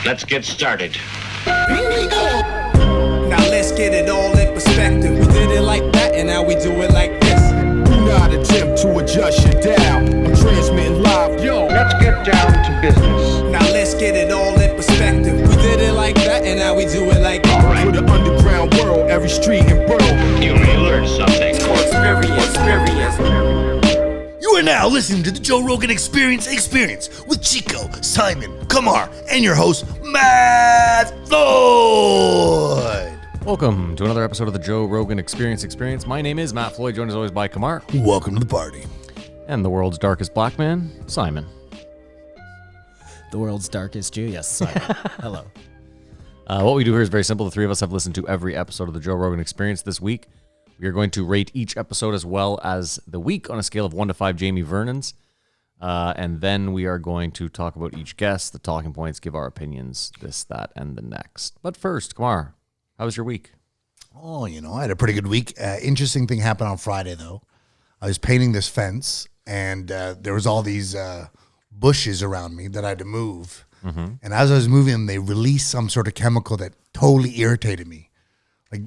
Let's get started. Now let's get it all in perspective. We did it like that, and now we do it like this. Do not attempt to adjust your dial. I'm transmitting live. Yo, Let's get down to business. Now let's get it all in perspective. We did it like that, and now we do it like this. All right. for the underground world, every street and borough. You may learn something. You are now listening to the Joe Rogan Experience with Chico, Simon, Kamar, and your host, Matt Floyd. Welcome to another episode of the Joe Rogan Experience. My name is Matt Floyd, joined as always by Kamar. Welcome to the party. And the world's darkest black man, Simon. The world's darkest Jew, yes, Simon. Hello. What we do here is very simple. The three of us have listened to every episode of the Joe Rogan Experience this week. We are going to rate each episode as well as the week on a scale of 1 to 5 Jamie Vernons. And then we are going to talk about each guest, the talking points, give our opinions, this, that, and the next. But first, Kamar, how was your week? Oh, I had a pretty good week. Interesting thing happened on Friday, though. I was painting this fence, and there was all these bushes around me that I had to move. Mm-hmm. And as I was moving them, they released some sort of chemical that totally irritated me. Like,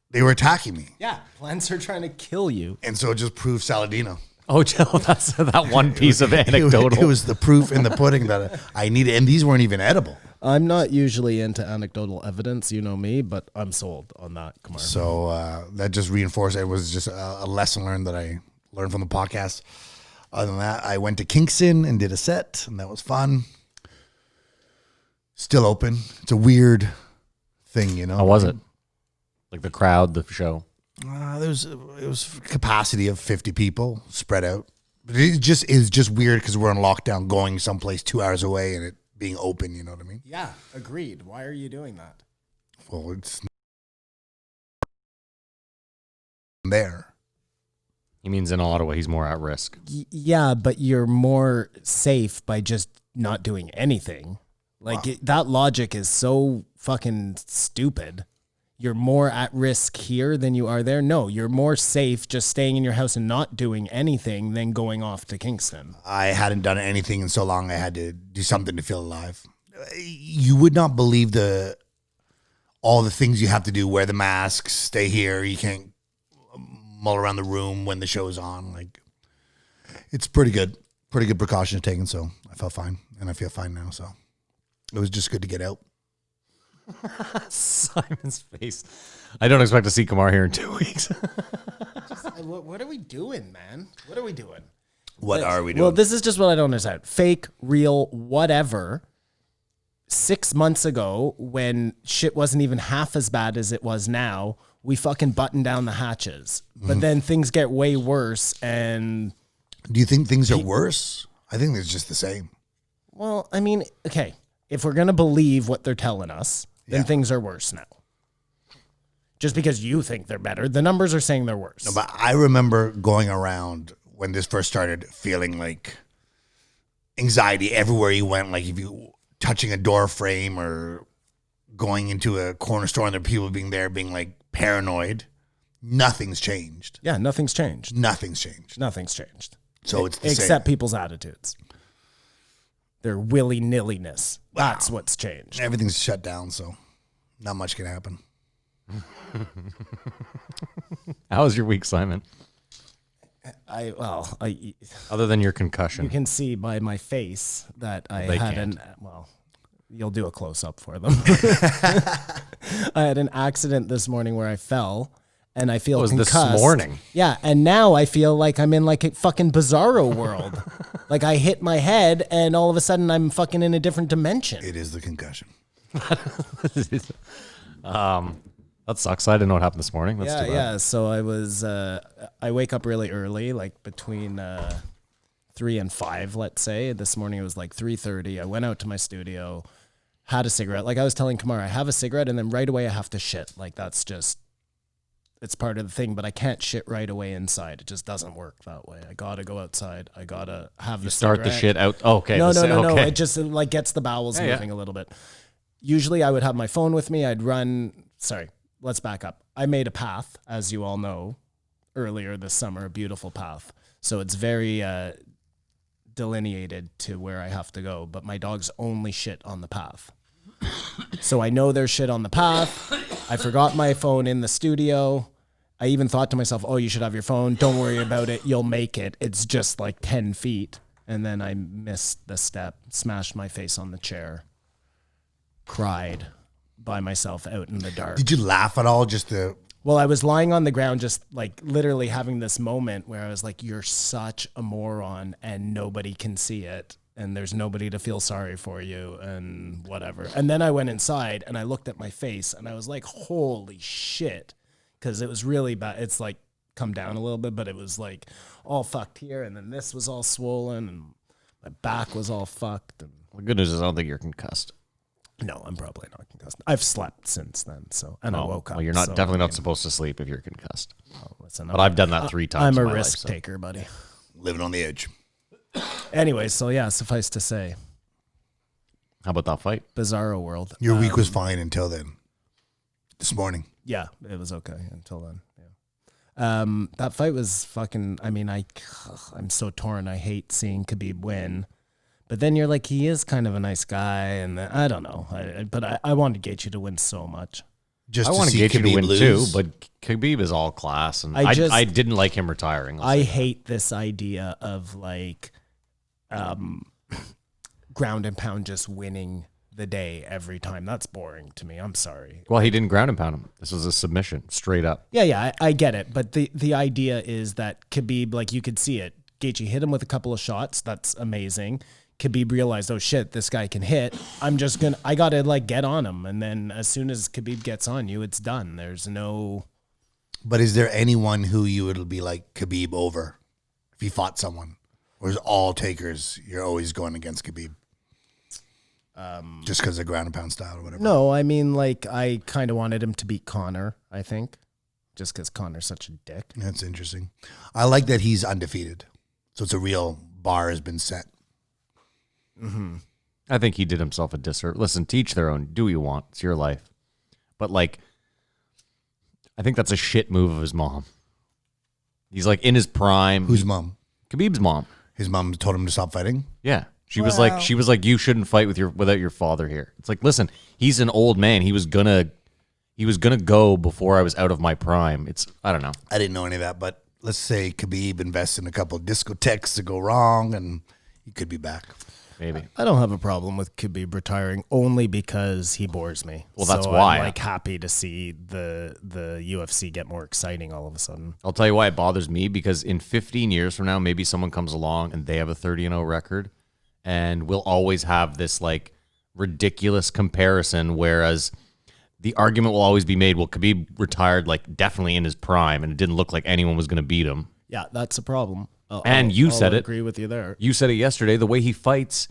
they were attacking me. Yeah, plants are trying to kill you. And so it just proved Saladino. Oh, Joe, that's that one piece of anecdotal. It was the proof in the pudding that I needed, and these weren't even edible. I'm not usually into anecdotal evidence, you know me, but I'm sold on that, Kamar. So that just reinforced it. Was just a lesson learned that I learned from the podcast. Other than that, I went to Kingston and did a set, and that was fun. Still open. It's a weird thing, How was it? Like the crowd, the show? It was capacity of 50 people spread out. But it just is just weird because we're on lockdown going someplace 2 hours away and it being open, you know what I mean? Yeah, agreed. Why are you doing that? Well, it's there. He means in Ottawa, he's more at risk. Yeah, but you're more safe by just not doing anything. Like, that logic is so fucking stupid. You're more at risk here than you are there. No, you're more safe just staying in your house and not doing anything than going off to Kingston. I hadn't done anything in so long. I had to do something to feel alive. You would not believe all the things you have to do. Wear the masks, stay here. You can't mull around the room when the show's on. Like, it's pretty good precautions taken. So I felt fine, and I feel fine now. So it was just good to get out. Simon's face. I don't expect to see Kamar here in 2 weeks. What are we doing, man? What are we doing? What are we doing? Well, this is just what I don't understand. Fake, real, whatever. 6 months ago, when shit wasn't even half as bad as it was now, we fucking buttoned down the hatches. But then things get way worse. And do you think things are worse? I think it's just the same. Well, I mean, okay, if we're going to believe what they're telling us, then things are worse now. Just because you think they're better, the numbers are saying they're worse. No, but I remember going around when this first started feeling like anxiety everywhere you went. Like if you touching a door frame or going into a corner store and there are people being like paranoid. Nothing's changed. Yeah, nothing's changed. Nothing's changed. So it's the same. Except people's attitudes. Their willy-nilliness. That's what's changed. Everything's shut down, so not much can happen. How was your week, Simon? Other than your concussion. You can see by my face that I They had can't. you'll do a close-up for them. I had an accident this morning where I fell, and I feel concussed. This morning? Yeah, and now I feel like I'm in like a fucking bizarro world. Like I hit my head, and all of a sudden I'm fucking in a different dimension. It is the concussion. That sucks. I didn't know what happened this morning. That's too bad. Yeah. So I was, I wake up really early, like between 3 and 5, let's say. This morning it was like 3:30. I went out to my studio, had a cigarette. Like I was telling Kamar, I have a cigarette, and then right away I have to shit. Like that's just, it's part of the thing, but I can't shit right away inside. It just doesn't work that way. I gotta go outside. I gotta have the Start cigarette. the shit out. Oh, okay. No. Okay. It just like gets the bowels moving a little bit. Usually I would have my phone with me. I'd run. Sorry, let's back up. I made a path, as you all know, earlier this summer, a beautiful path. So it's very delineated to where I have to go, but my dogs only shit on the path. So I know there's shit on the path. I forgot my phone in the studio. I even thought to myself, oh, you should have your phone. Don't worry about it. You'll make it. It's just like 10 feet. And then I missed the step, smashed my face on the chair, cried by myself out in the dark. Did you laugh at all? Well, I was lying on the ground, just like literally having this moment where I was like, you're such a moron and nobody can see it. And there's nobody to feel sorry for you and whatever. And then I went inside and I looked at my face and I was like, holy shit. Because it was really bad. It's like come down a little bit, but it was like all fucked here. And then this was all swollen and my back was all fucked. And The good news is I don't think you're concussed. no, I'm probably not concussed. I've slept since then. So, and I woke up. Well, you're not so, definitely not supposed to sleep if you're concussed. Listen, But I've done that 3 times. I'm a in my risk life, so. taker, buddy. Living on the edge. Anyway, so yeah, suffice to say, How about that fight? bizarro world. Your week was fine until then. This morning. Yeah, it was okay until then. Yeah. That fight was fucking. I mean, I'm so torn. I hate seeing Khabib win, but then you're like, he is kind of a nice guy, and I don't know. But I wanted Gaethje to win so much. Just I to want to see get you to Khabib win lose. too, but Khabib is all class, and I didn't like him retiring. I hate this idea of like, ground and pound just winning the day every time. That's boring to me. I'm sorry. Well, he didn't ground and pound him. This was a submission, straight up. Yeah, I get it. But the idea is that Khabib, like you could see it. Gaethje hit him with a couple of shots. That's amazing. Khabib realized, oh shit, this guy can hit. I gotta like get on him. And then as soon as Khabib gets on you, it's done. There's no. But is there anyone who you would be like Khabib over if he fought someone? Or is all takers, you're always going against Khabib? Just because of ground and pound style or whatever. No, I mean, like, I kind of wanted him to beat Connor, I think. Just because Connor's such a dick. That's interesting. I like that he's undefeated. So it's a real bar has been set. I think he did himself a disservice. Listen, teach their own. Do what you want. It's your life. But, like, I think that's a shit move of his mom. He's, like, in his prime. Whose mom? Khabib's mom. His mom told him to stop fighting? Yeah. She was like, you shouldn't fight without your father here. It's like, listen, he's an old man. He was gonna go before I was out of my prime. I don't know. I didn't know any of that, but let's say Khabib invests in a couple of discotheques to go wrong and he could be back. Maybe. I don't have a problem with Khabib retiring only because he bores me. Well, that's so why. I'm like happy to see the UFC get more exciting all of a sudden. I'll tell you why it bothers me, because in 15 years from now, maybe someone comes along and they have a 30-0 record, and we'll always have this like ridiculous comparison, whereas the argument will always be made, well, Khabib retired like definitely in his prime, and it didn't look like anyone was going to beat him. Yeah, that's a problem. And you said I'll it. agree with you there. You said it yesterday. The way he fights,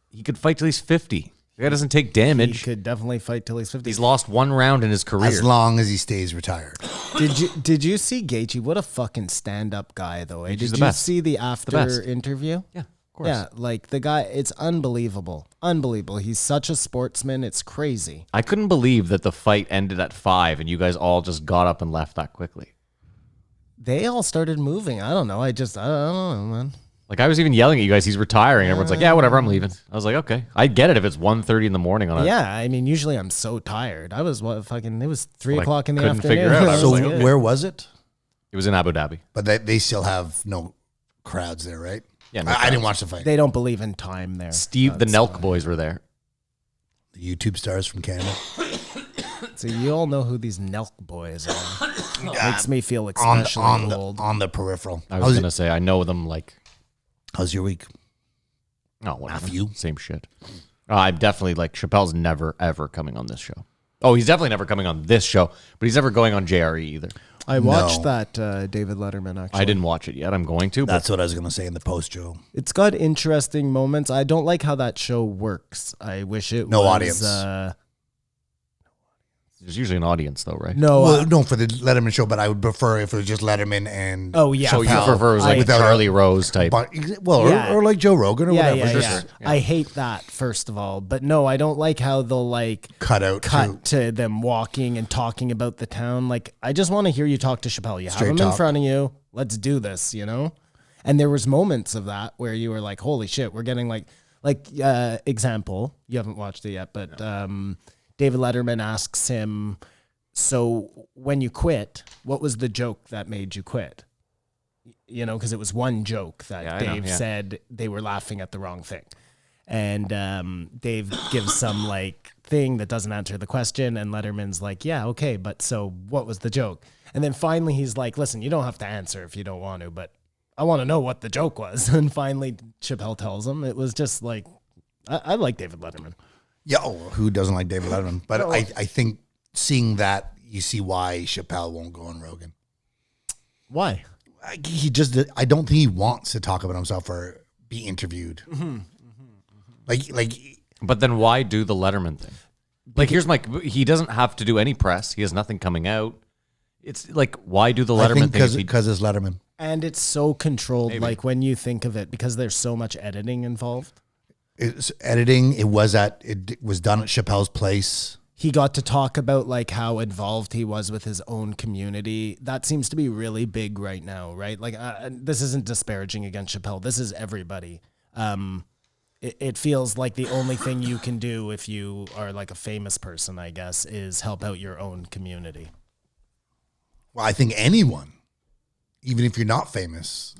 he could fight till he's 50. The guy doesn't take He damage. could definitely fight till he's 50. He's lost one round in his career. As long as he stays retired. Did you see Gaethje? What a fucking stand-up guy, though. Eh? Gaethje's Did the you best. see the after best. interview? Yeah, of course. Yeah, like the guy, it's unbelievable. Unbelievable. He's such a sportsman. It's crazy. I couldn't believe that the fight ended at 5 and you guys all just got up and left that quickly. They all started moving. I don't know. I don't know, man. Like, I was even yelling at you guys, he's retiring. Everyone's like, yeah, whatever, I'm leaving. I was like, okay. I get it if it's 1:30 in the morning on a... Yeah, I mean, usually I'm so tired. It was 3 Well, I o'clock in the couldn't afternoon. figure out. I was So like, okay. where was it? It was in Abu Dhabi. But they still have no crowds there, right? Yeah, no I didn't crowds. watch the fight. They don't believe in time there. Steve, the Nelk boys were there. The YouTube stars from Canada. So you all know who these Nelk boys are. Makes me feel on, especially on, old. the, on the peripheral. I was going to say, I know them like... How's your week? Oh, whatever. Matthew? Same shit. I'm definitely like, Chappelle's never, ever coming on this show. Oh, he's definitely never coming on this show, but he's never going on JRE either. I watched No. that David Letterman, actually. I didn't watch it yet. I'm going to, but That's what I was going to say in the post, Joe. It's got interesting moments. I don't like how that show works. I wish it No was... audience. there's usually an audience though, right? No. Well, no, for the Letterman show, but I would prefer if it was just Letterman and... Oh, yeah. So you Chappelle. prefer it was like Without Charlie Rose type. But, well, Yeah. or like Joe Rogan or yeah, whatever. yeah, Just yeah. I hate that, first of all. But no, I don't like how they'll like cut cut to them walking and talking about the town. Like, I just want to hear you talk to Chappelle. You have Straight him in talk. front of you. Let's do this, you know? And there was moments of that where you were like, holy shit, we're getting example, you haven't watched it yet, but David Letterman asks him, so when you quit, what was the joke that made you quit? You know, because it was one joke that Dave said they were laughing at the wrong thing. And Dave gives some like thing that doesn't answer the question. And Letterman's like, yeah, okay, but so what was the joke? And then finally he's like, listen, you don't have to answer if you don't want to, but I want to know what the joke was. And finally Chappelle tells him. It was just like, I like David Letterman. Yeah, who doesn't like David Letterman? But I think seeing that, you see why Chappelle won't go on Rogan. Why? I don't think he wants to talk about himself or be interviewed. Like. But then why do the Letterman thing? Like, he doesn't have to do any press. He has nothing coming out. It's like, why do the Letterman thing? Because it's Letterman. And it's so controlled, Maybe. like when you think of it, because there's so much editing involved. It's editing. It was done at Chappelle's place. He got to talk about like how involved he was with his own community. That seems to be really big right now, right? Like this isn't disparaging against Chappelle. This is everybody. It feels like the only thing you can do if you are like a famous person, I guess, is help out your own community. Well, I think anyone, even if you're not famous.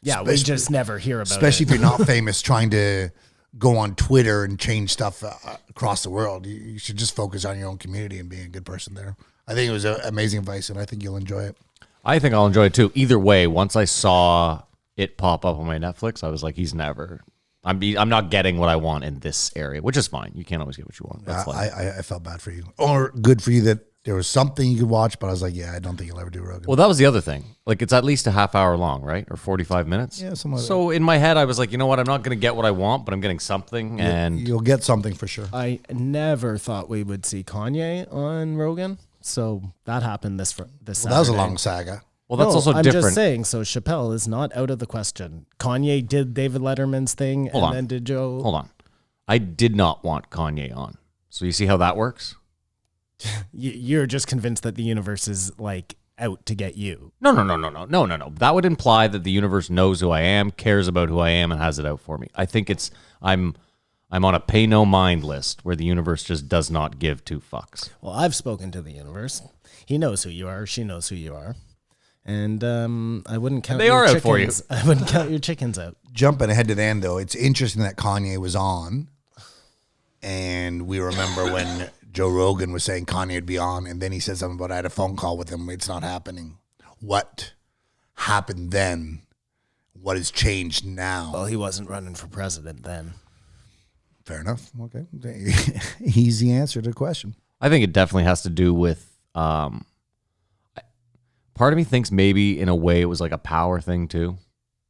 Yeah, we just never hear about it. Especially if you're not famous, trying to go on Twitter and change stuff across the world. You should just focus on your own community and being a good person there. I think it was amazing advice, and I think you'll enjoy it. I think I'll enjoy it too. Either way, once I saw it pop up on my Netflix, I was like, I'm not getting what I want in this area, which is fine. You can't always get what you want. That's I felt bad for you. Or good for you that there was something you could watch, but I was like, yeah, I don't think you'll ever do Rogan. Well, that was the other thing. Like, it's at least a half hour long, right? Or 45 minutes? Yeah, something like So in my head, I was like, you know what? I'm not going to get what I want, but I'm getting something. And You'll get something for sure. I never thought we would see Kanye on Rogan, so that happened this Saturday. That was a long saga. well, that's also I'm different. just saying, so Chappelle is not out of the question. Kanye did David Letterman's thing, then did Joe. Hold on. I did not want Kanye on. So you see how that works? You're just convinced that the universe is like out to get you. No. That would imply that the universe knows who I am, cares about who I am, and has it out for me. I think I'm on a pay no mind list where the universe just does not give two fucks. Well, I've spoken to the universe. He knows who you are. She knows who you are. And I wouldn't count. They your are chickens. out for you. I wouldn't count your chickens out. Jumping ahead to the end, though, it's interesting that Kanye was on, and we remember when Joe Rogan was saying Kanye would be on, and then he said something about I had a phone call with him. It's not happening. What happened then? What has changed now? Well, he wasn't running for president then. Fair enough. Okay. Easy answer to the question. I think it definitely has to do with part of me thinks maybe in a way it was like a power thing too.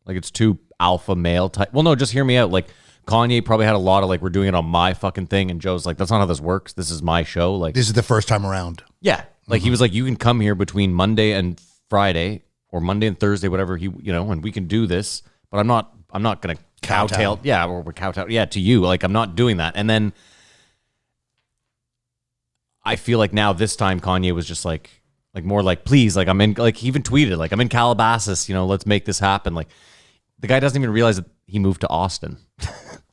Like it's too alpha male type. Well, no, just hear me out. Like Kanye probably had a lot of like, we're doing it on my fucking thing. And Joe's like, that's not how this works. This is my show. Like This is the first time around. yeah. Like he was like, you can come here between Monday and Friday or Monday and Thursday, whatever and we can do this, but I'm not going to kowtow. Yeah. Or we're kowtow. Yeah. To you. Like, I'm not doing that. And then I feel like now this time Kanye was just like more like, please, like I'm in, like he even tweeted, like I'm in Calabasas, let's make this happen. Like the guy doesn't even realize that he moved to Austin.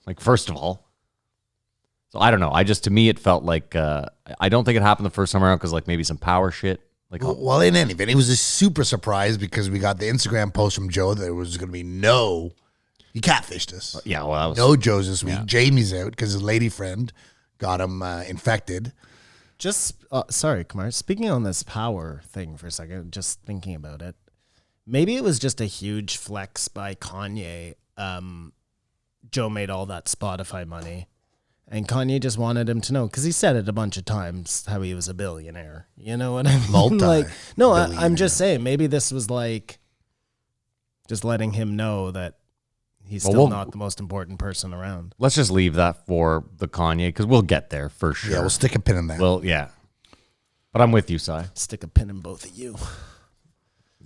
Like, first of all. So I don't know. To me, it felt like, I don't think it happened the first time around because like maybe some power shit. Like, well, in any event, it was a super surprise because we got the Instagram post from Joe that there was going to be he catfished us. Yeah, well, that was, No Joe's this week. Yeah. Jamie's out because his lady friend got him infected. Just, sorry, Kumar, speaking on this power thing for a second, just thinking about it, maybe it was just a huge flex by Kanye. Joe made all that Spotify money, and Kanye just wanted him to know, because he said it a bunch of times, how he was a billionaire. You know what I mean? I'm just saying, maybe this was like just letting him know that he's still not the most important person around. let's just leave that for the Kanye because we'll get there for sure. Yeah, we'll stick a pin in that. Well, yeah. But I'm with you, Si. Stick a pin in both of you.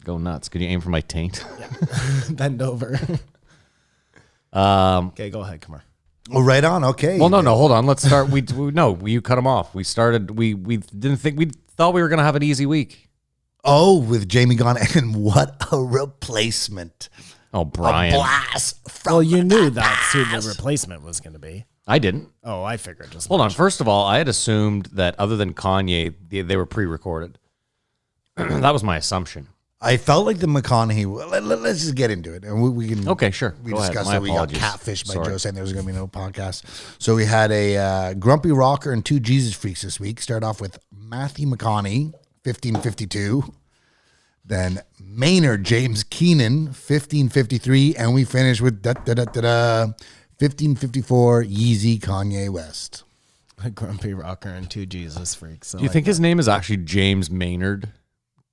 Go nuts. Could you aim for my taint? Bend over. Okay, go ahead, Kumar. Oh, right on. Okay. Well, no, hold on. Let's start. You cut him off. We started. We thought we were gonna have an easy week. Oh, with Jamie gone, and what a replacement. Oh, Brian. A blast from Well, you knew the that's who the past. replacement was going to be. I didn't. Oh, I figured just. Hold on. First of all, I had assumed that other than Kanye, they were pre-recorded. That was my assumption. I felt like the McConaughey. Let's just get into it, and we can. Okay, sure. We Go ahead. discussed My that we got apologies. catfished by Sorry. Joe saying there was going to be no podcast. So we had a grumpy rocker and two Jesus freaks this week. Start off with Matthew McConaughey, 1552. Then Maynard James Keenan, 1553, and we finish with 1554 Yeezy Kanye West. A grumpy rocker and two Jesus freaks. Do you think his name is actually James Maynard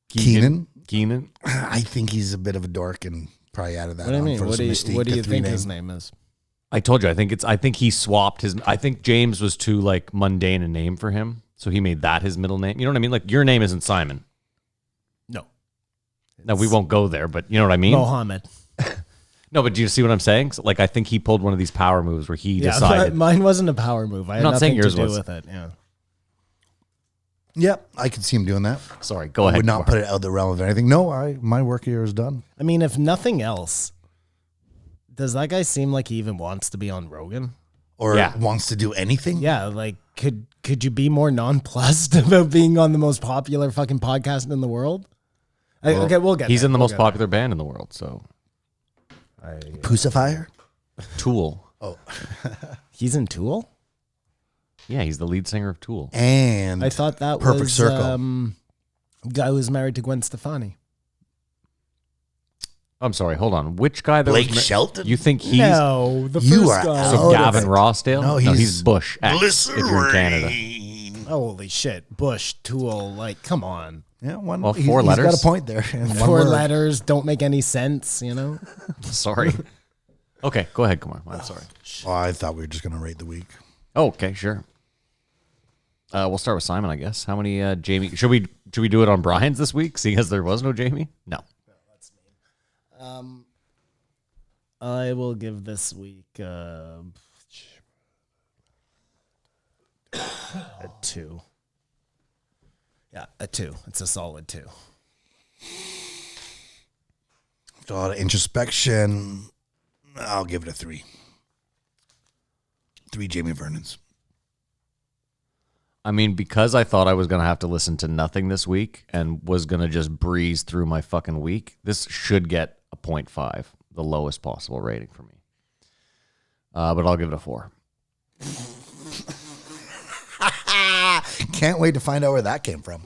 Keenan? Keenan? I think he's a bit of a dork and probably added that What do you on mean? for What some do mystique. you the three think name. his name is? I told you. I think he swapped his. I think James was too like mundane a name for him, so he made that his middle name. You know what I mean? Like your name isn't Simon. No. No, we won't go there, but you know what I mean. Mohammed. No, but do you see what I'm saying? So, like, I think he pulled one of these power moves where he Yeah, decided. mine wasn't a power move. I had not saying nothing yours to do was. with it. Yeah. Yep, I could see him doing that. Sorry, go I ahead. would not Mark. put it out the realm of anything. No, my work here is done. I mean, if nothing else, does that guy seem like he even wants to be on Rogan? Or Yeah. wants to do anything. Yeah, like could you be more nonplussed about being on the most popular fucking podcast in the world? Okay, we'll get. He's there. in the We'll most get popular band in the world. So there. Pussifier? Tool. He's in Tool. Yeah, he's the lead singer of Tool. And I thought that Perfect was Circle. Guy who was married to Gwen Stefani. I'm sorry. Hold on. Which guy? That Blake was Shelton? You think he's No, the You first are guy. out so of Gavin it. Rossdale? No, he's he's Bush X. If you're in Canada. Holy shit, Bush, Tool, like, come on. Yeah, one. Well, he's- four he's letters. got a point there. And one Four word. letters don't make any sense, you know? Sorry. Okay, go ahead, Kumar. I'm sorry. Oh, I thought we were just going to rate the week. Oh, okay, sure. We'll start with Simon, I guess. How many Jamie? Should we do it on Brian's this week, seeing as there was no Jamie? No. I will give this week a 2. Yeah, a 2. It's a solid 2. A lot of introspection. I'll give it a 3. 3 Jamie Vernons. I mean, because I thought I was going to have to listen to nothing this week and was going to just breeze through my fucking week, this should get a 0.5, the lowest possible rating for me. But I'll give it a 4. Can't wait to find out where that came from.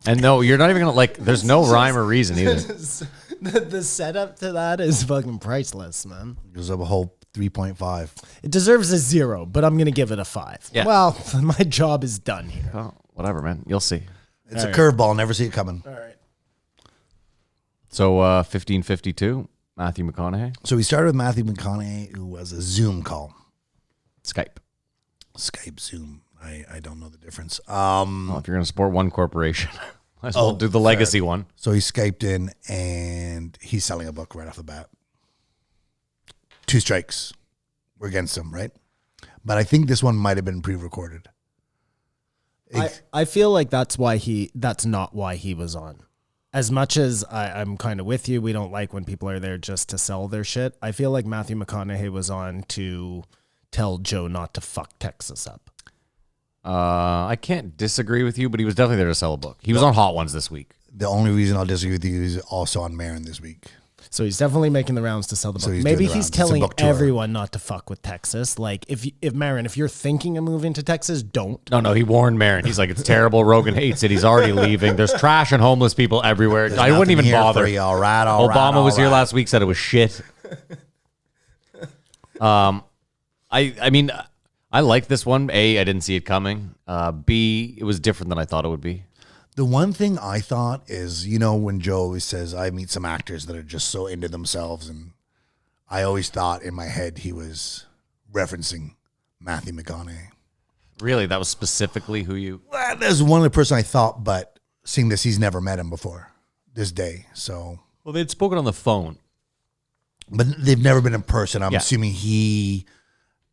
And no, you're not even going to, like, there's no rhyme or reason either. The setup to that is fucking priceless, man. It was a whole 3.5. It deserves a 0, but I'm going to give it a 5. Yeah. Well, my job is done here. Oh, whatever, man. You'll see. It's a curveball. Never see it coming. All right. So 1552, Matthew McConaughey, So we started with Matthew McConaughey, who was a Zoom call. Skype. Skype, Zoom. I don't know the difference. Well, if you're going to support one corporation, might as well do the legacy one. So he Skyped in, and he's selling a book right off the bat. 2 strikes. We're against him, right? But I think this one might have been pre-recorded. I feel like that's not why he was on. As much as I'm kind of with you, we don't like when people are there just to sell their shit. I feel like Matthew McConaughey was on to tell Joe not to fuck Texas up. I can't disagree with you, but he was definitely there to sell a book. He was on Hot Ones this week. The only reason I'll disagree with you is also on Marin this week. So he's definitely making the rounds to sell the book. he's Maybe doing the he's rounds. It's a telling book tour. everyone not to fuck with Texas. Like if Marin, if you're thinking of moving to Texas, don't. No, he warned Marin. He's like, it's terrible. Rogan hates it. He's already leaving. There's trash and homeless people everywhere. I wouldn't Nothing even here bother. for you. All right, all right, Obama was all here right. last week, said it was shit. I mean, I like this one. A, I didn't see it coming. B, it was different than I thought it would be. The one thing I thought is, when Joe always says, I meet some actors that are just so into themselves, and I always thought in my head he was referencing Matthew McConaughey. Really, that was specifically who you... Well, that's one of the person I thought, but seeing this, he's never met him before this day. So, Well, they'd spoken on the phone. but they've never been in person. I'm Yeah. assuming he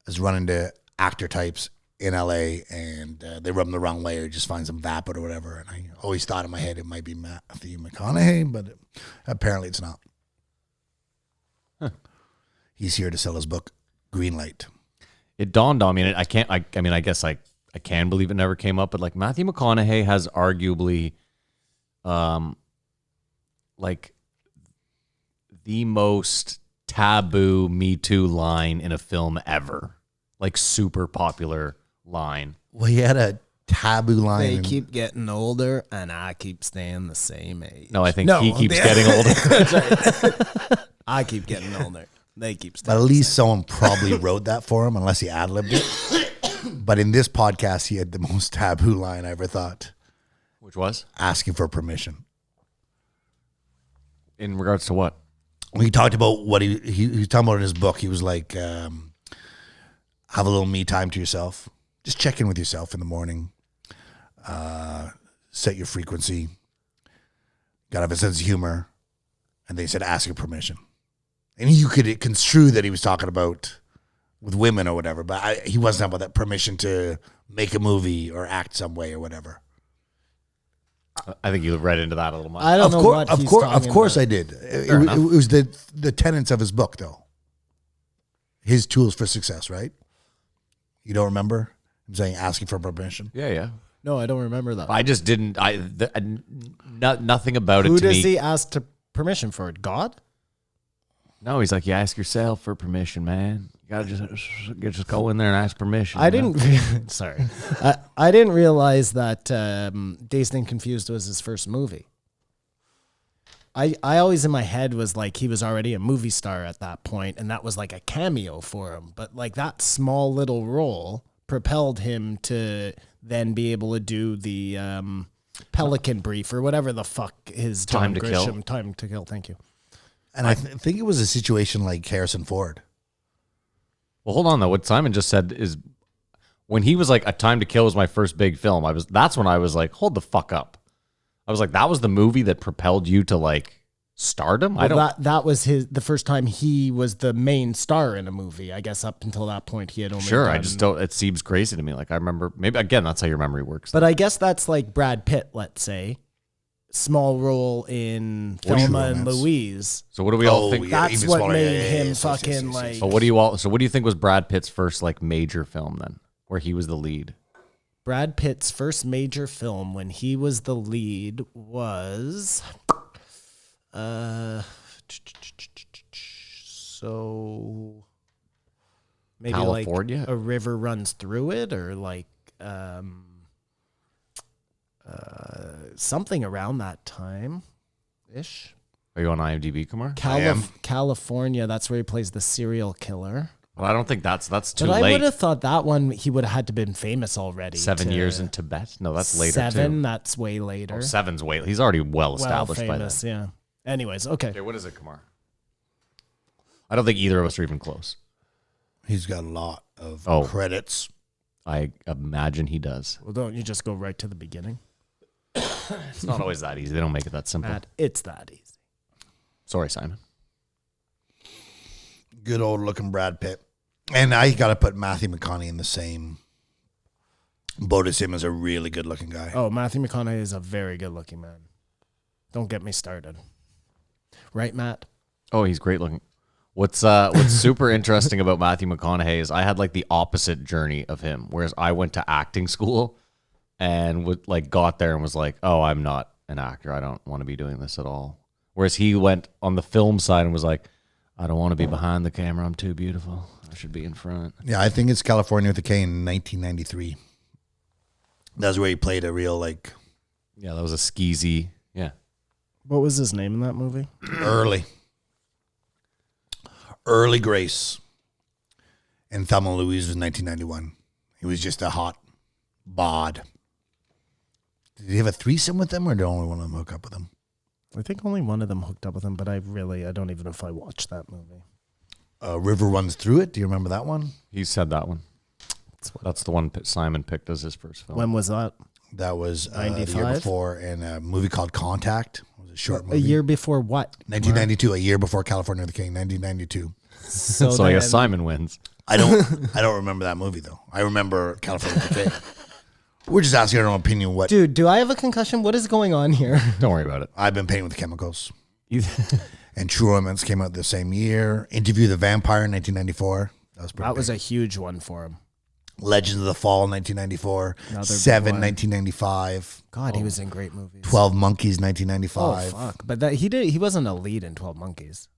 has run into actor types in LA, and they rub him the wrong way, or just finds them vapid or whatever. And I always thought in my head it might be Matthew McConaughey, but apparently it's not. He's here to sell his book, Greenlight. It dawned on me, and I guess I can believe it never came up, but like Matthew McConaughey has arguably, like the most taboo Me Too line in a film ever. Like super popular line. Well, he had a taboo line. They keep getting older, and I keep staying the same age. No, I think he keeps getting older. I keep getting older. They keep But staying at the least same. someone probably wrote that for him, unless he ad-libbed it. But in this podcast, he had the most taboo line I ever thought. Which was? Asking for permission. In regards to what? He talked about what he was talking about in his book. He was like, have a little me time to yourself. Just check in with yourself in the morning. Set your frequency. Gotta have a sense of humor. And they said, ask your permission. And you could construe that he was talking about with women or whatever, but he wasn't talking about that permission to make a movie or act some way or whatever. I think you read into that a little much. I don't know what he's Of course talking I did. It enough. was the tenets of his book, though. His tools for success, right? You don't remember him saying asking for permission? Yeah. No, I don't remember that. I just didn't. Nothing about Who it to does me. he ask to permission for? God? No, he's like, you ask yourself for permission, man. You gotta just go in there and ask permission. I you know? didn't. Sorry, I didn't realize that Dazed and Confused was his first movie. I always in my head was like he was already a movie star at that point, and that was like a cameo for him. But like that small little role propelled him to then be able to do the Pelican Brief or whatever the fuck his Time to Kill. Time to Kill. Thank you. And I think it was a situation like Harrison Ford. Well, hold on though. What Simon just said is when he was like, "A Time to Kill" was my first big film. That's when I was like, hold the fuck up. I was like, that was the movie that propelled you to like stardom. That was the first time he was the main star in a movie. I guess up until that point he had only Sure, I done- just don't. It seems crazy to me. Like I remember, maybe again, that's how your memory works. But I guess that's like Brad Pitt, let's say. Small role in True Thelma and Romance. Louise. So what do we all think? yeah. That's even what smaller. made Yeah, him yes, fucking yes. like. So what do you think was Brad Pitt's first like major film then, where he was the lead? Brad Pitt's first major film when he was the lead was so maybe California? like A River Runs Through It or like something around that time ish. Are you on IMDb, Kumar? California, that's where he plays the serial killer. Well, I don't think that's too But I late. would have thought that one he would have had to been famous already. 7 to- years in Tibet? No, that's later Seven, too. that's way later. Oh, seven's way. He's already well Well established by then. famous, yeah. Anyways, okay. Okay, what is it, Kumar? I don't think either of us are even close. He's got a lot of Oh. credits. I imagine he does. Well, don't you just go right to the beginning? It's not always that easy. They don't make it that simple. Matt, it's that easy. Sorry, Simon. Good old looking Brad Pitt. And I got to put Matthew McConaughey in the same boat as him as a really good looking guy. Oh, Matthew McConaughey is a very good looking man. Don't get me started. Right, Matt? Oh, he's great looking. What's super interesting about Matthew McConaughey is I had like the opposite journey of him, whereas I went to acting school and got there and was like, oh, I'm not an actor. I don't want to be doing this at all. Whereas he went on the film side and was like, I don't want to be behind the camera. I'm too beautiful. I should be in front. Yeah, I think it's California with a K in 1993. That's where he played a real Yeah, that was a skeezy. Yeah. What was his name in that movie? early Grace. And Thelma and Louise was 1991. He was just a hot bod. Did he have a threesome with them, or did only one of them hook up with them? I think only one of them hooked up with him, but I don't even know if I watched that movie. River Runs Through It. Do you remember that one? He said that one. That's the one Simon picked as his first film. When was that? That was the 95? year before in a movie called Contact. It was a short movie. A year before what? 1992, a year before California with the King, 1992. So, So I guess then- Simon wins. I don't remember that movie though. I remember California with the King. We're just asking our own opinion. What Dude, do I have a concussion? What is going on here? Don't worry about it. I've been painting with the chemicals. And True Romance came out the same year. Interview the Vampire in 1994. That was pretty That was big. a huge one for him. Legends of the Fall, 1994. Another big Seven, one. 1995. God, he was in great movies. 12 Monkeys, Oh 1995. fuck! But that he wasn't a lead in 12 Monkeys.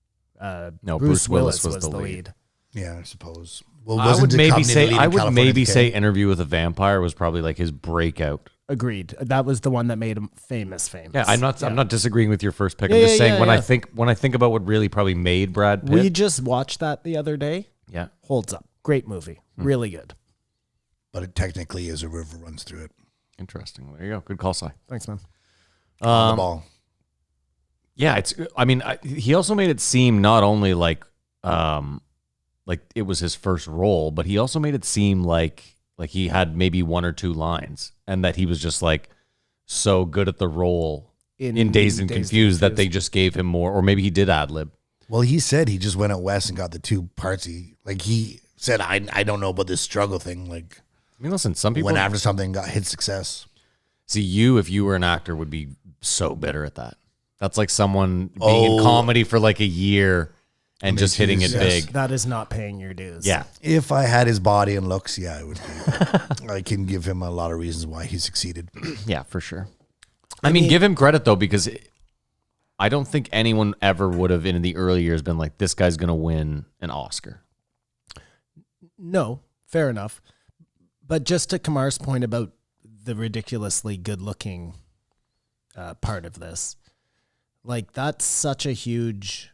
No, Bruce Willis was the lead. Yeah, I suppose. Well, I wasn't would maybe Duchovny the say lead in I would California maybe Decay? say Interview with a Vampire was probably like his breakout. Agreed. That was the one that made him famous. Yeah, I'm not disagreeing with your first pick. Yeah, I'm just yeah, saying yeah, when I think about what really probably made Brad Pitt. We just watched that the other day. Yeah. Holds up. Great movie. Really good. But it technically is a river runs through it. Interesting. There you go. Good call, Si. Thanks, man. On the ball. Yeah, he also made it seem not only like it was his first role, but he also made it seem like he had maybe one or two lines, and that he was just like so good at the role in Dazed and Confused that they just gave him more, or maybe he did ad lib. Well, he said he just went out west and got the two parts. He said, I don't know about this struggle thing. Like, I mean, listen, some people went after something, got hit success. see if you were an actor, would be so bitter at that. That's like someone being in comedy for like a year and just hitting it big. That is not paying your dues. Yeah. If I had his body and looks, yeah, it would be. I can give him a lot of reasons why he succeeded. Yeah, for sure. I mean, give him credit though, because I don't think anyone ever would have in the early years been like, this guy's going to win an Oscar. No, fair enough. But just to Kamar's point about the ridiculously good-looking part of this, like that's such a huge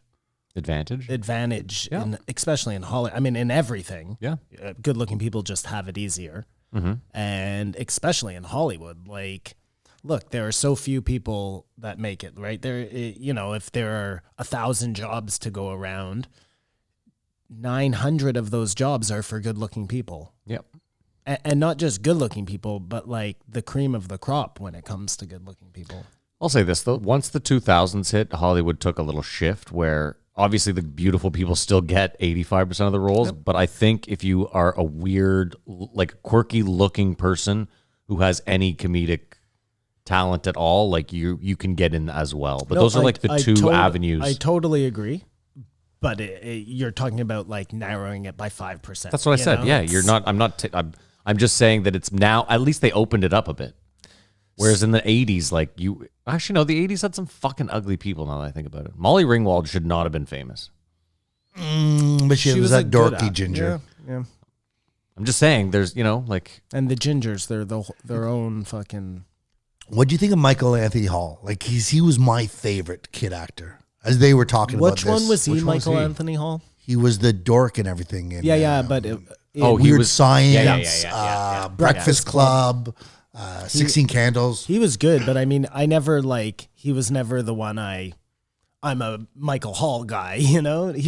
Advantage. advantage, Yeah. especially in Hollywood. I mean, in everything. Yeah. Good-looking people just have it easier, and especially in Hollywood. Like, look, there are so few people that make it. Right there, if there are 1,000 jobs to go around, 900 of those jobs are for good-looking people. Yep. And not just good-looking people, but like the cream of the crop when it comes to good-looking people. I'll say this though, once the 2000s hit, Hollywood took a little shift where obviously the beautiful people still get 85% of the roles, but I think if you are a weird, like quirky looking person who has any comedic talent at all, like you can get in as well. But those are like the two avenues. I totally agree. But you're talking about like narrowing it by 5%. That's what I said. know? Yeah, you're not. I'm just saying that it's now. At least they opened it up a bit. Whereas in the 80s, like you actually no, the 80s had some fucking ugly people. Now that I think about it, Molly Ringwald should not have been famous. But she was that a good dorky ginger. Yeah. I'm just saying, there's like And the gingers, they're their own fucking. What do you think of Michael Anthony Hall? Like he was my favorite kid actor. As they were talking about Which this. one was he? Which one was Michael he? Anthony Hall. He was the dork and everything. In, Yeah, but he Weird was- Science, yeah. Breakfast Club, 16 Candles. he was good. But I mean, I never he was never the one I'm a Michael Hall guy. He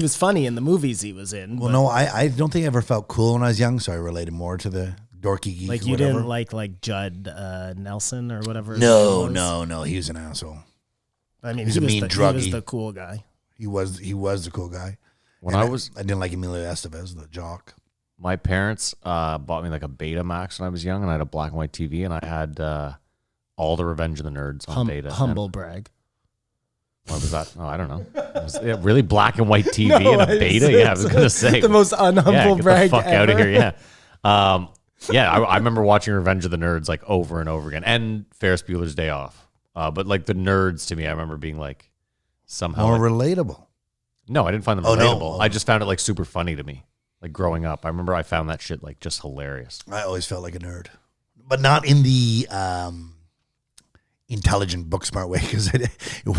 was funny in the movies he was in. Well, but, no, I don't think I ever felt cool when I was young, so I related more to the dorky geek. like or you whatever. didn't like Judd Nelson or whatever. his No, name was? no, he was an asshole. I mean, He's he a was mean he was druggie. the cool guy. He was the cool guy. when And I was I didn't like Emilio Estevez, the jock. my parents bought me like a Betamax when I was young, and I had a black and white TV, and I had all the Revenge of the Nerds on Beta. Humble brag. What was that? Oh, I don't know. It was, really black and white TV and a Beta. Yeah, I was gonna say the most unhumble yeah, get brag the fuck ever. out of here. Yeah. Yeah, I remember watching Revenge of the Nerds like over and over again, and Ferris Bueller's Day Off. But like the Nerds to me, I remember being like somehow. More like- relatable. no, I didn't find them Oh, no. relatable. I just found it like super funny to me. Like growing up, I remember I found that shit like just hilarious. I always felt like a nerd, but not in the intelligent, book smart way, because it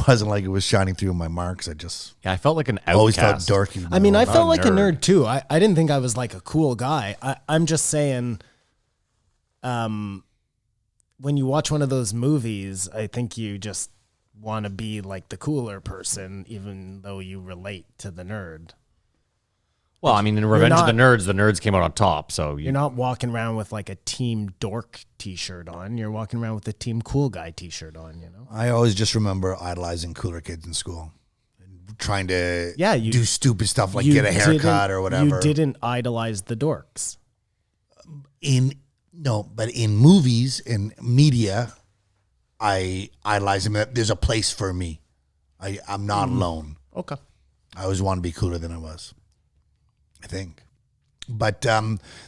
wasn't like it was shining through in my marks. I just Yeah, I felt like an outcast. always felt dorky. I mean, I felt like a nerd. nerd too. I didn't think I was like a cool guy. I'm just saying, when you watch one of those movies, I think you just want to be like the cooler person, even though you relate to the nerd. Well, I mean, in Revenge of the not- Nerds came out on top, so You're not walking around with like a Team Dork t-shirt on. You're walking around with a Team Cool Guy t-shirt on, I always just remember idolizing cooler kids in school, and trying to you do stupid stuff like You get a haircut didn't- or whatever. You didn't idolize the dorks. But in movies and media, I idolize them. There's a place for me. I'm not alone. Okay. I always want to be cooler than I was, I think. But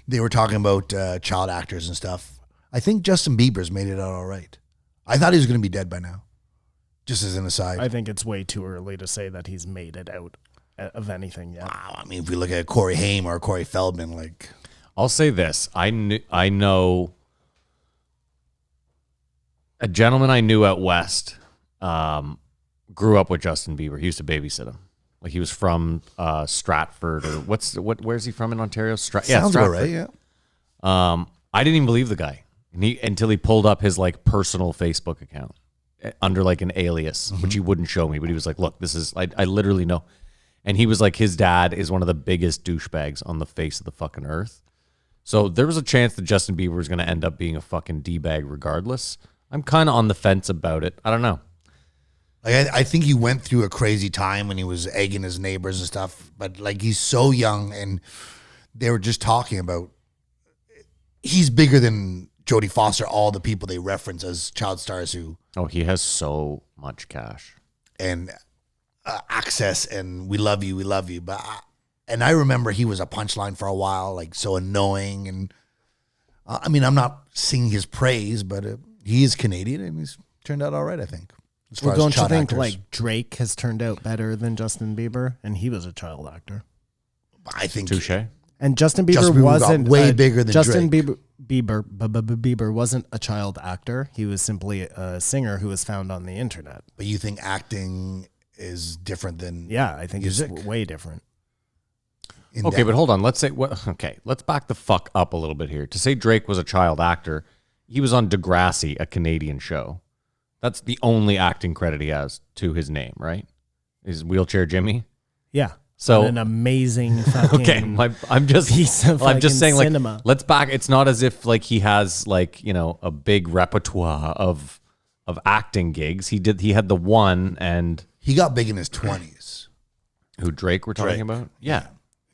they were talking about child actors and stuff. I think Justin Bieber's made it out all right. I thought he was going to be dead by now, just as an aside. I think it's way too early to say that he's made it out of anything yet. Wow, I mean, if we look at Corey Haim or Corey Feldman, like... I'll say this. I know a gentleman I knew out west grew up with Justin Bieber. He used to babysit him. Like he was from Stratford or where's he from in Ontario? Sounds Stratford. about right, yeah. I didn't even believe the guy until he pulled up his like personal Facebook account under like an alias, which he wouldn't show me, but he was like, look, this is, I literally know. And he was like, his dad is one of the biggest douchebags on the face of the fucking earth. So there was a chance that Justin Bieber was going to end up being a fucking D-bag regardless. I'm kind of on the fence about it. I don't know. Like I think he went through a crazy time when he was egging his neighbors and stuff, but like he's so young, and they were just talking about he's bigger than Jodie Foster, all the people they reference as child stars who... Oh, he has so much cash. And access, and we love you. But I remember he was a punchline for a while, like so annoying. And I mean, I'm not singing his praise, but he is Canadian, and he's turned out all right, I think. As far Well, as don't you child think actors. like Drake has turned out better than Justin Bieber, and he was a child actor? I think Touche. And Justin Bieber, Justin Bieber got wasn't way bigger than Justin Drake. Bieber wasn't a child actor. He was simply a singer who was found on the internet. But you think acting is different than Yeah, I think music? it's way different. in Okay, that- but hold on. Let's back the fuck up a little bit here. To say Drake was a child actor, he was on Degrassi, a Canadian show. That's the only acting credit he has to his name, right? Is Wheelchair Jimmy? Yeah. So- On an amazing fucking Okay, I'm just piece of I'm just saying, like, cinema. let's back. It's not as if like he has like a big repertoire of acting gigs. He had the one, and he got big in his 20s. who Drake we're talking Drake. about? Yeah.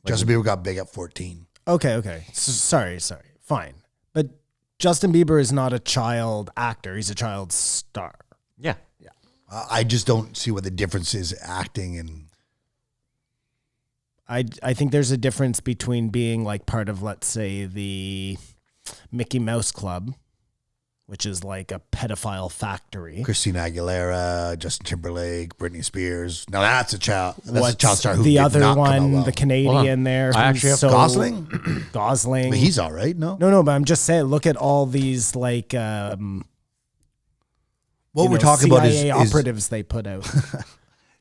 Justin Bieber got big at 14. Okay. Sorry. Fine. But Justin Bieber is not a child actor. He's a child star. Yeah. I just don't see what the difference is acting and... I think there's a difference between being like part of, let's say, the Mickey Mouse Club, which is like a pedophile factory. Christina Aguilera, Justin Timberlake, Britney Spears. Now that's a child. That's a What's child star who the did other not come out one, well. the Canadian there. I who's actually have so- Gosling? Gosling. But he's all right, no? No, but I'm just saying, look at all these like What you we're know, talking CIA about is operatives they put out.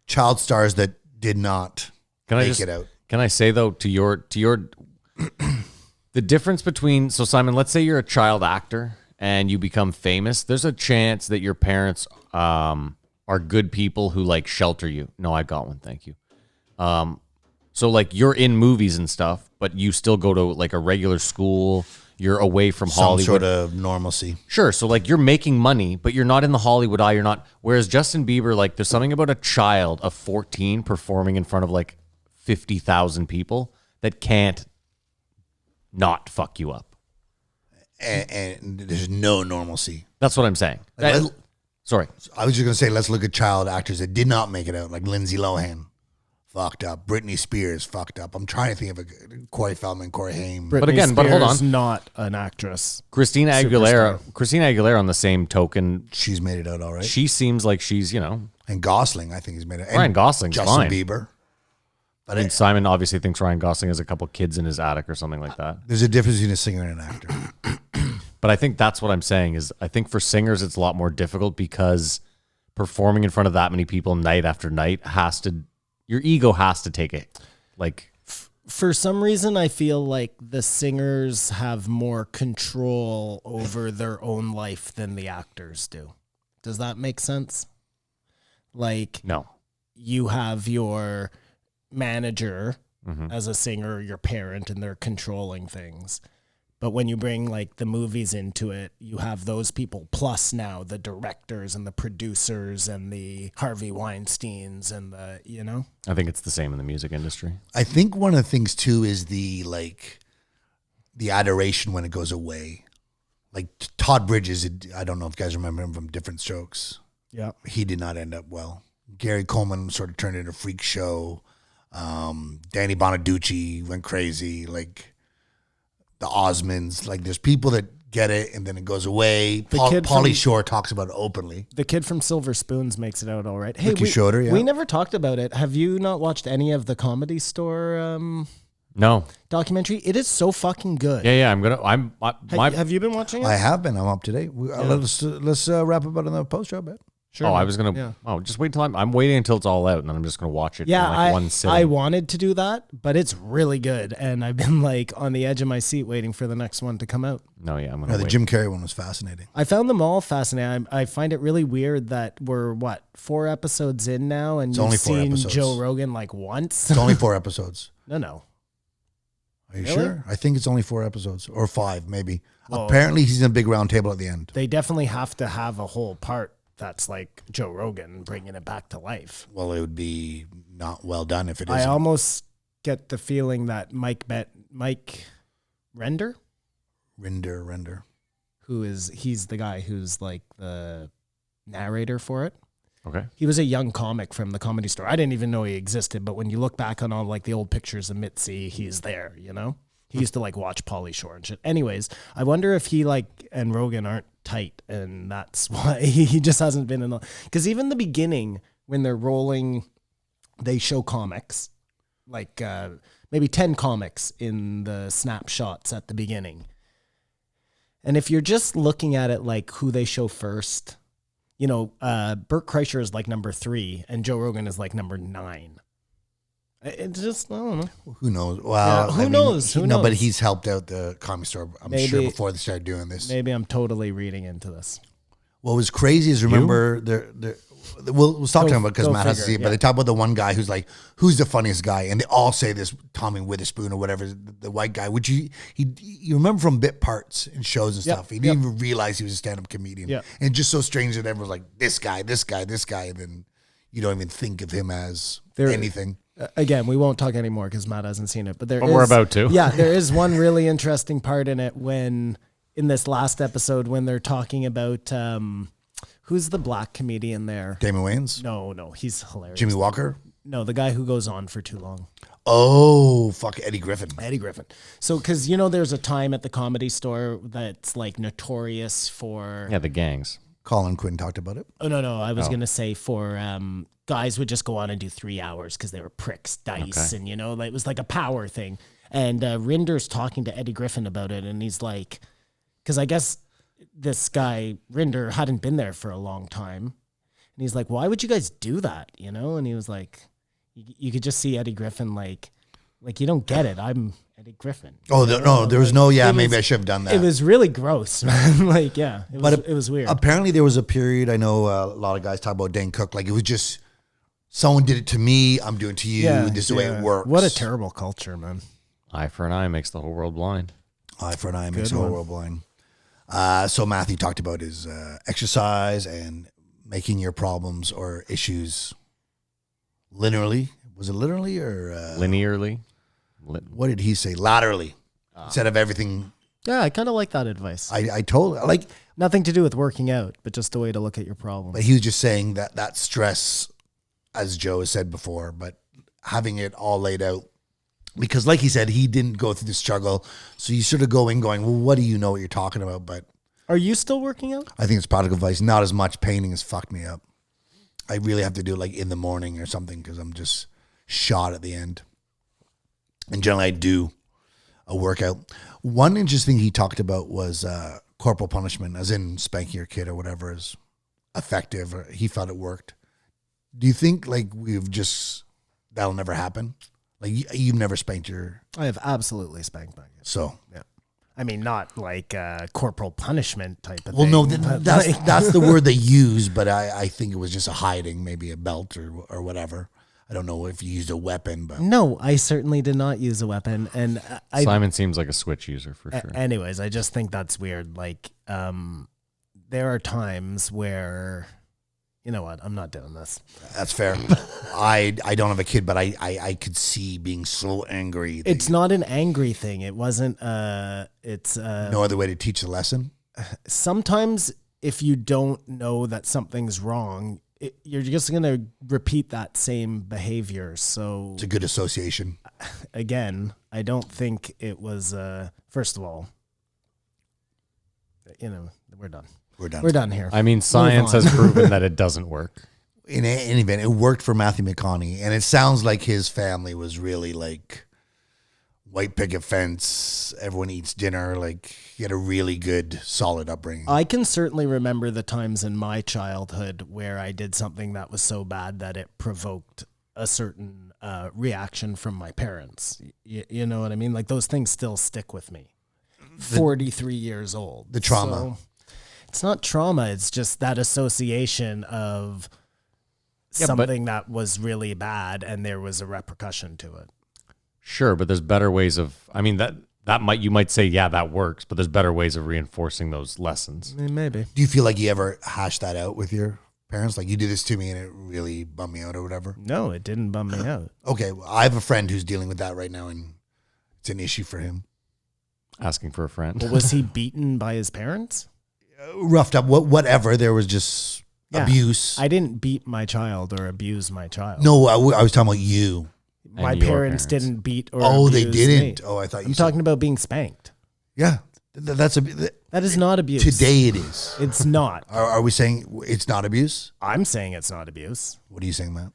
child stars that did not Can I make just it out. Can I say though to your the difference between, so Simon, let's say you're a child actor and you become famous. There's a chance that your parents are good people who like shelter you. No, I got one, thank you. So like you're in movies and stuff, but you still go to like a regular school. You're away from Some Hollywood. sort of normalcy. Sure. So like you're making money, but you're not in the Hollywood eye. You're not. Whereas Justin Bieber, like there's something about a child of 14 performing in front of like 50,000 people that can't not fuck you up. And there's no normalcy. That's what I'm saying. Like, Sorry. I was just going to say, let's look at child actors that did not make it out, like Lindsay Lohan. Fucked up. Britney Spears fucked up. I'm trying to think of a Corey Feldman, Corey Haim. Britney again, but hold Spears, on. not an actress. Christina Aguilera on the same token, She's made it out all right. she seems like she's, And Gosling, I think he's made it. And Ryan Gosling's Justin fine. Bieber. I mean, Simon obviously thinks Ryan Gosling has a couple kids in his attic or something like that. There's a difference between a singer and an actor. But I think that's what I'm saying is I think for singers it's a lot more difficult because performing in front of that many people night after night your ego has to take it. Like, For some reason, I feel like the singers have more control over their own life than the actors do. Does that make sense? Like, no. you have your manager Mm-hmm. as a singer, your parent, and they're controlling things. But when you bring like the movies into it, you have those people plus now the directors and the producers and the Harvey Weinsteins and the. I think it's the same in the music industry. I think one of the things too is the adoration when it goes away. Like Todd Bridges, I don't know if you guys remember him from Different Strokes. Yeah. He did not end up well. Gary Coleman sort of turned into a freak show. Danny Bonaducci went crazy. Like the Osmonds, like there's people that get it and then it goes away. Pauly Shore talks about it openly. The kid from Silver Spoons makes it out all right. Hey, Ricky Schroeder, yeah. We never talked about it. Have you not watched any of the Comedy Store No. documentary? It is so fucking good. Yeah. Have you been watching it? I have been. I'm up to date. Let's wrap up on the post show, bet. Sure. I was gonna. Oh, just wait till I'm waiting until it's all out, and then I'm just gonna watch it. Yeah, in like one sitting. I wanted to do that, but it's really good, and I've been like on the edge of my seat waiting for the next one to come out. No, yeah, I'm gonna. No, the wait. Jim Carrey one was fascinating. I found them all fascinating. I find it really weird that we're 4 episodes in now, and you've only 4 seen episodes. Joe Rogan like once. It's only 4 episodes. No. Are you Really? sure? I think it's only 4 episodes or 5, maybe. Well, Apparently, he's in a big round table at the end. They definitely have to have a whole part that's like Joe Rogan bringing it back to life. Well, it would be not well done if it I isn't. almost get the feeling that Mike Render, he's the guy who's like the narrator for it. Okay. He was a young comic from the Comedy Store. I didn't even know he existed, but when you look back on all like the old pictures of Mitzi, he's there, you know? He used to like watch Pauly Shore and shit. Anyways, I wonder if he and Rogan aren't tight, and that's why he just hasn't been in the, because even the beginning when they're rolling, they show comics, like maybe 10 comics in the snapshots at the beginning. And if you're just looking at it like who they show first, you know, Bert Kreischer is like number 3 and Joe Rogan is like number 9. It's just, I don't know. Who knows? Well, Yeah, who knows? Who No, but knows? he's helped out the Comedy Store, I'm Maybe- sure, before they started doing this. Maybe I'm totally reading into this. What was crazy is, remember, we'll stop talking about it because go Matt has to see figure, it, but they talk about the one guy who's like, who's the funniest guy? And they all say this, Tommy Witherspoon or whatever, the white guy, which you remember from bit parts in shows and Yep, stuff. He didn't even realize he was a stand-up comedian. Yeah. And it's just so strange that everyone's like, this guy, and then you don't even think of him as anything. Again, we won't talk anymore because Matt hasn't seen it, but we're about to. Yeah, there is one really interesting part in it when, in this last episode, when they're talking about who's the black comedian there? Damon Wayans? No, he's hilarious. Jimmy Walker? No, the guy who goes on for too long. Oh, fuck, Eddie Griffin. Eddie Griffin. So, because you know, there's a time at the Comedy Store that's like notorious for. Yeah, the gangs. Colin Quinn talked about it. Oh no, I was gonna say for guys would just go on and do 3 hours because they were pricks, dice, and you know, like, it was like a power thing. And Rinder's talking to Eddie Griffin about it, and he's like, because I guess this guy Rinder hadn't been there for a long time, and he's like, why would you guys do that? You know? And he was like, you could just see Eddie Griffin like you don't get it. I'm Eddie Griffin. Oh, no, there was no, maybe I should have done that. It was really gross, man. Like, yeah, it was weird. Apparently, there was a period, I know a lot of guys talk about Dane Cook, like it was just, someone did it to me, I'm doing it to you, this is the way it works. What a terrible culture, man. Eye for an eye makes the whole world blind. Eye for an eye makes the whole world blind. So Matthew talked about his exercise and making your problems or issues linearly. Was it literally or? Linearly? What did he say? Laterally. Instead of everything. Yeah, I kind of like that advice. I told, like, Nothing to do with working out, but just a way to look at your problem. but he was just saying that stress, as Joe has said before, but having it all laid out. Because like he said, he didn't go through the struggle. So you sort of go in going, well, what do you know what you're talking about? But Are you still working out? I think it's product advice. Not as much. Painting has fucked me up. I really have to do it like in the morning or something because I'm just shot at the end. And generally I do a workout. One interesting thing he talked about was corporal punishment, as in spanking your kid or whatever is effective. Or he felt it worked. Do you think like that'll never happen? Like you've never spanked your... I have absolutely spanked my kid. So... Yeah. I mean, not like corporal punishment type of Well, thing. no, but that's like- that's the word they use, but I think it was just a hiding, maybe a belt or whatever. I don't know if you used a weapon, but No, I certainly did not use a weapon. And Simon seems like a Switch user for sure. anyways, I just think that's weird. Like, there are times where, you know what, I'm not doing this. that's fair. I don't have a kid, but I could see being so angry. that It's not an angry thing. It wasn't, it's, no other way to teach the lesson. sometimes if you don't know that something's wrong, you're just going to repeat that same behavior. So It's a good association. again, I don't think it was, first of all, we're done. We're done. We're done here. I mean, science on. has proven that it doesn't work. In any event, it worked for Matthew McConaughey, and it sounds like his family was really like white picket fence. Everyone eats dinner. Like he had a really good, solid upbringing. I can certainly remember the times in my childhood where I did something that was so bad that it provoked a certain reaction from my parents. You know what I mean? Like those things still stick with me. 43 years old. The trauma. So, it's not trauma. It's just that association of Yeah, but- something that was really bad and there was a repercussion to it. Sure, but there's better ways of. I mean, you might say, yeah, that works, but there's better ways of reinforcing those lessons. I mean, maybe. Do you feel like you ever hashed that out with your parents? Like you did this to me and it really bummed me out or whatever? No, it didn't bum me out. Okay, well, I have a friend who's dealing with that right now, and it's an issue for him. Asking for a friend. Well, was he beaten by his parents? Roughed up, whatever. There was just Yeah. abuse. I didn't beat my child or abuse my child. No, I was talking about you. My And your parents parents. didn't beat or Oh, they abuse didn't. me. Oh, I thought you I'm said. talking about being spanked. Yeah, that's That is not abuse. today it is. It's not. Are we saying it's not abuse? I'm saying it's not abuse. What are you saying, Matt?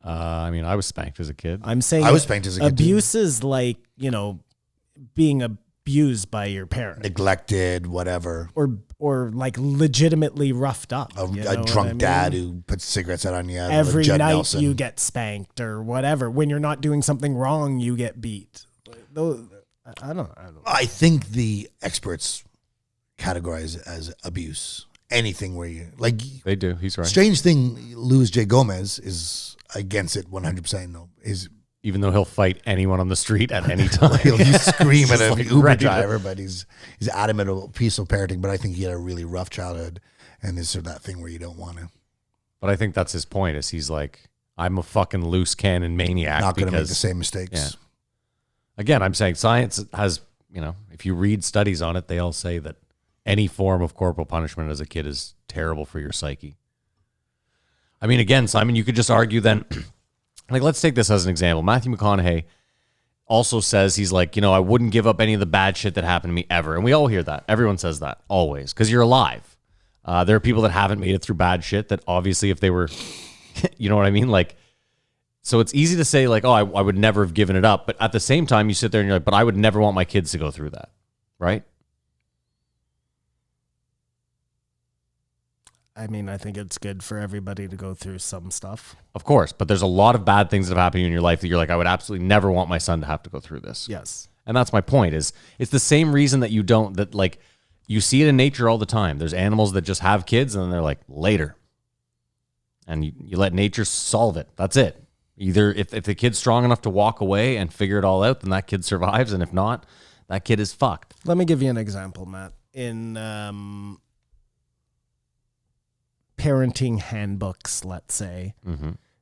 I mean, I was spanked as a kid. I'm saying I was spanked as a kid, too. abuse is like, being abused by your parent Neglected, whatever. or like legitimately roughed up. A, You know a what drunk I mean? dad who puts cigarettes out on you. Every Judd night Nelson. you get spanked or whatever. When you're not doing something wrong, you get beat. I don't. I think the experts categorize as abuse anything where you like. They do. He's right. Strange thing, Luis J. Gomez is against it 100%. No, Even though he'll fight anyone on the street at any time. he'll scream at Just an like Uber ready to- driver, but he's adamant about peaceful parenting. But I think he had a really rough childhood, and this sort of that thing where you don't want to. But I think that's his point. Is he's like, I'm a fucking loose cannon maniac. Not going to make because- the same mistakes. Yeah. Again, I'm saying science has, if you read studies on it, they all say that any form of corporal punishment as a kid is terrible for your psyche. I mean, again, Simon, you could just argue then, like, let's take this as an example. Matthew McConaughey also says he's like, I wouldn't give up any of the bad shit that happened to me ever. And we all hear that. Everyone says that always because you're alive. There are people that haven't made it through bad shit that obviously if they were, you know what I mean? Like, so it's easy to say like, oh, I would never have given it up. But at the same time, you sit there and you're like, but I would never want my kids to go through that. Right? I mean, I think it's good for everybody to go through some stuff. Of course. But there's a lot of bad things that have happened in your life that you're like, I would absolutely never want my son to have to go through this. Yes. And that's my point is it's the same reason that you see it in nature all the time. There's animals that just have kids and then they're like, later. And you let nature solve it. That's it. Either if the kid's strong enough to walk away and figure it all out, then that kid survives. And if not, that kid is fucked. Let me give you an example, Matt. In parenting handbooks, let's say,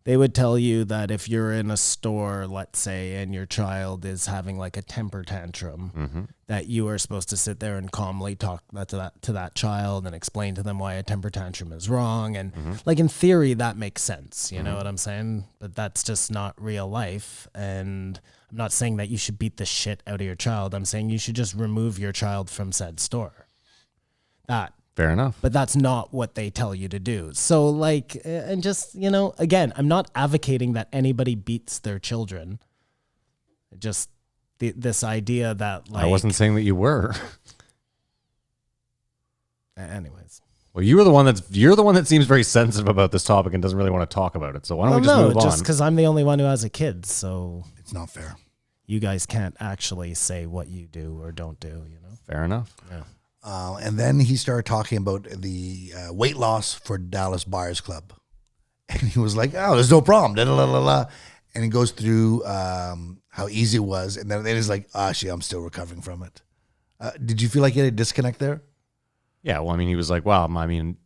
they would tell you that if you're in a store, let's say, and your child is having like a temper tantrum, that you are supposed to sit there and calmly talk to that child and explain to them why a temper tantrum is wrong. And like in theory, that makes sense. You know what I'm saying? But that's just not real life. And I'm not saying that you should beat the shit out of your child. I'm saying you should just remove your child from said store. Fair enough. But that's not what they tell you to do. So like, and just, again, I'm not advocating that anybody beats their children. Just this idea that like. I wasn't saying that you were. Anyways. Well, you're the one that seems very sensitive about this topic and doesn't really want to talk about it. So why don't we just move on? Just because I'm the only one who has a kid. So It's not fair. you guys can't actually say what you do or don't do, Fair enough. Yeah. And then he started talking about the weight loss for Dallas Buyers Club. And he was like, oh, there's no problem. Da, da, da, da, da. And he goes through how easy it was. And then he's like, actually, I'm still recovering from it. Did you feel like you had a disconnect there? Yeah, well, I mean, he was like, wow, I mean,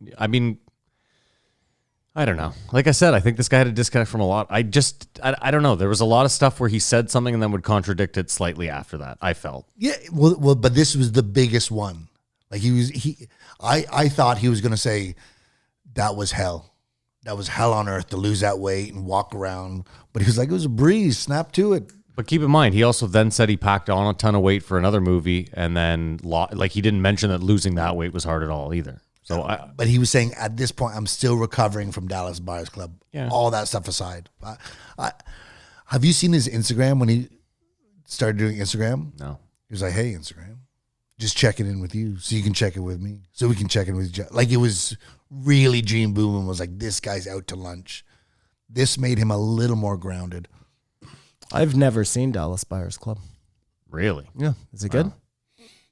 I don't know. Like I said, I think this guy had a disconnect from a lot. I don't know. There was a lot of stuff where he said something and then would contradict it slightly after that, I felt. Yeah, well, but this was the biggest one. Like I thought he was going to say that was hell. that was hell on earth to lose that weight and walk around. But he was like, it was a breeze, snap to it. But keep in mind, he also then said he packed on a ton of weight for another movie, and then he didn't mention that losing that weight was hard at all either. So, but he was saying at this point, I'm still recovering from Dallas Buyers Club. Yeah. All that stuff aside, have you seen his Instagram when he started doing Instagram? no. He was like, "Hey, Instagram, just checking in with you, so you can check in with me, so we can check in with each other." Like it was really Gene Boom was like, "This guy's out to lunch." This made him a little more grounded. I've never seen Dallas Buyers Club. Really? Yeah, is it good?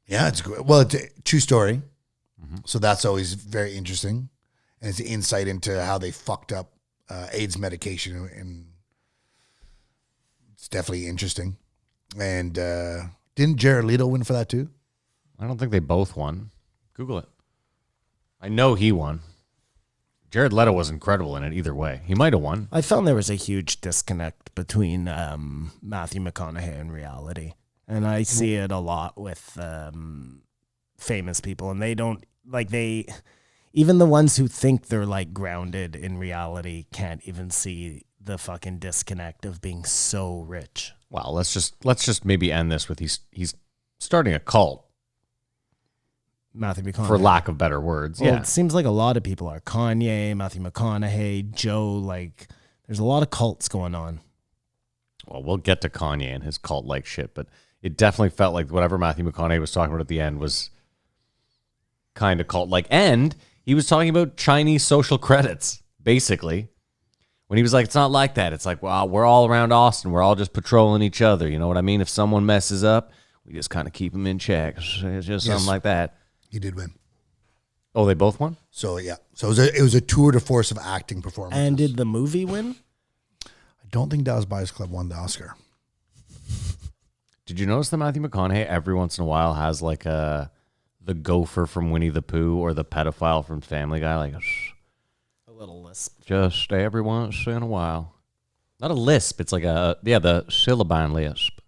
Yeah, it's good. Well, it's a true story. So that's always very interesting. And it's an insight into how they fucked up AIDS medication. And it's definitely interesting. And didn't Jared Leto win for that too? I don't think they both won. Google it. I know he won. Jared Leto was incredible in it either way. He might have won. I found there was a huge disconnect between Matthew McConaughey and reality. And I see it a lot with famous people. And they don't, even the ones who think they're like grounded in reality can't even see the fucking disconnect of being so rich. Well, let's just maybe end this with he's starting a cult, Matthew McConaughey. for lack of better words. Well, Yeah. it seems like a lot of people are. Kanye, Matthew McConaughey, Joe, there's a lot of cults going on. Well, we'll get to Kanye and his cult-like shit, but it definitely felt like whatever Matthew McConaughey was talking about at the end was kind of cult-like. And he was talking about Chinese social credits, basically. When he was like, it's not like that. It's like, well, we're all around Austin. We're all just patrolling each other. You know what I mean? If someone messes up, we just kind of keep them in check. It's just something like that. He did win. Oh, they both won? So, yeah. So it was a tour de force of acting performance. And did the movie win? I don't think Dallas Buyers Club won the Oscar. Did you notice that Matthew McConaughey every once in a while has like the gopher from Winnie the Pooh or the pedophile from Family Guy? Like, A little lisp. just every once in a while. Not a lisp. It's like the syllabine lisp.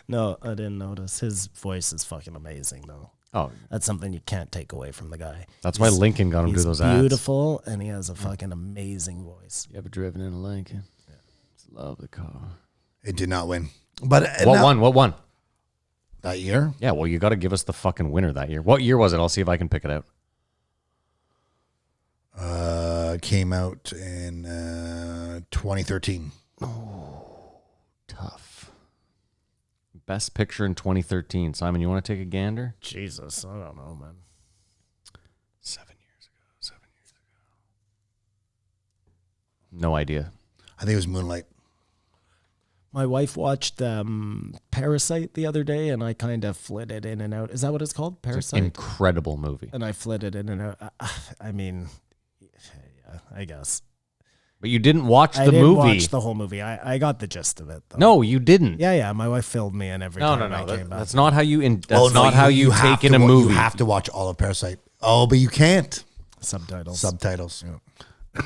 No, I didn't notice. His voice is fucking amazing, though. Oh, That's something you can't take away from the guy. that's why Lincoln got him to do He's those ads. beautiful, and he has a fucking amazing voice. You ever driven in a Lincoln? Yeah. Just love the car. It did not win. But What won? that year? Yeah, well, you got to give us the fucking winner that year. What year was it? I'll see if I can pick it out. Came out in 2013. Tough. Best picture in 2013. Simon, you want to take a gander? Jesus, I don't know, man. 7 years ago. No idea. I think it was Moonlight. My wife watched Parasite the other day, and I kind of flitted in and out. Is that what it's called? Parasite? Incredible movie. And I flitted in and out. I mean, yeah, I guess. But you didn't watch I the didn't movie. watch the whole movie. I got the gist of it, though. No, you didn't. Yeah, my wife filled me in every No. time I came back. That's not how you. That's Oh, no, not how you have take in to a movie. You have to watch all of Parasite. Oh, but you can't. Subtitles. Subtitles. Yeah.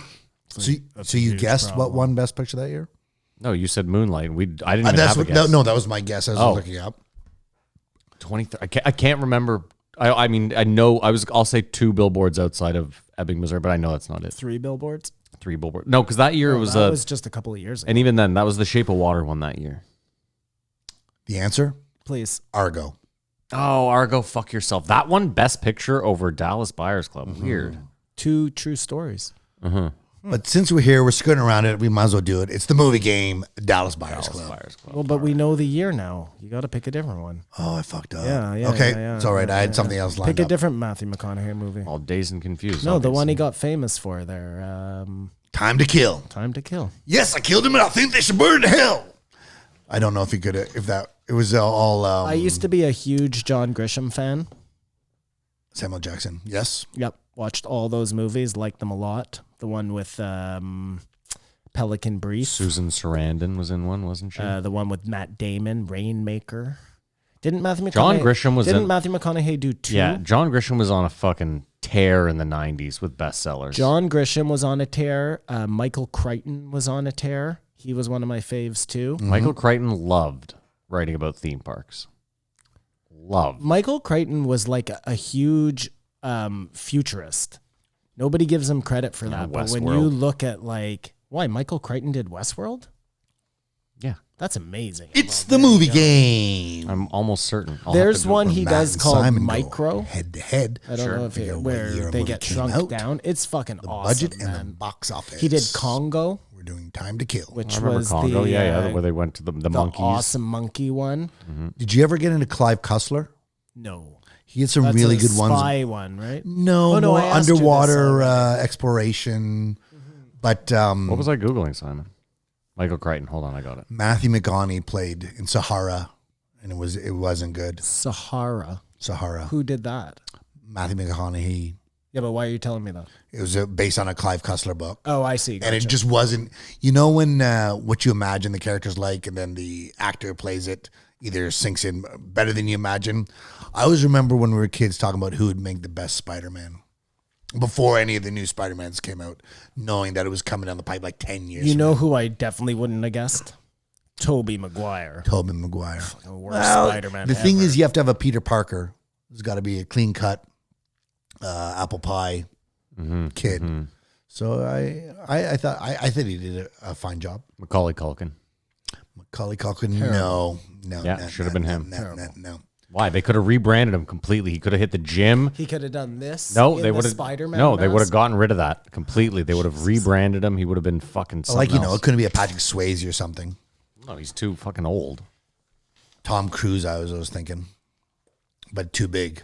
So you huge guessed what problem. won Best Picture that year? No, you said Moonlight. I didn't even That's have a what, guess. no, that was my guess. I was Oh. looking up. 23. I can't remember. I mean, I know. I'll say 2 billboards outside of Ebbing, Missouri, but I know that's not it. 3 billboards. 3 billboards. No, because that year it was that was just a couple of years ago. and even then, that was The Shape of Water one that year. The answer? Please. Argo. Oh, Argo, fuck yourself. That one, Best Picture over Dallas Buyers Club. Weird. 2 true stories. But since we're here, we're skirting around it. We might as well do it. It's the movie game, Dallas Buyers Dallas Club. Buyers Club. Well, but we know the year now. You got to pick a different one. Oh, I fucked up. Yeah. Okay, yeah, it's all right. I had something else lined Pick a up. different Matthew McConaughey movie. All dazed and confused. No, the one he obviously. got famous for there. Time to Kill. Time to Kill. Yes, I killed him, and I think they should burn to hell. I don't know if he could. If that it was all. I used to be a huge John Grisham fan. Samuel Jackson. Yes. Yep. Watched all those movies. Liked them a lot. The one with Pelican Brief. Susan Sarandon was in one, wasn't she? The one with Matt Damon, Rainmaker. Didn't Matthew McConaughey? John Grisham was Didn't in- Matthew McConaughey do 2? Yeah, John Grisham was on a fucking tear in the 90s with bestsellers. John Grisham was on a tear. Michael Crichton was on a tear. He was one of my faves too. Michael Crichton loved writing about theme parks. Loved. Michael Crichton was like a huge futurist. Nobody gives him credit for that. But when you Westworld. look at like, why Michael Crichton did Westworld? Yeah. That's amazing. It's the movie game. I'm almost certain. I'll have There's to do it. one he Matt does and called Simon go Micro. head to head. I don't know if Figure it, out what year where a they movie get came shrunk out, down. It's fucking the awesome, budget and the man. box office. He did Congo, We're doing Time to Kill. which I remember was Congo. the Where they went to the monkeys. awesome monkey one. Did you ever get into Clive Cussler? No, He had some that's really a good ones. spy one, right? No, Oh, no, more I asked you this underwater already. exploration. But What was I Googling, Simon? Michael Crichton. Hold on, I got it. Matthew McConaughey played in Sahara, and it wasn't good. Sahara. Sahara. Who did that? Matthew McConaughey. Yeah, but why are you telling me that? It was based on a Clive Cussler book. Oh, I see. And it Gotcha. just wasn't, you know, when what you imagine the character's like, and then the actor plays it, either sinks in better than you imagine. I always remember when we were kids talking about who would make the best Spider-Man before any of the new Spider-Mans came out, knowing that it was coming down the pipe like 10 years. You from know now. who I definitely wouldn't have guessed? Tobey Maguire. Tobey Maguire. The worst Spider-Man The thing ever. is, you have to have a Peter Parker. There's got to be a clean cut, apple pie kid. So I thought he did a fine job. Macaulay Culkin. Macaulay Culkin, no. Yeah, should have been him. No. Why? They could have rebranded him completely. He could have hit the gym. He could have done this. No, in they the would have. Spider-Man No, they would have mask. gotten rid of that completely. They would have rebranded him. He would have been fucking something Like, you know, else. it couldn't be a Patrick Swayze or something. No, he's too fucking old. Tom Cruise, I was thinking, but too big.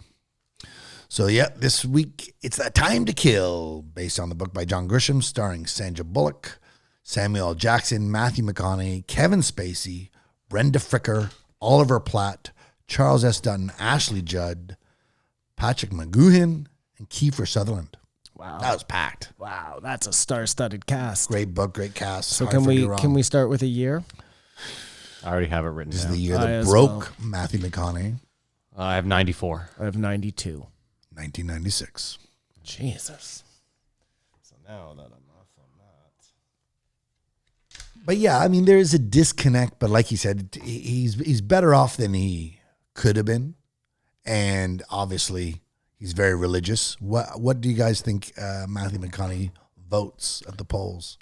So, yeah, this week, it's A Time to Kill, based on the book by John Grisham, starring Sandra Bullock, Samuel L. Jackson, Matthew McConaughey, Kevin Spacey, Brenda Fricker, Oliver Platt, Charles S. Dutton, Ashley Judd, Patrick McGoohan, and Kiefer Sutherland. Wow. That was packed. Wow, that's a star-studded cast. Great book, great cast. So Hard to do wrong. can we start with a year? I already have it written This is down. the year I that as broke Matthew McConaughey, I have 94. I have 92. 1996. Jesus. So now that I'm off on that. But yeah, I mean, there is a disconnect. But like he said, he's better off than he could have been, and obviously he's very religious. What do you guys think Matthew McConaughey votes at the polls?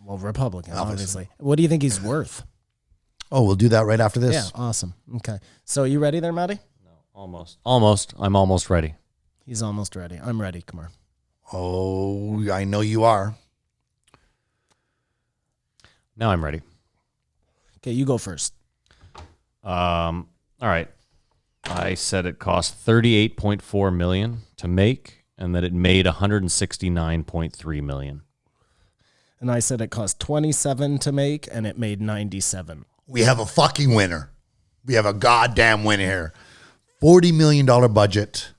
Well, Republican, Obviously. obviously. What do you think he's worth? Oh, we'll do that right after this. Yeah, awesome. Okay. So you ready there, Matty? Almost. Almost. I'm almost ready. He's almost ready. I'm ready, Kumar. Oh, I know you are. Now I'm ready. Okay, you go first. All right. I said it cost $38.4 million to make, and that it made $169.3 million. And I said it cost 27 to make, and it made 97. We have a fucking winner. We have a goddamn winner here. $40 million budget,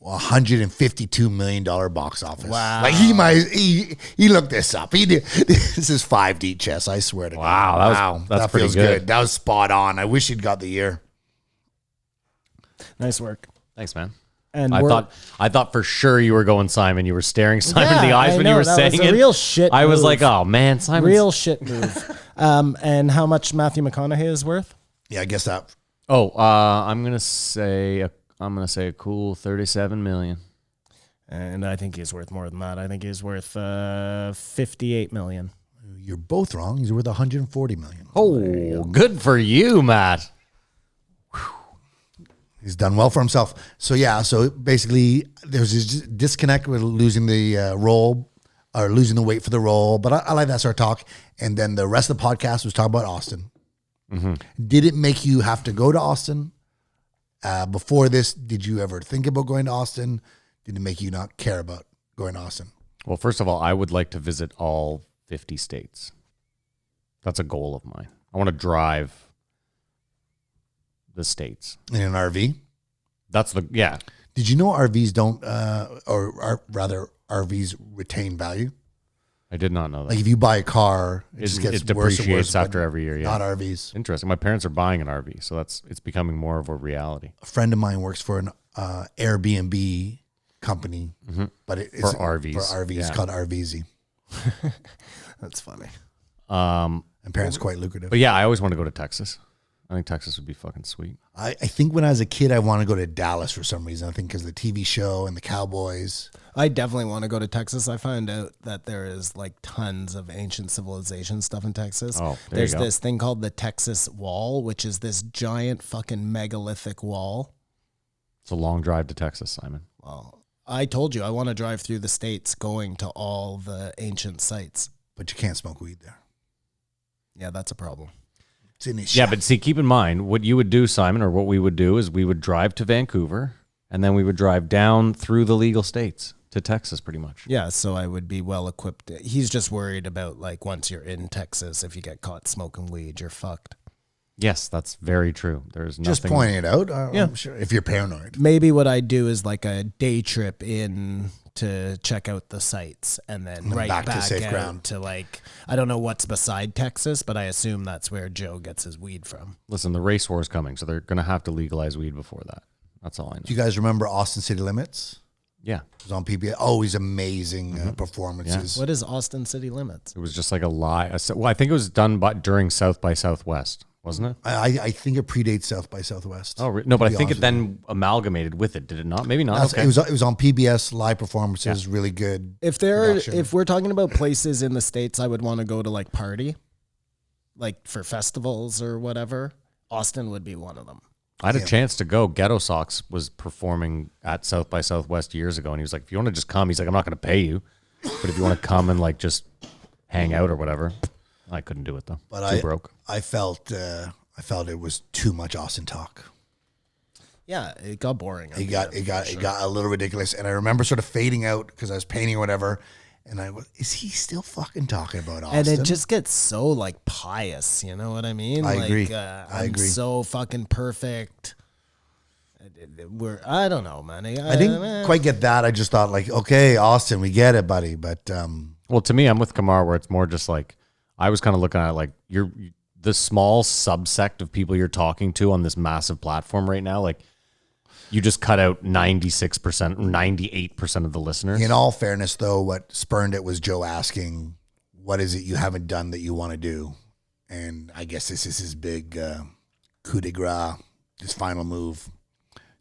$152 million box office. Wow. Like he looked this up. He did. This is 5D chess, I swear to Wow, God. that's that pretty feels good. That was spot on. I wish he'd got the year. Nice work. Thanks, man. And I thought for sure you were going Simon. You were staring Simon in the Yeah, eyes I when know, you were that saying was a it. real shit I was move. like, oh man, Simon. real shit move. And how much Matthew McConaughey is worth? Yeah, I guess that. Oh, I'm gonna say a cool 37 million. And I think he's worth more than that. I think he's worth 58 million. You're both wrong. He's worth $140 million. Oh, good for you, Matt. He's done well for himself. So yeah, so basically there's this disconnect with losing the role or losing the weight for the role. But I like that sort of talk. And then the rest of the podcast was talking about Austin. Did it make you have to go to Austin? Before this, did you ever think about going to Austin? Did it make you not care about going to Austin? Well, first of all, I would like to visit all 50 states. That's a goal of mine. I want to drive the states. In an RV? Yeah. Did you know RVs don't, or rather RVs retain value? I did not know that. Like if you buy a car, it just gets it worse and depreciates worse. after but every year. Yeah. Not RVs. Interesting. My parents are buying an RV, so it's becoming more of a reality. A friend of mine works for an Airbnb company, but it's For RVs. For RVs, Yeah. it's called RVZ, That's funny. and parents quite lucrative. But yeah, I always want to go to Texas. I think Texas would be fucking sweet. I think when I was a kid, I want to go to Dallas for some reason. I think because the TV show and the Cowboys. I definitely want to go to Texas. I found out that there is like tons of ancient civilization stuff in Texas. Oh, there There's you go. this thing called the Texas Wall, which is this giant fucking megalithic wall. It's a long drive to Texas, Simon. Well, I told you I want to drive through the states going to all the ancient sites. But you can't smoke weed there. Yeah, that's a problem. It's in his Yeah, but see, keep in mind, what you would do, Simon, or what we would do is we would drive to Vancouver, and then we would drive down through the legal states to Texas, pretty much. Yeah, so I would be well equipped. He's just worried about like once you're in Texas, if you get caught smoking weed, you're fucked. Yes, that's very true. There's nothing. just pointing it out. Yeah. I'm sure if you're paranoid. Maybe what I do is like a day trip in to check out the sites and then right back back, to safe out ground. to like, I don't know what's beside Texas, but I assume that's where Joe gets his weed from. Listen, the race war is coming, so they're going to have to legalize weed before that. That's all I know. Do you guys remember Austin City Limits? Yeah. It was on PBS. Always amazing performances. What is Austin City Limits? It was just like a lie. Well, I think it was done during South by Southwest, wasn't it? I think it predates South by Southwest. Oh, no, but to I be think it honest with then amalgamated with it. Did it not? Maybe not. That's- Okay. It was on PBS live performances. Really good. If production. if we're talking about places in the States, I would want to go to like party, like for festivals or whatever. Austin would be one of them. I had a chance to go. Ghetto Socks was performing at South by Southwest years ago, and he was like, if you want to just come, he's like, I'm not going to pay you, but if you want to come and like just hang out or whatever, I couldn't do it though. But Too broke. I felt it was too much Austin talk. Yeah, it got boring. It got a little ridiculous, and I remember sort of fading out because I was painting or whatever. And I was, is he still fucking talking about Austin? And it just gets so like pious, you know what I mean? I like, agree. I'm agree. so fucking perfect. I don't know, man. I didn't quite get that. I just thought like, okay, Austin, we get it, buddy. But Well, to me, I'm with Kamar, where it's more just like, I was kind of looking at it like you're the small subsect of people you're talking to on this massive platform right now. Like, you just cut out 96%, 98% of the listeners. in all fairness, though, what spurned it was Joe asking, what is it you haven't done that you want to do? And I guess this is his big coup de grace, his final move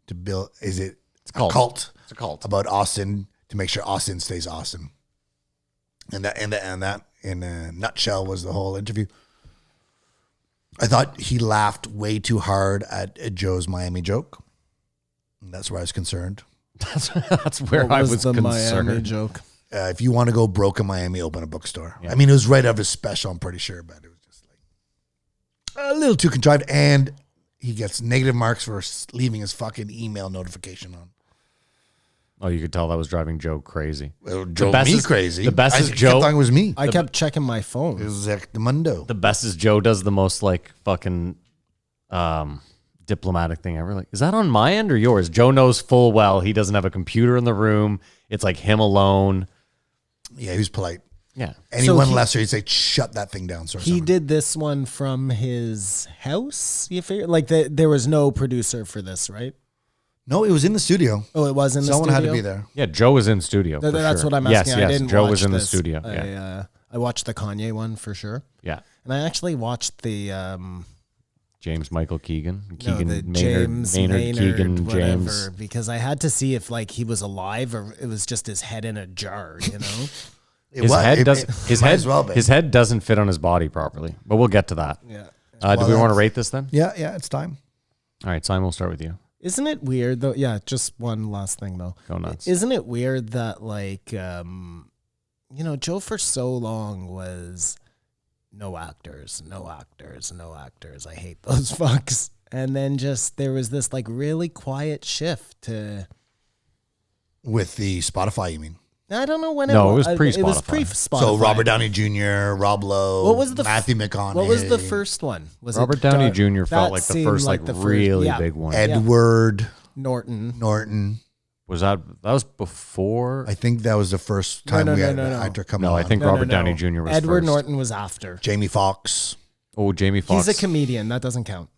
to build. Is it called- a cult? It's a cult. About Austin to make sure Austin stays Austin. And that in a nutshell was the whole interview. I thought he laughed way too hard at Joe's Miami joke. And that's where I was concerned. That's where What I was was the concerned. Miami joke. If you want to go broke in Miami, open a bookstore. I mean, it was right out of his special, I'm pretty sure, but it was just like a little too contrived. And he gets negative marks for leaving his fucking email notification on. Oh, you could tell that was driving Joe crazy. Well, Joe best me is- crazy. the best I is kept Joe- thinking it was me. I kept checking my It phone. was Mundo. The best is Joe does the most like fucking diplomatic thing ever. Like, is that on my end or yours? Joe knows full well he doesn't have a computer in the room. It's like him alone. Yeah, he was polite. Yeah. Anyone he- lesser, he'd say, shut that thing down. Sort of He something. did this one from his house. You figure like there was no producer for this, right? No, it was in the studio. Oh, it was in the Someone studio. had to be there. Yeah, Joe was in studio. for That's sure. what I'm Yes, asking. yes. I didn't Joe watch was in the this. studio. Yeah. I watched the Kanye one for sure, Yeah. and I actually watched the James Michael Keegan. no, Keegan the Maynard, James Maynard Keegan whatever, James. because I had to see if like he was alive or it was just his head in a jar, you know. His head does his might head as well be. his head doesn't fit on his body properly. But we'll get to that. Yeah. Do Well, we want to that's- rate this then? Yeah, it's time. All right, Simon, we'll start with you. Isn't it weird though? Yeah, just one last thing though. Go nuts. Isn't it weird that like Joe for so long was no actors. I hate those fucks. And then just there was this like really quiet shift to With the Spotify, you mean? I don't know when No, it was It was pre-Spotify. pre-Spotify. So Robert Downey Jr., Rob Lowe, What was the Matthew McConaughey. What was the first one? Was Robert it Downey Dar- Jr. felt that like the seemed first like the first- really yeah. big one. Edward Norton. Was that was before? I think that was the first time No, we had no, an no. actor come No, on. I think No, Robert no, no. Downey Jr. was Edward first. Norton was after. Jamie Foxx. Oh, Jamie Foxx. He's a comedian. That doesn't count.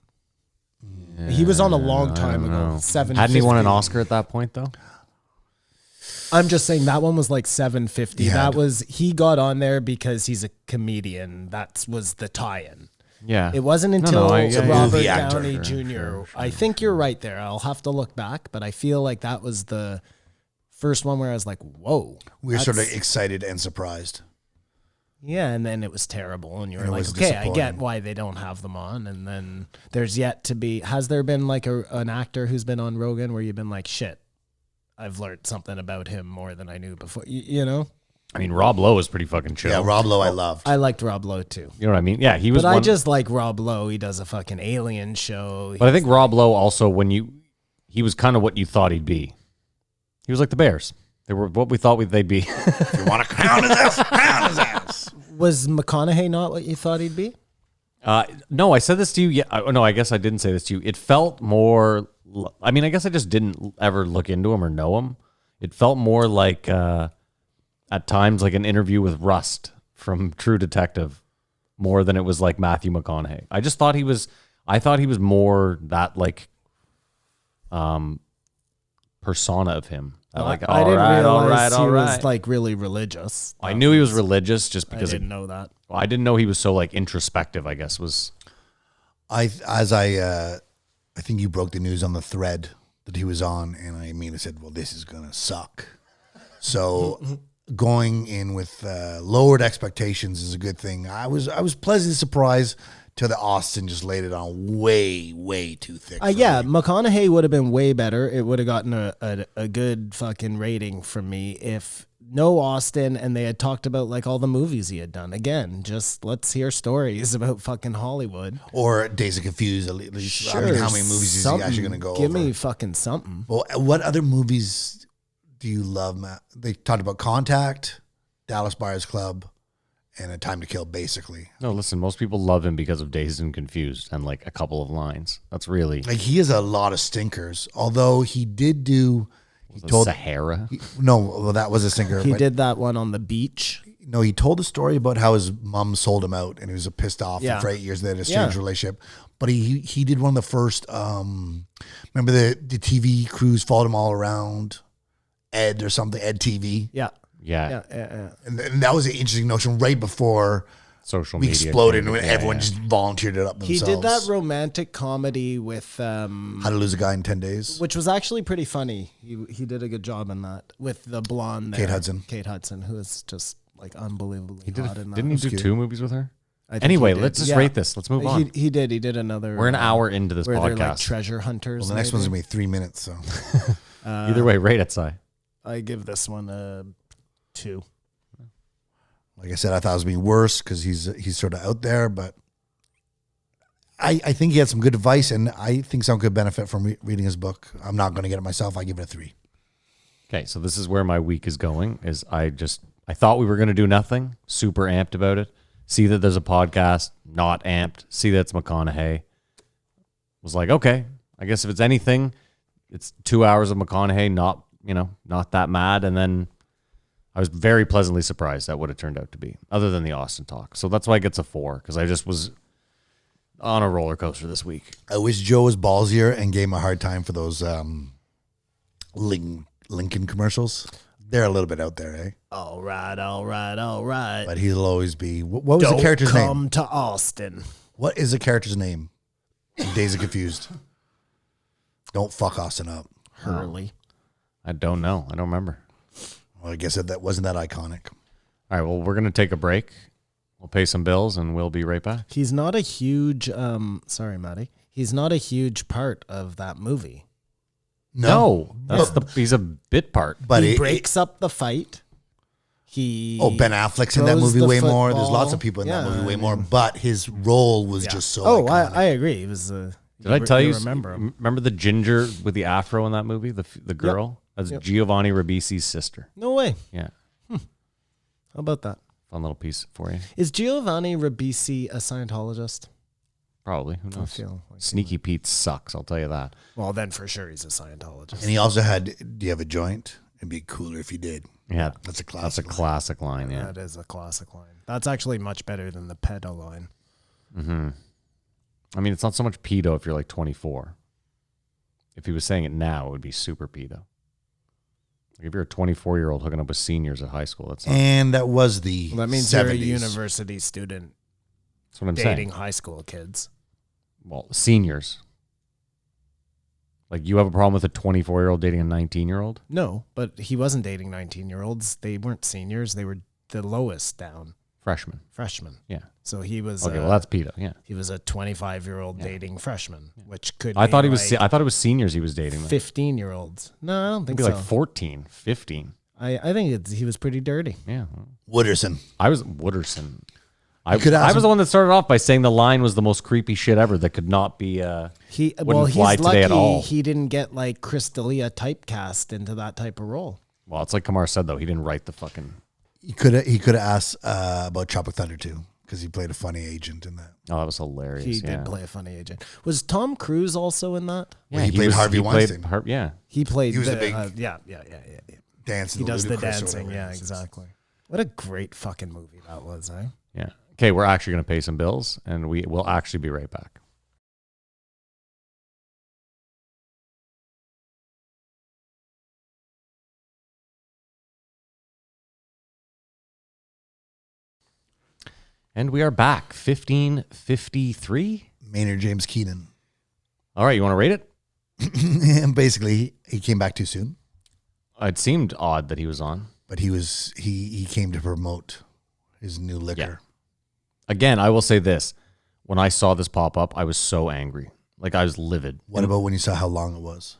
He was on a long time ago. 750. Hadn't he won an Oscar at that point though? I'm just saying that one was like 750. He That had. was he got on there because he's a comedian. That was the tie-in. Yeah. It wasn't until yeah, Robert movie actor. Downey Jr. I think you're right there. I'll have to look back, but I feel like that was the first one where I was like, whoa. We were sort of that's- excited and surprised. Yeah, and then it was terrible, and you were And it like, was okay, I get disappointing. why they don't have them on. And then there's yet to be, has there been like an actor who's been on Rogan where you've been like, shit, I've learned something about him more than I knew before, you know? I mean, Rob Lowe is pretty fucking chill. Yeah, Rob Lowe I loved. I liked Rob Lowe too. You know what I mean? Yeah, he was. But I one- just like Rob Lowe. He does a fucking alien show. But I think Rob Lowe also, he was kind of what you thought he'd be. He was like the Bears. They were what we thought they'd be. If you want to crown his ass, crown his ass. Was McConaughey not what you thought he'd be? No, I said this to you. Yeah, no, I guess I didn't say this to you. It felt more. I mean, I guess I just didn't ever look into him or know him. It felt more like at times like an interview with Rust from True Detective, more than it was like Matthew McConaughey. I just thought he was. I thought he was more that like persona of him. Like, I didn't realize he all right. was like really religious. I knew he was religious just I because didn't know that. I didn't know he was so like introspective. I guess was I think you broke the news on the thread that he was on, and I said, well, this is gonna suck. So going in with lowered expectations is a good thing. I was pleasantly surprised till the Austin just laid it on way too thick. for Yeah, me. McConaughey would have been way better. It would have gotten a good fucking rating from me if no Austin and they had talked about like all the movies he had done. Again, just let's hear stories about fucking Hollywood. Or Days of Confused. At least, I mean, how many movies is he actually gonna go Give over? me fucking something. Well, what other movies do you love, Matt? They talked about Contact, Dallas Buyers Club, and A Time to Kill, basically. no. Listen, most people love him because of Dazed and Confused and like a couple of lines. That's really Like, he has a lot of stinkers, although he did do... He told Sahara. No, well, that was a stinker. He but did that one on the beach. No, he told a story about how his mom sold him out, and he was pissed off. Yeah. And for 8 years, they had a strange Yeah. relationship. But he did one of the first... remember the TV crews followed him all around? Ed or something, Ed TV. Yeah. Yeah, Yeah. And that was an interesting notion right before social we media exploded came- and yeah, everyone yeah. just volunteered it up He themselves. did that romantic comedy with How to Lose a Guy in 10 Days. which was actually pretty funny. He did a good job in that with the blonde there, Kate Hudson, who is just like unbelievably He did. hot in that. Didn't he do cute. 2 movies with her? I think Anyway, he did. let's just Yeah. rate this. Let's move on. He did. He did another. We're an hour into this where they're like podcast. treasure hunters. Well, the next maybe. one's going to be 3 minutes. So Either way, rate it, Si. I give this one a 2. like I said, I thought it was being worse because he's sort of out there. But I think he had some good advice, and I think someone could benefit from reading his book. I'm not going to get it myself. I give it a 3. Okay, so this is where my week is going. Is I thought we were going to do nothing. Super amped about it. See that there's a podcast. Not amped. See that it's McConaughey. Was like, okay, I guess if it's anything, it's 2 hours of McConaughey. Not that mad. And then I was very pleasantly surprised at what it turned out to be, other than the Austin talk. So that's why it gets a 4, because I just was on a roller coaster this week. I wish Joe was ballsier and gave him a hard time for those Lincoln commercials. They're a little bit out there, eh? All right. But he'll always be. What was the character's name? Come to Austin. What is the character's name? In Days of Confused. Don't fuck Austin up. Hurley. I don't know. I don't remember. Well, I guess that wasn't that iconic. All right, well, we're going to take a break. We'll pay some bills, and we'll be right back. He's not a huge. Sorry, Maddie. He's not a huge part of that movie. No, he's a bit part. But he it breaks up the fight. He Ben Affleck's in that throws movie the way more. There's football. lots of people in that Yeah, movie way I more. mean- But his role was just so. Oh, iconic. I agree. It was. Did I tell you? Remember him? Remember the ginger with the afro in that movie? The girl? That's Yep. Giovanni Ribisi's sister. No way. Yeah. How about that? Fun little piece for you. Is Giovanni Ribisi a Scientologist? Probably. Who I knows? feel like Sneaky Pete sucks, I'll tell you that. Well, then for sure he's a Scientologist. And he also had. Do you have a joint? It'd be cooler if you did. Yeah. That's a That's a classic. classic line, yeah. That is a classic line. That's actually much better than the pedo line. I mean, it's not so much pedo if you're like 24. If he was saying it now, it would be super pedo. Like if you're a 24-year-old hooking up with seniors at high school, that's not And that was the. Well, that means 70s. you're a university student. That's what I'm dating saying. high school kids. Well, seniors. Like, you have a problem with a 24-year-old dating a 19-year-old? No, but he wasn't dating 19-year-olds. They weren't seniors. They were the lowest down. Freshman. Freshmen. Yeah. So he was. Okay, well, that's pedo. Yeah. He was a 25-year-old dating freshman, which could. I thought mean he was. like I thought it was seniors he was dating. 15-year-olds. No, I don't think Maybe so. like 14, 15. I think he was pretty dirty. Yeah. Wooderson. I was Wooderson. I could ask was him- the one that started off by saying the line was the most creepy shit ever that could not be. He's fly today at all. He didn't get like Chris D'Elia typecast into that type of role. Well, it's like Kamar said though. He didn't write the fucking. He could have asked about Tropic Thunder too, because he played a funny agent in that. Oh, that was hilarious. He yeah. did play a funny agent. Was Tom Cruise also in that? Yeah, he played Harvey Weinstein. Yeah. He played. He was a big- yeah. Dance. He does the Ludacris or dancing. whatever Yeah, it is. exactly. What a great fucking movie that was, eh? Yeah. Okay, we're actually going to pay some bills, and we will actually be right back. And we are back. 15:53. Maynard James Keenan. All right, you want to rate it? And basically, he came back too soon, It seemed odd that he was on. but he came to promote his new liquor. Again, I will say this. When I saw this pop up, I was so angry. Like, I was livid. What about when you saw how long it was?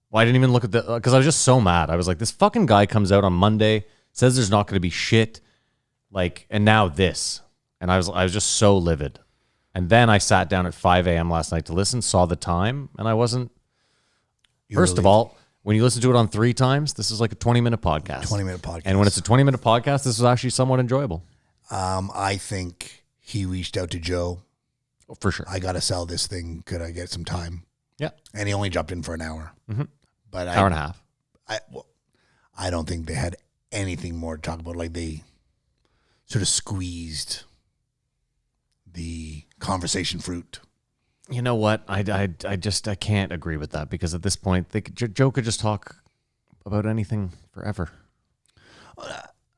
Well, I didn't even look at the, because I was just so mad. I was like, this fucking guy comes out on Monday, says there's not going to be shit, like, and now this. And I was just so livid. And then I sat down at 5 a.m. last night to listen, saw the time, and I wasn't. First of all, when you listen to it on 3 times, this is like a 20-minute podcast. 20-minute podcast. And when it's a 20-minute podcast, this was actually somewhat enjoyable. I think he reached out to Joe. For sure. I got to sell this thing. Could I get some time? Yeah. And he only jumped in for an hour. Mm-hmm. But Hour and a half. I don't think they had anything more to talk about. Like, they sort of squeezed the conversation fruit. You know what? I can't agree with that, because at this point, Joe could just talk about anything forever.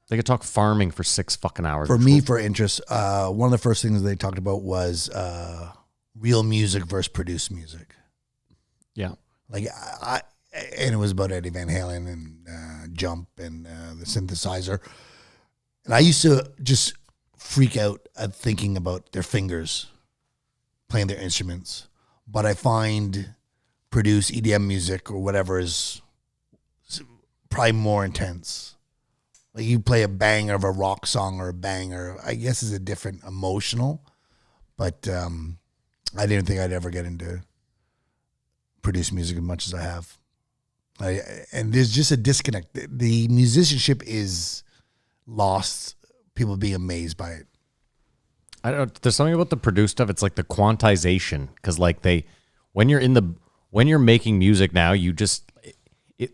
They could talk farming for 6 fucking hours. For me, for interest, one of the first things they talked about was real music versus produced music. Yeah. Like, and it was about Eddie Van Halen and Jump and the synthesizer. And I used to just freak out at thinking about their fingers playing their instruments. But I find produced EDM music or whatever is probably more intense. Like, you play a banger of a rock song or a banger, I guess is a different emotional. But I didn't think I'd ever get into produced music as much as I have. And there's just a disconnect. The musicianship is lost. People being amazed by it. I don't know. There's something about the produced stuff. It's like the quantization, because like when you're making music now, you just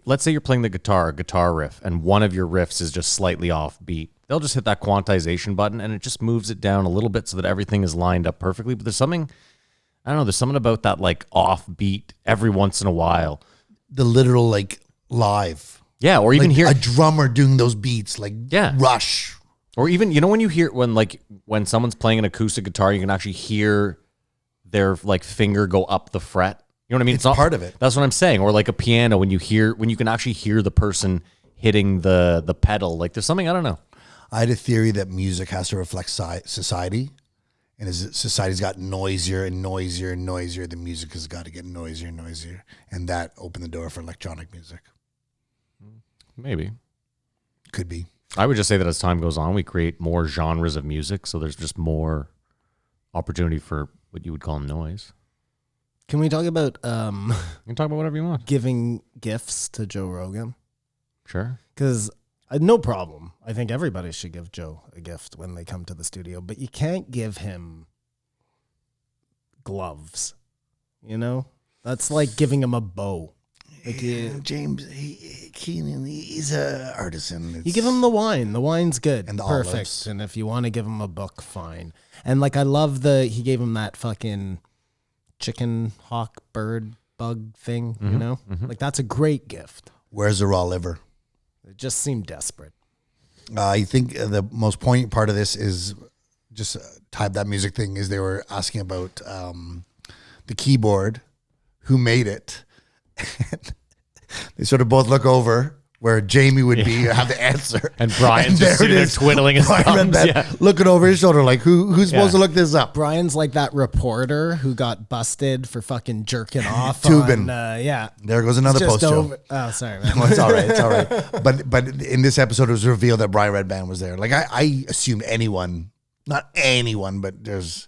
let's say you're playing the guitar riff, and one of your riffs is just slightly off beat. They'll just hit that quantization button, and it just moves it down a little bit so that everything is lined up perfectly. But there's something, I don't know. There's something about that like off beat every once in a while. The literal, like, live. Yeah, or even like hear a drummer doing those beats, like Rush. Or even, you know, when you hear, when someone's playing an acoustic guitar, you can actually hear their like finger go up the fret. You know what I mean? It's part of it. That's what I'm saying. Or like a piano, when you can actually hear the person hitting the pedal. Like, there's something, I don't know. I had a theory that music has to reflect society. And as society's got noisier and noisier and noisier, the music has got to get noisier and noisier. And that opened the door for electronic music. Maybe. Could be. I would just say that as time goes on, we create more genres of music. So there's just more opportunity for what you would call noise. Can we talk about You can talk about whatever you want. giving gifts to Joe Rogan? Sure. Because no problem. I think everybody should give Joe a gift when they come to the studio, but you can't give him gloves. You know, that's like giving him a bow. Like James Keenan, he's a artisan. you give him the wine. The wine's good, And the perfect. olives. And if you want to give him a book, fine. And like I love he gave him that fucking chicken hawk bird bug thing. You know, like that's a great gift. Where's the raw liver? It just seemed desperate. I think the most poignant part of this is just typed that music thing is they were asking about the keyboard, who made it. They sort of both look over where Jamie would be, have the answer. And Brian's just sitting there twiddling his thumbs. Looking over his shoulder like, who's supposed to look this up? Brian's like that reporter who got busted for fucking jerking off. Tubing. Yeah. There goes another It's just post show. over. Oh, sorry, man. No, it's all right. It's all right. But in this episode, it was revealed that Brian Redband was there. Like I assumed anyone, not anyone, but there's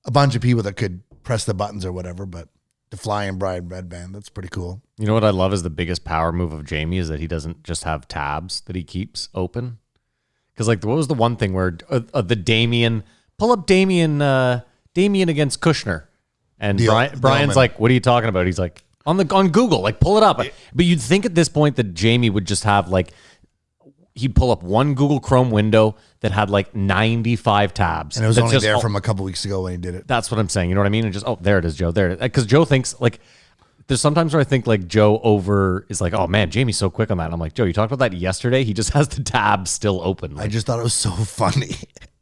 a bunch of people that could press the buttons or whatever. But the flying Brian Redband, that's pretty cool. You know what I love is the biggest power move of Jamie is that he doesn't just have tabs that he keeps open. Because like, what was the one thing where the Damien, pull up Damien against Kushner, and Brian's like, what are you talking about? He's like, on Google, like pull it up. But you'd think at this point that Jamie would just have like, he'd pull up one Google Chrome window that had like 95 tabs. And it was That's only just there from a couple weeks ago when he did it. That's what I'm saying. You know what I mean? And just, oh, there it is, Joe. There it is. Because Joe thinks like, there's sometimes where I think like Joe is like, oh man, Jamie's so quick on that. And I'm like, Joe, you talked about that yesterday. He just has the tab still open. Like, I just thought it was so funny.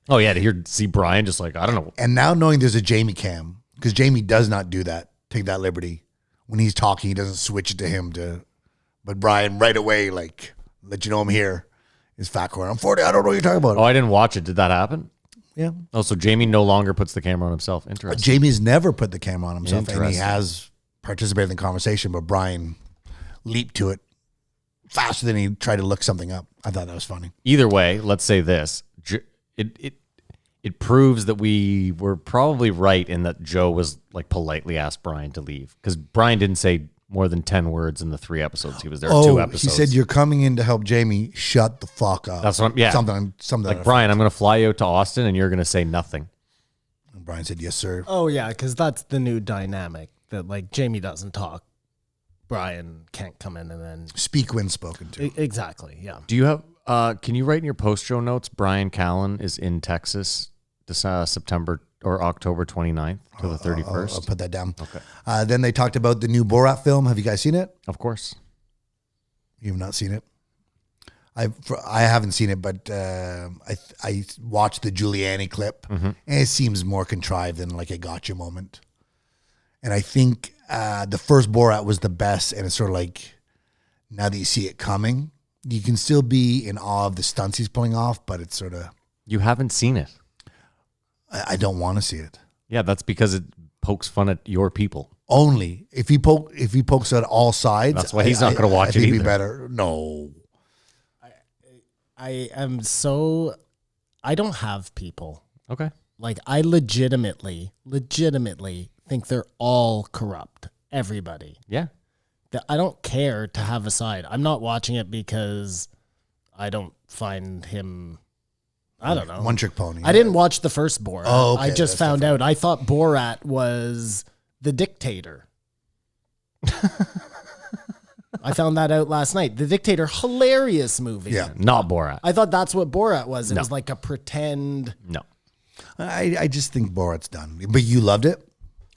oh yeah, to see Brian just like, I don't know. And now knowing there's a Jamie cam, because Jamie does not do that, take that liberty. When he's talking, he doesn't switch it to him but Brian right away, like, let you know I'm here. His fat corner. I'm 40. I don't know what you're talking about. Oh, I didn't watch it. Did that happen? Yeah. Oh, so Jamie no longer puts the camera on himself. Interesting. Jamie's never put the camera on himself, and he Interesting. has participated in the conversation, but Brian leaped to it faster than he tried to look something up. I thought that was funny. Either way, let's say this. It proves that we were probably right in that Joe was like politely asked Brian to leave, because Brian didn't say more than 10 words in the 3 episodes he was there. 2 episodes. He said, "You're coming in to help Jamie. Shut the fuck up." That's what. Yeah, something like Brian. I'm going to fly you out to Austin, and you're going to say nothing. And Brian said, "Yes, sir." Oh, yeah, because that's the new dynamic that, like, Jamie doesn't talk. Brian can't come in and then... Speak when spoken to. Exactly, yeah. Do you have... can you write in your post-show notes, Brian Callen is in Texas this September or October 29th to the 31st? I'll put that down. Okay. Then they talked about the new Borat film. Have you guys seen it? Of course. You have not seen it? I haven't seen it, but I watched the Giuliani clip, and it seems more contrived than like a gotcha moment. And I think the first Borat was the best, and it's sort of like, now that you see it coming, you can still be in awe of the stunts he's pulling off, but it's sort of... You haven't seen it. I don't want to see it. Yeah, that's because it pokes fun at your people. Only if he pokes at all sides. That's why he's not going to watch it think either. It'd be better. No. I don't have people. Okay. Like, I legitimately think they're all corrupt. Everybody. Yeah. I don't care to have a side. I'm not watching it because I don't find him... I don't know. One trick pony. I didn't watch the first Borat. Oh, okay, I just that's found out. I thought Borat was the dictator. I found that out last night. The Dictator, hilarious movie. Yeah. Not Borat. I thought that's what Borat was. It No. was like a pretend. No. I just think Borat's done. But you loved it?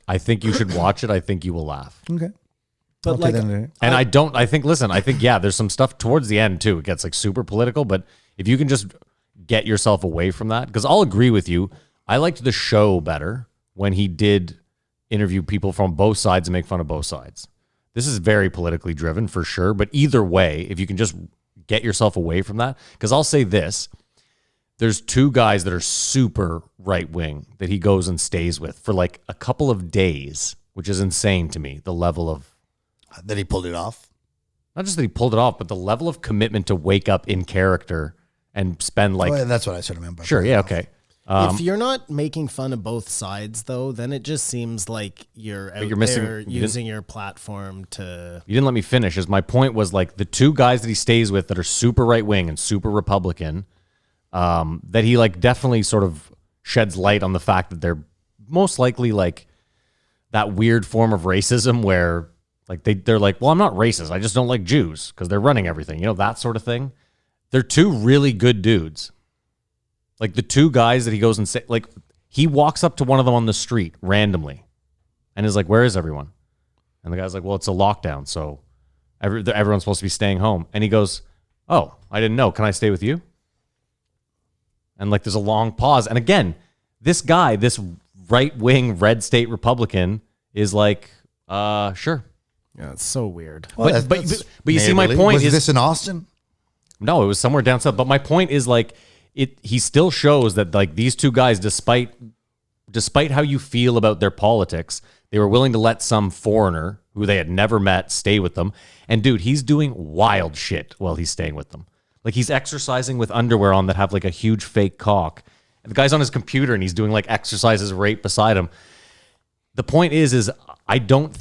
I think you should watch it. I think you will laugh. Okay. But Okay, like, then. And I think, yeah, there's some stuff towards the end too. It gets like super political, but if you can just get yourself away from that, because I'll agree with you. I liked the show better when he did interview people from both sides and make fun of both sides. This is very politically driven for sure, but either way, if you can just get yourself away from that, because I'll say this, there's 2 guys that are super right wing that he goes and stays with for like a couple of days, which is insane to me. The level of, That he pulled it off. not just that he pulled it off, but the level of commitment to wake up in character and spend like, That's what I sort of meant by sure, pulling yeah, it off. okay. if you're not making fun of both sides, though, then it just seems like you're out you're missing- there you using your platform to... You didn't let me finish. As my point was like the 2 guys that he stays with that are super right wing and super Republican, that he like definitely sort of sheds light on the fact that they're most likely like that weird form of racism where like they're like, well, I'm not racist. I just don't like Jews because they're running everything. You know, that sort of thing. They're 2 really good dudes. Like the 2 guys that he goes and say, like he walks up to one of them on the street randomly and is like, where is everyone? And the guy's like, well, it's a lockdown. So everyone's supposed to be staying home. And he goes, oh, I didn't know. Can I stay with you? And like there's a long pause. And again, this guy, this right-wing red state Republican is like, sure. Yeah, it's so weird. Well, But you see, my point was is this in Austin? no, it was somewhere down south. But my point is like he still shows that like these two guys, despite how you feel about their politics, they were willing to let some foreigner who they had never met stay with them. And dude, he's doing wild shit while he's staying with them. Like he's exercising with underwear on that have like a huge fake cock. And the guy's on his computer and he's doing like exercises right beside him. The point is I don't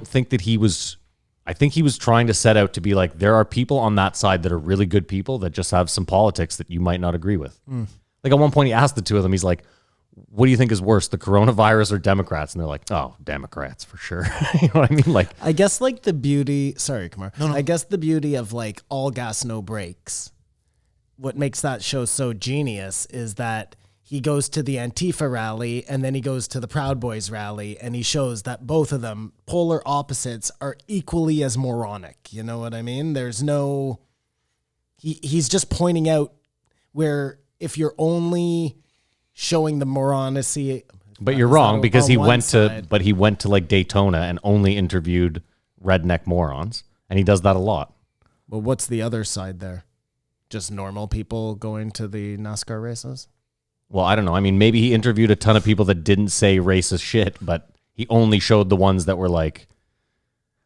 think that he was. I think he was trying to set out to be like, there are people on that side that are really good people that just have some politics that you might not agree with. Like at one point he asked the two of them, he's like, what do you think is worse, the coronavirus or Democrats? And they're like, oh, Democrats for sure. You know what I mean? Like, I guess like the beauty, sorry, Kumar. No. I guess the beauty of like All Gas, No Brakes, what makes that show so genius is that he goes to the Antifa rally and then he goes to the Proud Boys rally and he shows that both of them, polar opposites, are equally as moronic. You know what I mean? There's no, he's just pointing out where if you're only showing the morality. but you're wrong because he went to like Daytona and only interviewed redneck morons. And he does that a lot. Well, what's the other side there? Just normal people going to the NASCAR races? Well, I don't know. I mean, maybe he interviewed a ton of people that didn't say racist shit, but he only showed the ones that were like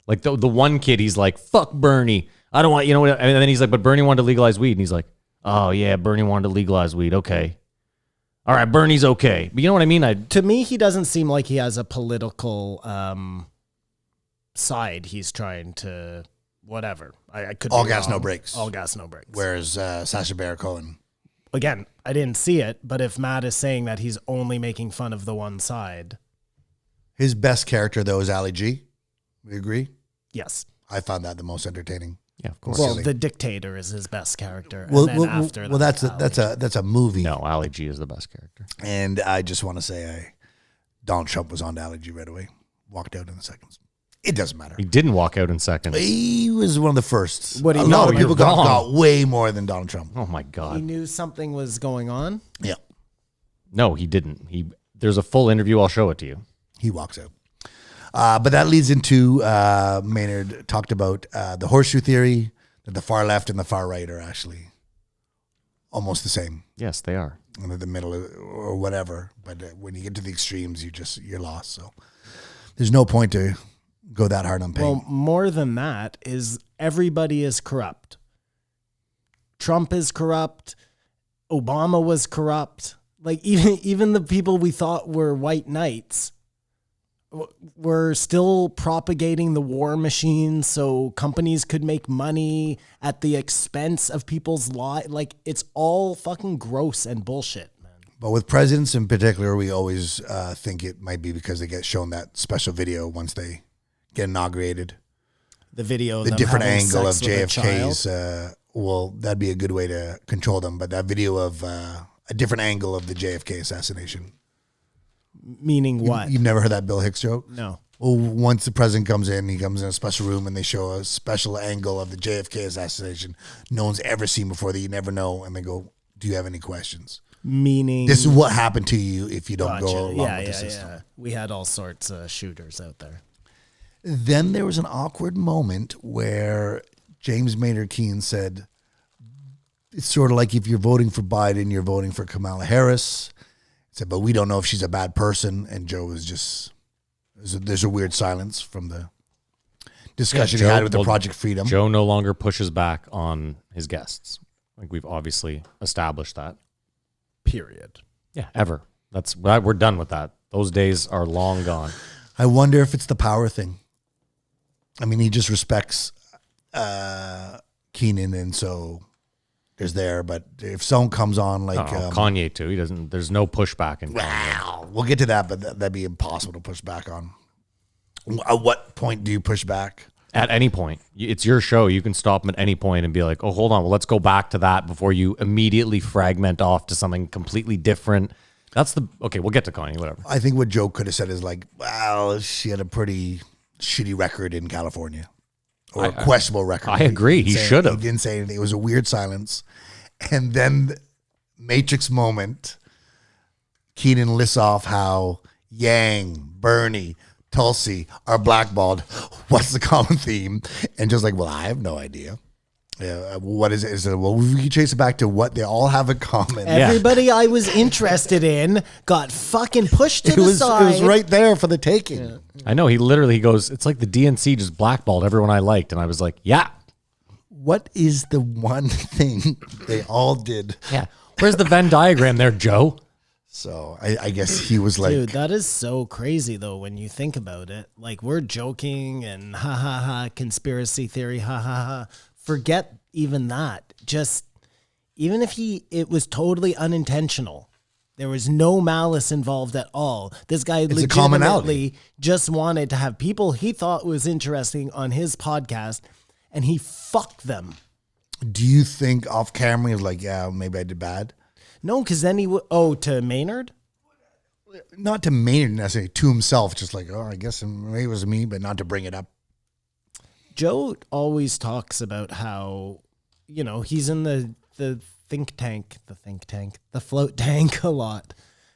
the one kid, he's like, fuck Bernie. I don't want, you know, and then he's like, but Bernie wanted to legalize weed. And he's like, oh yeah, Bernie wanted to legalize weed. Okay. All right, Bernie's okay. But you know what I mean? To me, he doesn't seem like he has a political side he's trying to, whatever. I could All be gas, wrong. no brakes. All gas, no brakes. Whereas Sacha Baron Cohen. Again, I didn't see it, but if Matt is saying that he's only making fun of the one side. His best character, though, is Ali G. We agree? Yes. I found that the most entertaining. yeah, of course. Well, the dictator is his best character. Well, and then after that's a movie. No, Ali G is the best character. And I just want to say Donald Trump was on to Ali G right away. Walked out in the seconds. It doesn't matter. He didn't walk out in seconds. He was one of the first. What do you a lot know? of people You're wrong. got way more than Donald Trump. Oh my he God. knew something was going on. Yeah. No, he didn't. There's a full interview. I'll show it to you. He walks out. But that leads into Maynard talked about the horseshoe theory, that the far left and the far right are actually almost the same. Yes, they are. In the middle or whatever. But when you get to the extremes, you're lost. So there's no point to go that hard on pain. Well, more than that is everybody is corrupt. Trump is corrupt. Obama was corrupt. Like even the people we thought were white knights were still propagating the war machine so companies could make money at the expense of people's lives. Like it's all fucking gross and bullshit, man. But with presidents in particular, we always think it might be because they get shown that special video once they get inaugurated. The video of The them different having angle of sex with a child. JFK's, well, that'd be a good way to control them. But that video of a different angle of the JFK assassination. Meaning what? You've never heard that Bill Hicks joke? No. Well, once the president comes in, he comes in a special room and they show a special angle of the JFK assassination no one's ever seen before that you never know. And they go, do you have any questions? Meaning This is what happened to you if you don't Gotcha. go along with the system. Yeah. We had all sorts of shooters out there. Then there was an awkward moment where James Maynard Keynes said, it's sort of like if you're voting for Biden, you're voting for Kamala Harris. He said, but we don't know if she's a bad person. And Joe was just, there's a weird silence from the discussion he had with the Project Freedom. Joe no longer pushes back on his guests. Like we've obviously established that. Period. Yeah, ever. We're done with that. Those days are long gone. I wonder if it's the power thing. I mean, he just respects Keenan, and so there's there. But if someone comes on like Kanye too, he doesn't. There's no pushback in Kanye. wow, we'll get to that, but that'd be impossible to push back on. At what point do you push back? At any point, it's your show. You can stop him at any point and be like, "Oh, hold on. Well, let's go back to that before you immediately fragment off to something completely different." Okay. We'll get to Kanye. Whatever. I think what Joe could have said is like, well, she had a pretty shitty record in California. Or a questionable record. I agree. He should have. He didn't say anything. It was a weird silence. And then Matrix moment. Keenan lists off how Yang, Bernie, Tulsi are blackballed. What's the common theme? And just like, well, I have no idea. Yeah, what is it? Is it? Well, we can trace it back to what they all have in common. Everybody I was interested in got fucking pushed to the side. It was right there for the taking. Yeah. I know. He goes, it's like the DNC just blackballed everyone I liked. And I was like, yeah. What is the one thing they all did? Yeah. Where's the Venn diagram there, Joe? So I guess he was like, dude, that is so crazy though when you think about it. Like we're joking and ha ha ha, conspiracy theory, ha ha ha. Forget even that. Just even if it was totally unintentional, there was no malice involved at all. This guy legitimately just wanted to have people he thought was interesting on his podcast, and he fucked them. do you think off camera he was like, yeah, maybe I did bad? No, because then to Maynard? Not to Maynard necessarily, to himself, just like, oh, I guess maybe it was me, but not to bring it up. Joe always talks about how, he's in the float tank a lot.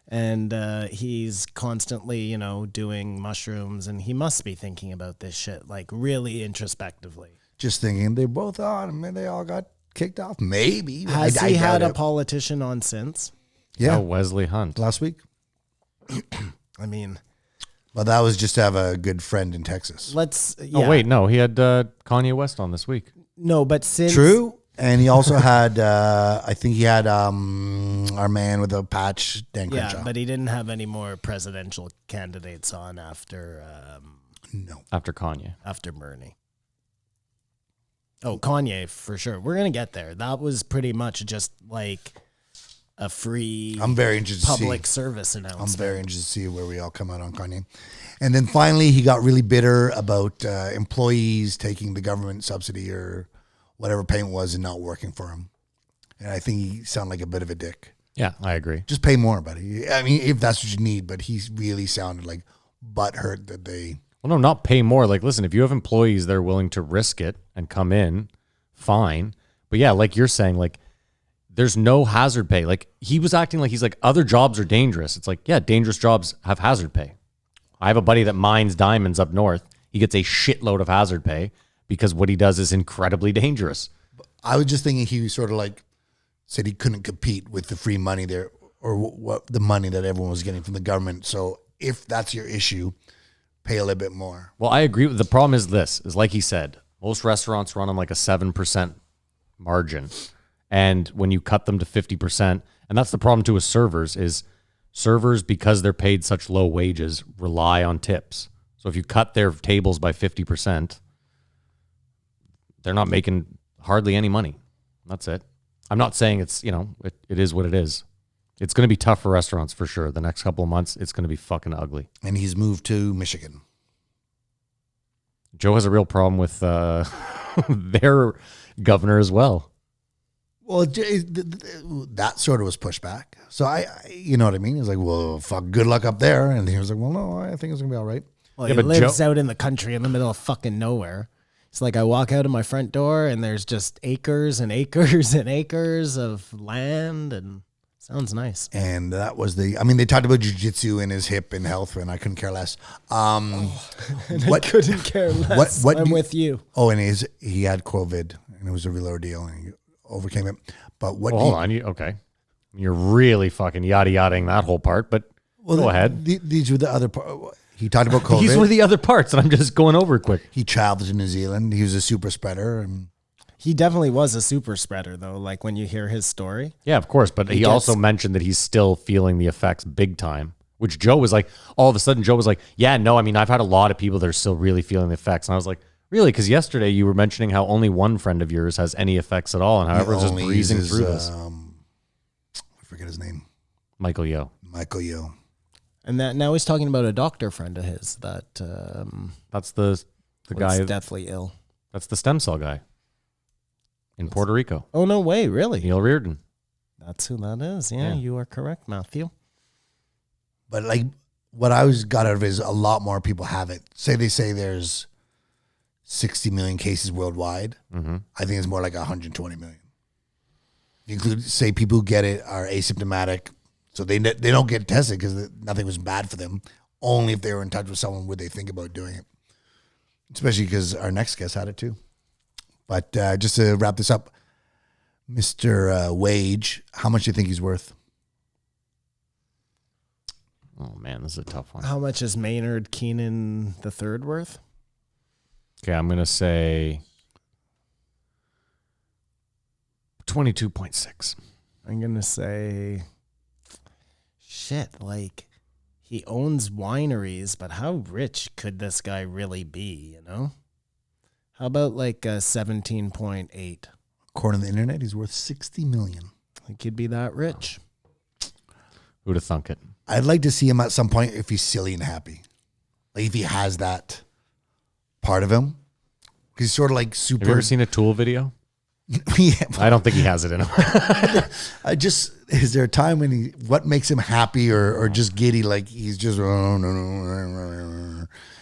And he's constantly, doing mushrooms, and he must be thinking about this shit, like really introspectively. Just thinking they both on, and they all got kicked off. Maybe. Has he had a politician on since? Yeah. Oh, Wesley Hunt. Last week. I mean... Well, that was just to have a good friend in Texas. Oh, wait, no. He had Kanye West on this week. No, but since... True. And he also had, I think he had our man with a patch, Dan Crenshaw. Yeah, but he didn't have any more presidential candidates on after... No. After Kanye. After Bernie. Oh, Kanye, for sure. We're going to get there. That was pretty much just like a free I'm very interested public to see. service announcement. I'm very interested to see where we all come out on Kanye. And then finally, he got really bitter about employees taking the government subsidy or whatever payment was and not working for him. And I think he sounded like a bit of a dick. Yeah, I agree. Just pay more, buddy. I mean, if that's what you need, but he really sounded like butthurt that they... Well, no, not pay more. Like, listen, if you have employees that are willing to risk it and come in, fine. But yeah, like you're saying, like, there's no hazard pay. Like, he was acting like he's like, other jobs are dangerous. It's like, yeah, dangerous jobs have hazard pay. I have a buddy that mines diamonds up north. He gets a shitload of hazard pay because what he does is incredibly dangerous. I was just thinking he was sort of like said he couldn't compete with the free money there or what the money that everyone was getting from the government. So if that's your issue, pay a little bit more. Well, I agree. The problem is this, is like he said, most restaurants run on like a 7% margin. And when you cut them to 50%, and that's the problem too with servers, is servers, because they're paid such low wages, rely on tips. So if you cut their tables by 50%, they're not making hardly any money. That's it. I'm not saying it's, it is what it is. It's going to be tough for restaurants for sure. The next couple of months, it's going to be fucking ugly. And he's moved to Michigan. Joe has a real problem with their governor as well. Well, that sort of was pushed back. So you know what I mean? He's like, well, fuck, good luck up there. And he was like, well, no, I think it's going to be all right. Well, Yeah, he but lives out in the country in the middle of fucking nowhere. It's like I walk out of my front door and there's just acres and acres and acres of land, and sounds nice. And that was they talked about jiu-jitsu and his hip and health, and I couldn't care less. I couldn't care less. I'm with you. Oh, and he had COVID, and it was a real ordeal, and he overcame it. But what? Hold on. Okay. You're really fucking yada-yadaing that whole part, but go ahead. These were the other part. He talked about COVID. These were the other parts, and I'm just going over it quick. He traveled to New Zealand. He was a super spreader. And He definitely was a super spreader, though, like when you hear his story. Yeah, of course. But he also mentioned that he's still feeling the effects big time, which Joe was like, all of a sudden, Joe was like, yeah, no, I mean, I've had a lot of people that are still really feeling the effects. And I was like, really? Because yesterday you were mentioning how only one friend of yours has any effects at all, and how everyone's just breezing through this. I forget his name. Michael Yo. Michael Yo. And that now he's talking about a doctor friend of his that That's the guy. deathly ill. That's the stem cell guy in Puerto Rico. Oh, no way, really? Neil Reardon. That's who that is. Yeah, you are correct, Matthew. But like what I got out of it is a lot more people have it. They say there's 60 million cases worldwide. Mm-hmm. I think it's more like 120 million. include, say, people who get it are asymptomatic, so they don't get tested because nothing was bad for them. Only if they were in touch with someone would they think about doing it. Especially because our next guest had it too. But just to wrap this up, Mr. Wage, how much do you think he's worth? Oh man, this is a tough one. How much is Maynard Keenan III worth? Okay, I'm gonna say 22.6. I'm gonna say, shit. Like, he owns wineries, but how rich could this guy really be? You know, how about like 17.8? According to the internet, he's worth $60 million. Like, he'd be that rich. Who'd have thunk it? I'd like to see him at some point if he's silly and happy. Like if he has that part of him. Because he's sort of like super. Have you ever seen a Tool video? Yeah. I don't think he has it in him. Is there a time when what makes him happy or just giddy? Like he's just.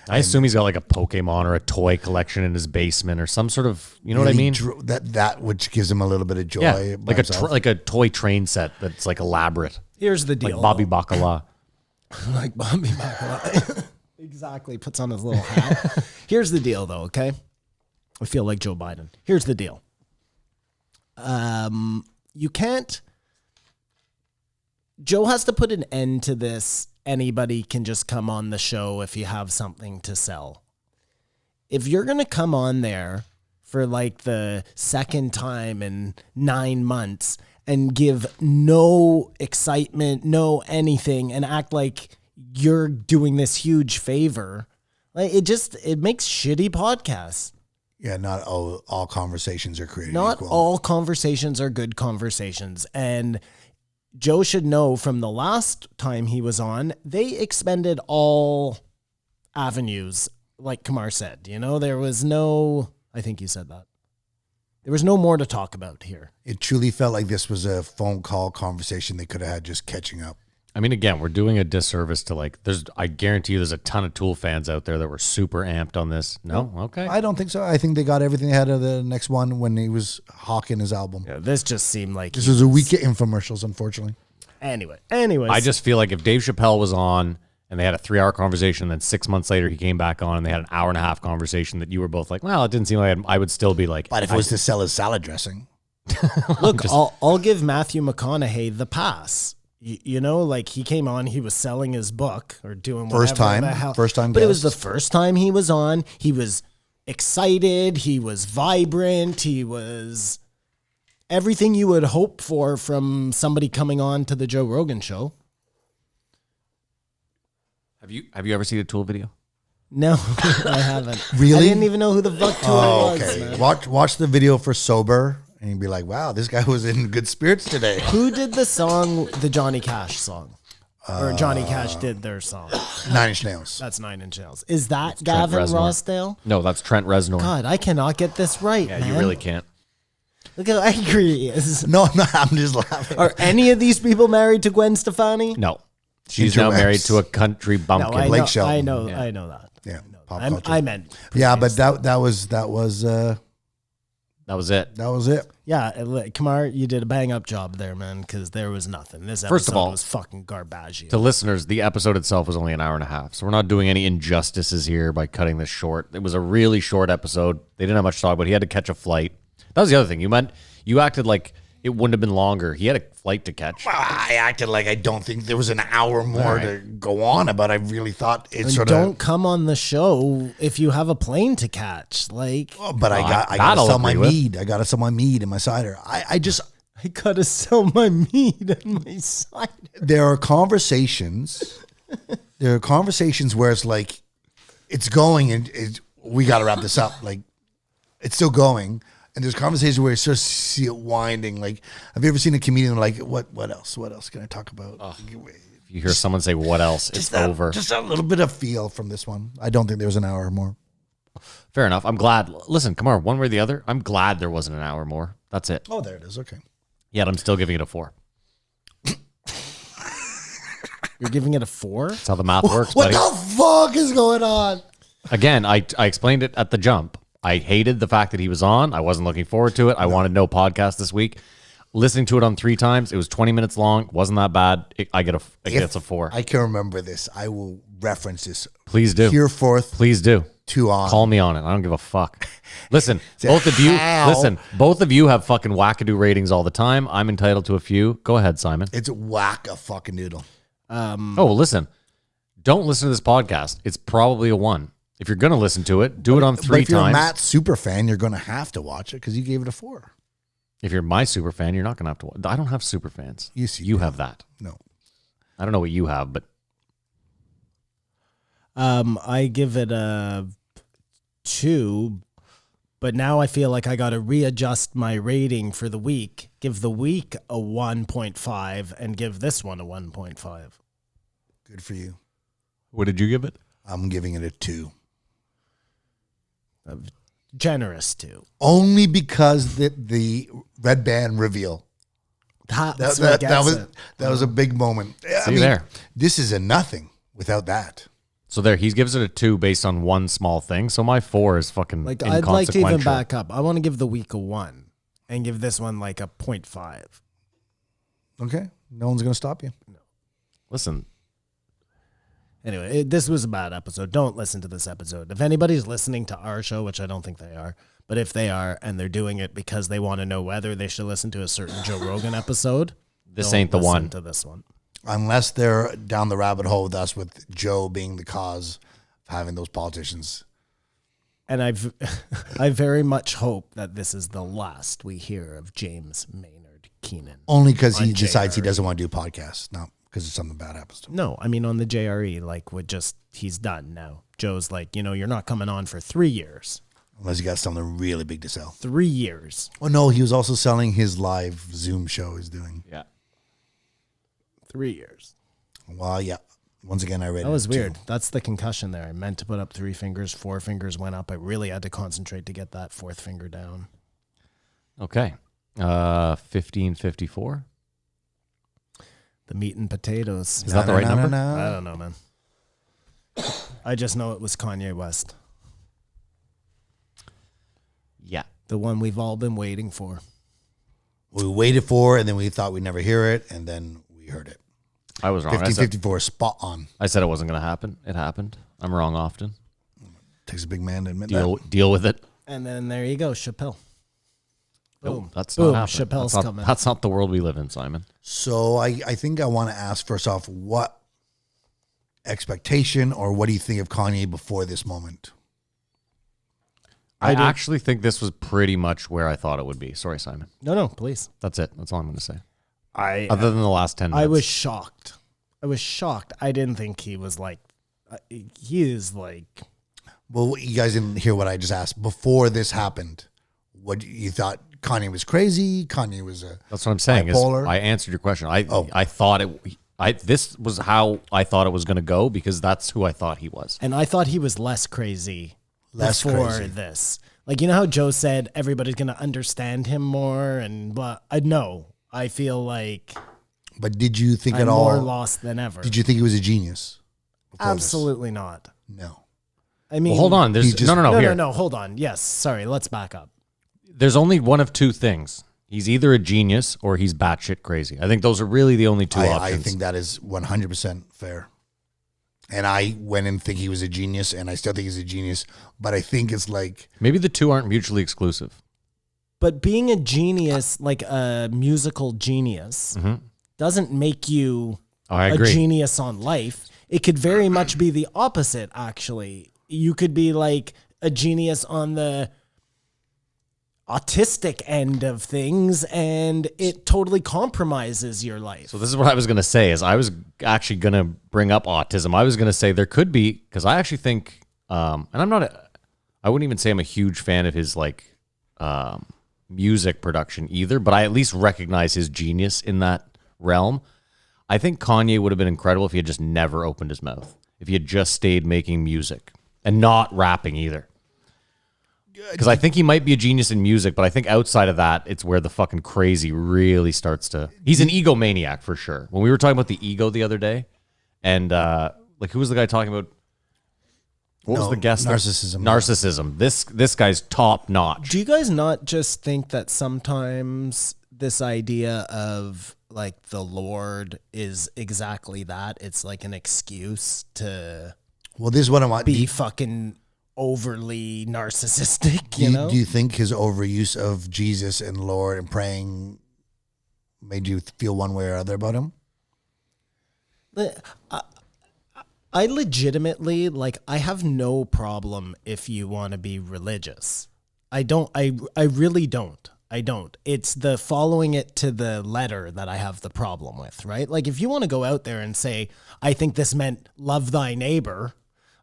I assume he's got like a Pokemon or a toy collection in his basement or some sort of, you know what I mean? That which gives him a little bit of joy. Yeah, by like himself. like a toy train set that's like elaborate. Here's the deal. Like Bobby Bacala. Like Bobby Bacala. Exactly. Puts on his little hat. Here's the deal, though, okay? I feel like Joe Biden. Here's the deal. You can't... Joe has to put an end to this. Anybody can just come on the show if you have something to sell. If you're going to come on there for like the second time in 9 months and give no excitement, no anything, and act like you're doing this huge favor, like it makes shitty podcasts. Yeah, not all conversations are created Not equal. all conversations are good conversations. And Joe should know from the last time he was on, they expended all avenues, like Kamar said. You know, there was no, I think you said that. There was no more to talk about here. It truly felt like this was a phone call conversation they could have had just catching up. I mean, again, we're doing a disservice to like, I guarantee you there's a ton of Tool fans out there that were super amped on this. No? Okay. I don't think so. I think they got everything ahead of the next one when he was hawking his album. Yeah, this just seemed like... This was a week of infomercials, unfortunately. Anyways. I just feel like if Dave Chappelle was on and they had a 3-hour conversation, and then 6 months later he came back on and they had an hour-and-a-half conversation that you were both like, well, it didn't seem like I would still be like... But if it was to sell his salad dressing. Look, I'll give Matthew McConaughey the pass. You know, like he came on, he was selling his book or doing whatever First time But it was guest. the first time he was on. He was excited. He was vibrant. He was everything you would hope for from somebody coming on to the Joe Rogan show. Have you ever seen a Tool video? No, I haven't. Really? I didn't even know who the fuck Tool was. Okay. Man. Watch the video for Sober, and you'd be like, wow, this guy was in good spirits today. Who did the song, the Johnny Cash song? Or Johnny Cash did their song. 9 Inch Nails. That's 9 Inch Nails. Is that Trent Gavin Reznor. Rossdale? No, that's Trent Reznor. God, I cannot get this right, Yeah, man. you really can't. Look how angry he is. No, I'm just laughing. Are any of these people married to Gwen Stefani? No. She's now Interwebs. married to a country bumpkin. I Blake know, Shelton. I know, Yeah. I know that. Yeah, pop I culture. I meant. Yeah, but that was That was it. it. Yeah, Kamar, you did a bang up job there, man, because there was nothing. This episode First of all, was fucking garbage. To listeners, the episode itself was only an hour and a half, so we're not doing any injustices here by cutting this short. It was a really short episode. They didn't have much to talk about. He had to catch a flight. That was the other thing. You acted like it wouldn't have been longer. He had a flight to catch. I acted like I don't think there was an hour more to go on about. I really thought it sort Don't of. come on the show if you have a plane to catch. Like, But I that gotta I'll sell my agree with. mead. I gotta sell my mead and my cider. I just I gotta sell my meat and my cider. there are conversations. There are conversations where it's like it's going and we got to wrap this up. Like it's still going, and there's conversations where you sort of see it winding. Like, have you ever seen a comedian like what else? What else can I talk about? If you hear someone say, what else? It's over. Just a little bit of feel from this one. I don't think there was an hour or more. Fair enough. I'm glad. Listen, come on, one way or the other. I'm glad there wasn't an hour more. That's it. Oh, there it is. Okay. Yet I'm still giving it a 4. You're giving it a 4? That's how the math works, What buddy. the fuck is going on? Again, I explained it at the jump. I hated the fact that he was on. I wasn't looking forward to it. I wanted no podcast this week. listening to it on 3 times. It was 20 minutes long. Wasn't that bad. It gets a 4. I can remember this. I will reference this. Please do. Hereforth Please do. to on. Call me on it. I don't give a fuck. Listen, both of you have fucking wackadoo ratings all the time. I'm entitled to a few. Go ahead, Simon. It's whack a fucking noodle. Listen. Don't listen to this podcast. It's probably a 1. If you're going to listen to it, do it on 3 But if you're a times. Matt super fan, you're going to have to watch it because you gave it a 4. If you're my super fan, you're not going to have to watch. I don't have super fans. Yes, you You do. have that. No. I don't know what you have, but I give it a 2, but now I feel like I got to readjust my rating for the week. Give the week a 1.5 and give this one a 1.5. Good for you. what did you give it? I'm giving it a 2. Generous 2. Only because the red band reveal. That's That, what that gets was it. that was a big moment. See you there. This is a nothing without that. So there, he gives it a 2 based on one small thing. So my 4 is fucking Like, I'd like to even inconsequential. back up. I want to give the week a 1 and give this one like a 0.5. Okay, no one's gonna stop you. Listen, Anyway, this was a bad episode. Don't listen to this episode. If anybody's listening to our show, which I don't think they are, but if they are and they're doing it because they want to know whether they should listen to a certain Joe Rogan episode, this don't ain't the listen one. to this one. Unless they're down the rabbit hole with us, with Joe being the cause of having those politicians. And I very much hope that this is the last we hear of James Maynard Keenan. Only because he On decides he JRE. doesn't want to do podcasts, not because something bad happens to him. No, I mean on the JRE, like he's done now. Joe's like, you're not coming on for 3 years. Unless you got something really big to sell. 3 years. Oh no, he was also selling his live Zoom show he's doing. Yeah. 3 years. Well, yeah. Once again, I read That was weird. That's the concussion there. I meant to put up 3 fingers, 4 fingers went up. I really had to concentrate to get that 4th finger down. Okay. 1554. The meat and potatoes. Is that the right number? I don't know, man. I just know it was Kanye West. Yeah. The one we've all been waiting for. We waited for, and then we thought we'd never hear it, and then we heard it. I was wrong. 1554, spot on. I said it wasn't going to happen. It happened. I'm wrong often. Takes a big man to admit that. Deal with it. And then there you go, Chappelle. Boom. That's Boom. not happening. Chappelle's coming. That's not the world we live in, Simon. So I think I want to ask first off, what expectation or what do you think of Kanye before this moment? I actually think this was pretty much where I thought it would be. Sorry, Simon. No, please. That's it. That's all I'm going to say. I Other than the last 10 minutes. was shocked. I didn't think he was like, he is like, Well, you guys didn't hear what I just asked. Before this happened, what you thought Kanye was crazy? Kanye was a That's what I'm saying. Is bipolar? I answered your question. I thought it. This was how I thought it was going to go because that's who I thought he was. and I thought he was less crazy Less before crazy. this. Like, how Joe said everybody's going to understand him more, and but I feel like But did you think I'm at all? more lost than ever. Did you think he was a genius? before this? Absolutely not. No. I mean, Well, hold on. There's He just- no. Here. no. Hold on. Yes, sorry. Let's back up. There's only one of two things. He's either a genius or he's batshit crazy. I think those are really the only two I options. think that is 100% fair. And I went and think he was a genius, and I still think he's a genius. But I think it's like, Maybe the two aren't mutually exclusive. But being a genius, like a musical genius, doesn't make you Oh, I a agree. genius on life. It could very much be the opposite, actually. You could be like a genius on the autistic end of things, and it totally compromises your life. So this is what I was going to say is I was actually going to bring up autism. I was going to say there could be, because I actually think, and I wouldn't even say I'm a huge fan of his music production either, but I at least recognize his genius in that realm. I think Kanye would have been incredible if he had just never opened his mouth, if he had just stayed making music and not rapping either. Because I think he might be a genius in music, but I think outside of that, it's where the fucking crazy really starts to... He's an egomaniac for sure. When we were talking about the ego the other day, and who was the guy talking about... What was the guest? narcissism. Narcissism. This guy's top notch. Do you guys not just think that sometimes this idea of like the Lord is exactly that. It's like an excuse to Well, this is what I want. be fucking overly narcissistic, you know? Do you think his overuse of Jesus and Lord and praying made you feel one way or other about him? I legitimately, like, I have no problem if you want to be religious. I really don't. I don't. It's the following it to the letter that I have the problem with, right? Like, if you want to go out there and say, I think this meant love thy neighbor,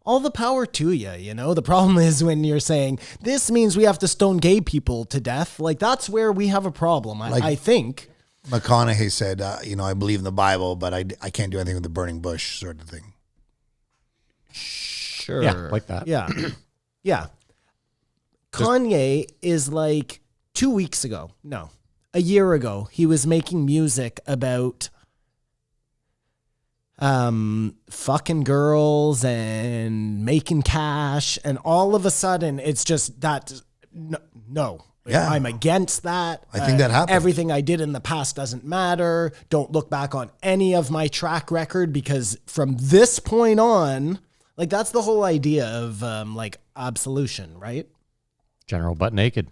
all the power to you, you know? The problem is when you're saying, this means we have to stone gay people to death. Like, that's where we have a problem, I think. McConaughey said, I believe in the Bible, but I can't do anything with the burning bush sort of thing. Sure. Yeah, like that. Yeah. Yeah. Kanye is like 2 weeks ago. No, a year ago, he was making music about fucking girls and making cash. And all of a sudden it's just that. No. Yeah. I'm against that. I think that happened. Everything I did in the past doesn't matter. Don't look back on any of my track record because from this point on, like that's the whole idea of like absolution, right? General butt naked.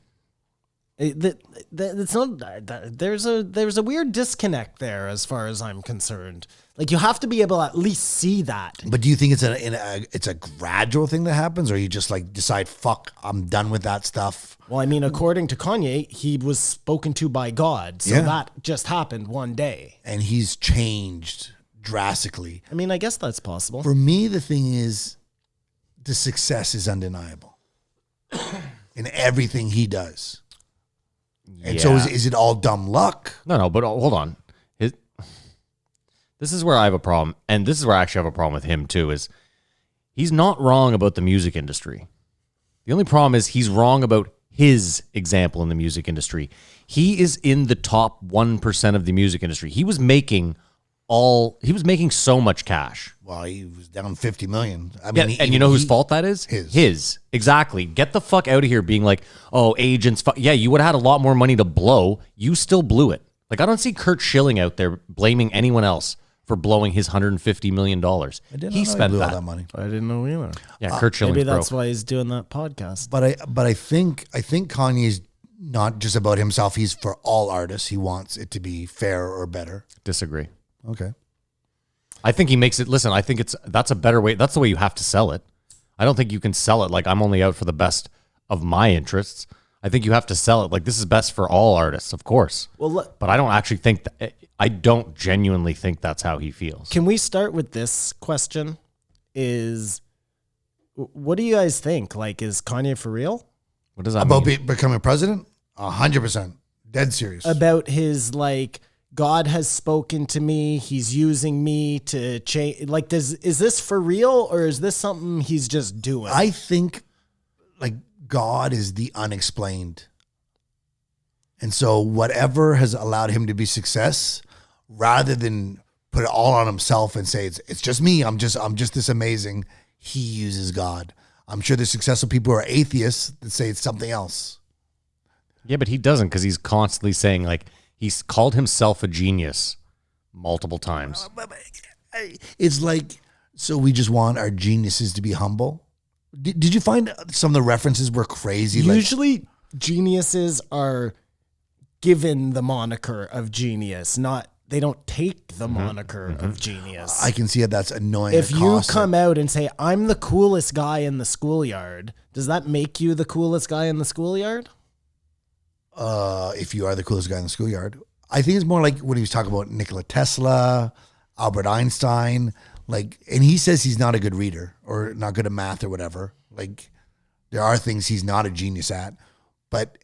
It's not. There's a weird disconnect there as far as I'm concerned. Like you have to be able to at least see that. But do you think it's a gradual thing that happens, or you just like decide, fuck, I'm done with that stuff? Well, I mean, according to Kanye, he was spoken to by God, so that just happened one day. And he's changed drastically. I mean, I guess that's possible. For me, the thing is, the success is undeniable in everything he does. And so is it all dumb luck? No, but hold on. This is where I have a problem, and this is where I actually have a problem with him too, is he's not wrong about the music industry. The only problem is he's wrong about his example in the music industry. He is in the top 1% of the music industry. He was making so much cash. Well, he was down 50 million. I Yeah, mean, and you know whose fault that is? His. Exactly. Get the fuck out of here being like, oh, agents. Yeah, you would have had a lot more money to blow. You still blew it. Like, I don't see Kurt Schilling out there blaming anyone else for blowing his $150 million. I didn't know he spent blew all that money. I didn't know either. Yeah, Kurt Schilling's Maybe that's broke. why he's doing that podcast. But I think Kanye's not just about himself. He's for all artists. He wants it to be fair or better. Disagree. Okay. I think he makes it. Listen, I think that's a better way. That's the way you have to sell it. I don't think you can sell it like I'm only out for the best of my interests. I think you have to sell it like this is best for all artists, of course. Well, but I don't actually think that. I don't genuinely think that's how he feels. can we start with this question? What do you guys think? Like, is Kanye for real? What does that About mean? becoming president? 100%. Dead serious. About his like, God has spoken to me. He's using me to change. Like, is this for real or is this something he's just doing? I think like God is the unexplained. And so whatever has allowed him to be success, rather than put it all on himself and say, it's just me. I'm just this amazing. He uses God. I'm sure there's successful people who are atheists that say it's something else. Yeah, but he doesn't because he's constantly saying like he's called himself a genius multiple times. It's like, so we just want our geniuses to be humble. Did you find some of the references were crazy? Usually geniuses are given the moniker of genius, they don't take the moniker of genius. I can see how that's annoying. If you come out and say, I'm the coolest guy in the schoolyard, does that make you the coolest guy in the schoolyard? If you are the coolest guy in the schoolyard, I think it's more like when he was talking about Nikola Tesla, Albert Einstein, like, and he says he's not a good reader or not good at math or whatever. Like, there are things he's not a genius at, but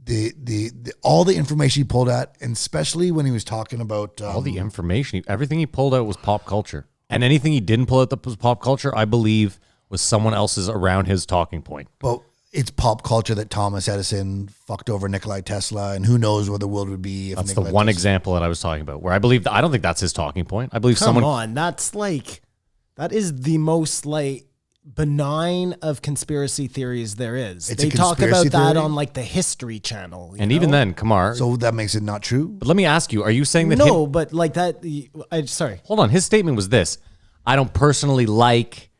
the all the information he pulled out, and especially when he was talking about All the information, everything he pulled out was pop culture, and anything he didn't pull out that was pop culture, I believe, was someone else's around his talking point. Well, it's pop culture that Thomas Edison fucked over Nikola Tesla, and who knows where the world would be if That's Nikola the one Tesla- example that I was talking about, where I don't think that's his talking point. I believe Come someone. on, that is the most like benign of conspiracy theories there is. It's a They talk conspiracy about that theory? on like the History Channel. you And even know? then, Kamar. So that makes it not true. But let me ask you: are you saying that? no, him- but like that. Sorry. hold on. His statement was this: I don't personally like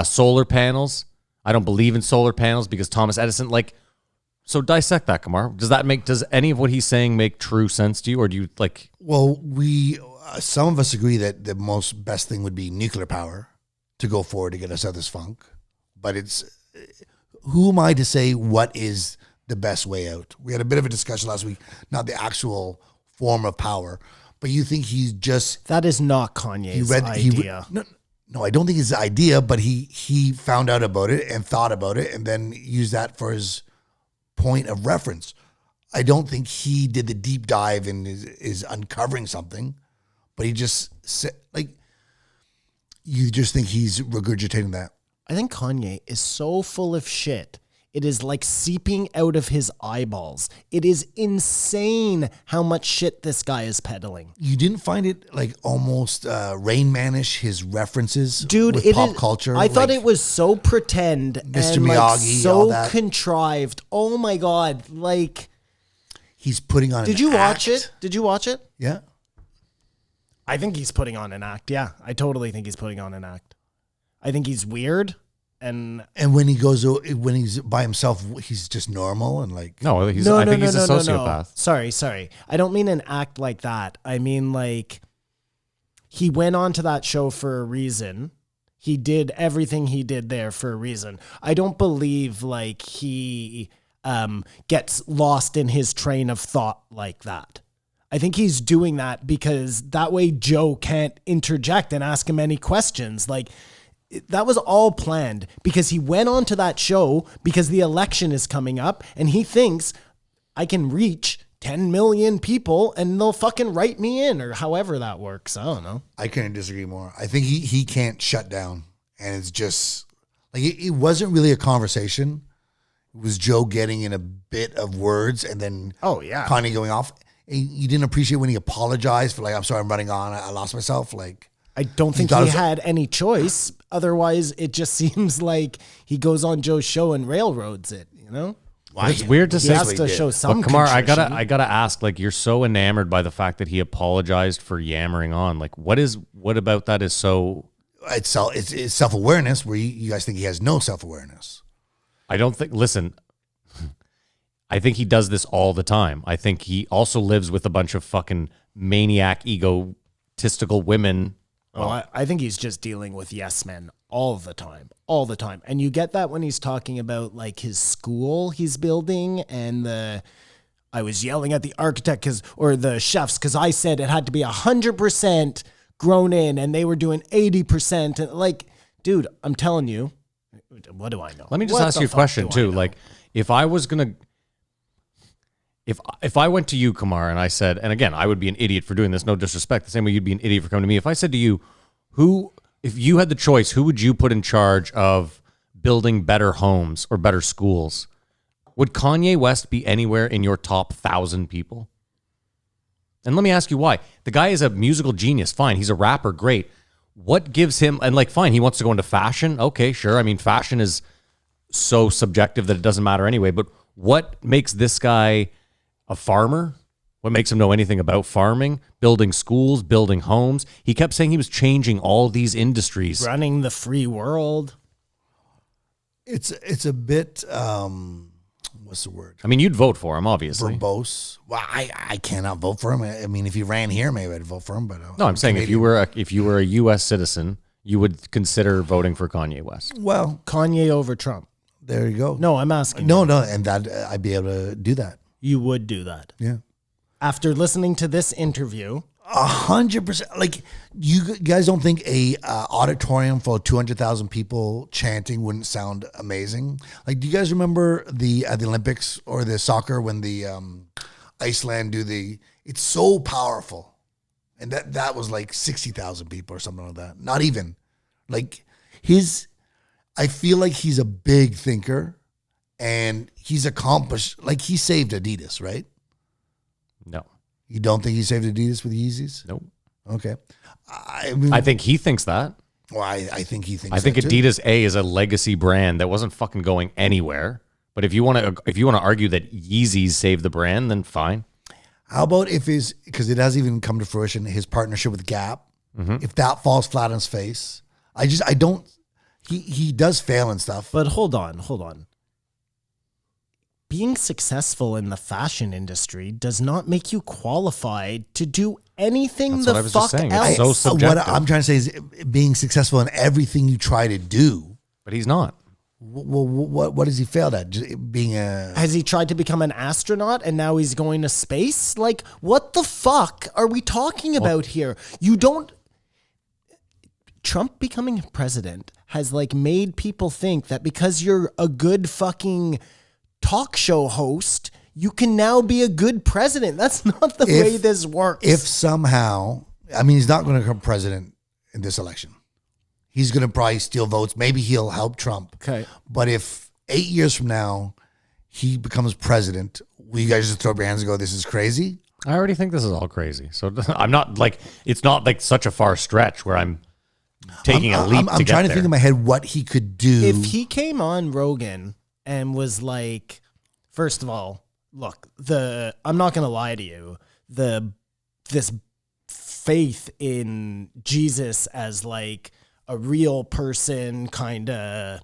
solar panels. I don't believe in solar panels because Thomas Edison. Like, so dissect that, Kamar. Does any of what he's saying make true sense to you, or do you like? Well, some of us agree that the most best thing would be nuclear power to go forward to get us out of this funk. But who am I to say what is the best way out? We had a bit of a discussion last week, not the actual form of power, but you think he's just That is not Kanye's idea. No, I don't think it's the idea, but he found out about it and thought about it and then used that for his point of reference. I don't think he did the deep dive and is uncovering something, but he just said, like, you just think he's regurgitating that. I think Kanye is so full of shit. It is like seeping out of his eyeballs. It is insane how much shit this guy is peddling. You didn't find it like almost Rain Man-ish, his references, Dude, with it pop is- culture? I thought like, it was so pretend Mr. and like Miyagi, all so that. contrived. Oh my God. Like, he's putting on. did an you watch act. it? Did you watch it? Yeah. I think he's putting on an act. Yeah, I totally think he's putting on an act. I think he's weird. And And when he's by himself, he's just normal and like. No, I think he's a sociopath. Sorry. I don't mean an act like that. I mean like he went on to that show for a reason. He did everything he did there for a reason. I don't believe like he gets lost in his train of thought like that. I think he's doing that because that way Joe can't interject and ask him any questions. Like, that was all planned because he went on to that show because the election is coming up and he thinks I can reach 10 million people and they'll fucking write me in, or however that works. I don't know. I couldn't disagree more. I think he can't shut down, and it's just like it wasn't really a conversation. It was Joe getting in a bit of words and then Kanye going off. And you didn't appreciate when he apologized for like, I'm sorry, I'm running on. I lost myself. Like, I don't think thought he it was- had any choice. Otherwise, it just seems like he goes on Joe's show and railroads it, you know? But it's weird to He say. has to show some But Kamar, I contrition. gotta ask. Like, you're so enamored by the fact that he apologized for yammering on. Like, what about that is so? it's self-awareness where you guys think he has no self-awareness. I don't think. Listen, I think he does this all the time. I think he also lives with a bunch of fucking maniac, egotistical women. Well, I think he's just dealing with yes men all the time. And you get that when he's talking about like his school he's building and I was yelling at the architect or the chefs because I said it had to be 100% grown in and they were doing 80%. And like, dude, I'm telling you, what do I know? Let me just What ask the you a fuck question do I too. know? Like, if I was gonna, if I went to you, Kamar, and I said, and again, I would be an idiot for doing this. No disrespect. The same way you'd be an idiot for coming to me. If I said to you, if you had the choice, who would you put in charge of building better homes or better schools? Would Kanye West be anywhere in your top 1,000 people? And let me ask you why. The guy is a musical genius. Fine. He's a rapper. Great. What gives him, and like, fine, he wants to go into fashion. Okay, sure. I mean, fashion is so subjective that it doesn't matter anyway. But what makes this guy a farmer? What makes him know anything about farming, building schools, building homes? He kept saying he was changing all these industries. Running the free world. It's a bit what's the word? I mean, you'd vote for him, obviously. Verbose. Well, I cannot vote for him. I mean, if he ran here, maybe I'd vote for him. But No, I'm saying if you were a U.S. citizen, you would consider voting for Kanye West. well, Kanye over Trump. there you go. No, I'm asking. no, you. and that I'd be able to do that. You would do that. Yeah. After listening to this interview, 100%. Like, you guys don't think a auditorium full of 200,000 people chanting wouldn't sound amazing? Like, do you guys remember the Olympics or the soccer when the Iceland it's so powerful. And that was like 60,000 people or something like that. Not even. Like, I feel like he's a big thinker and he's accomplished, like, he saved Adidas, right? No. You don't think he saved Adidas with Yeezys? Nope. Okay. I mean, I think he thinks that. Well, I think he thinks. I think that too. Adidas A is a legacy brand that wasn't fucking going anywhere. But if you want to argue that Yeezys saved the brand, then fine. How about if because it hasn't even come to fruition, his partnership with Gap, if that falls flat on his face, I don't. He does fail and stuff. But hold on. Being successful in the fashion industry does not make you qualified to do anything That's what I was just saying. It's so subjective. What I'm trying to say is being successful in everything you try to do. But he's not. Well, what has he failed at? Just being a. Has he tried to become an astronaut and now he's going to space? Like, what the fuck are we talking about here? You don't. Trump becoming president has like made people think that because you're a good fucking talk show host, you can now be a good president. That's not the way this works. If somehow, I mean, he's not going to become president in this election. He's going to probably steal votes. Maybe he'll help Trump. Okay. But if 8 years from now he becomes president, will you guys just throw up your hands and go, this is crazy? I already think this is all crazy. So I'm not like, it's not like such a far stretch where I'm taking a leap I'm trying to think in my head what he could do. If he came on Rogan and was like, first of all, look, I'm not going to lie to you, this faith in Jesus as like a real person, kind of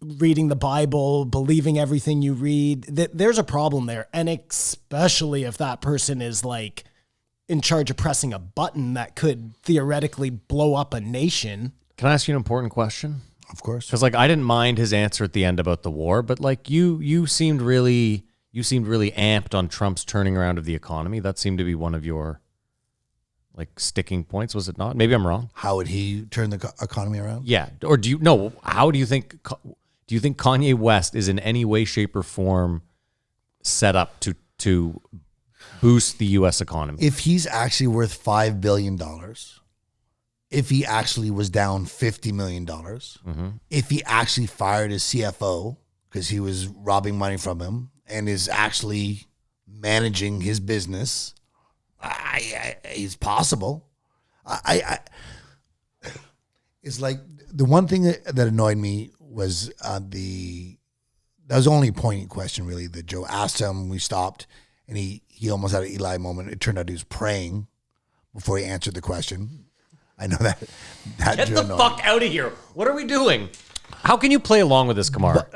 reading the Bible, believing everything you read, there's a problem there. And especially if that person is like in charge of pressing a button that could theoretically blow up a nation. Can I ask you an important question? Of course. Because like I didn't mind his answer at the end about the war, but like you seemed really amped on Trump's turning around of the economy. That seemed to be one of your like sticking points, was it not? Maybe I'm wrong. How would he turn the economy around? Yeah. Or how do you think Kanye West is in any way, shape, or form set up to boost the US economy? If he's actually worth $5 billion, if he actually was down $50 million, if he actually fired his CFO because he was robbing money from him and is actually managing his business, it's possible. It's like the one thing that annoyed me was that was the only poignant question really that Joe asked him. We stopped and he almost had an Eli moment. It turned out he was praying before he answered the question. I know that Get the fuck out of here. What are we doing? How can you play along with this, Kamar?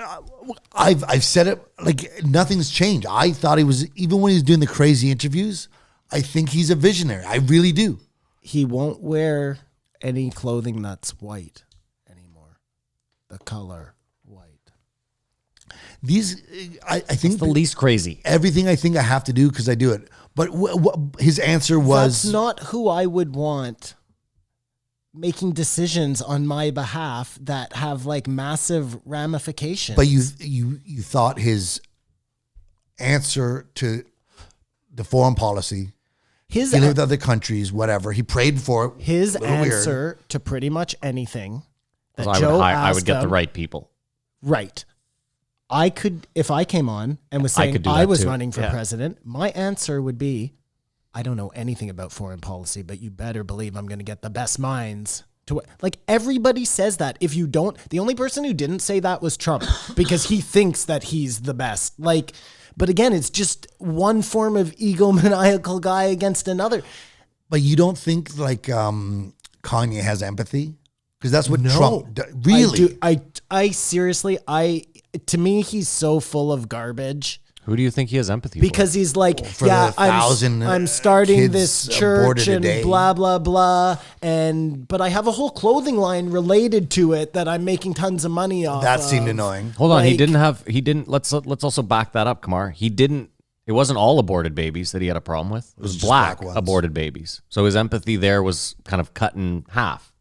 I've said it, like nothing's changed. I thought he was, even when he was doing the crazy interviews, I think he's a visionary. I really do. He won't wear any clothing that's white anymore. The color white. I think It's the least crazy. everything I think I have to do because I do it. But his answer was, That's not who I would want making decisions on my behalf that have like massive ramifications. but you thought his answer to the foreign policy, his dealing with other countries, whatever, he prayed for it. his A little weird. answer to pretty much anything that I Joe I would asked get the him- right people. Right. I could, if I came on and was I saying could do I that was too. running for Yeah. president, my answer would be, I don't know anything about foreign policy, but you better believe I'm going to get the best minds to, like, everybody says that. If you don't, the only person who didn't say that was Trump because he thinks that he's the best. Like, but again, it's just one form of egomaniacal guy against another. But you don't think like Kanye has empathy? Because that's what No. Trump really. I seriously, to me, he's so full of garbage. Who do you think he has empathy Because he's like, For yeah, the 1,000 I'm starting kids this aborted church a and day. blah blah blah, but I have a whole clothing line related to it that I'm making tons of money off. That seemed of. annoying. Hold on, he Like- didn't. Let's also back that up, Kamar. It wasn't all aborted babies that he had a problem with. It was just black black ones. aborted babies. So his empathy there was kind of cut in half.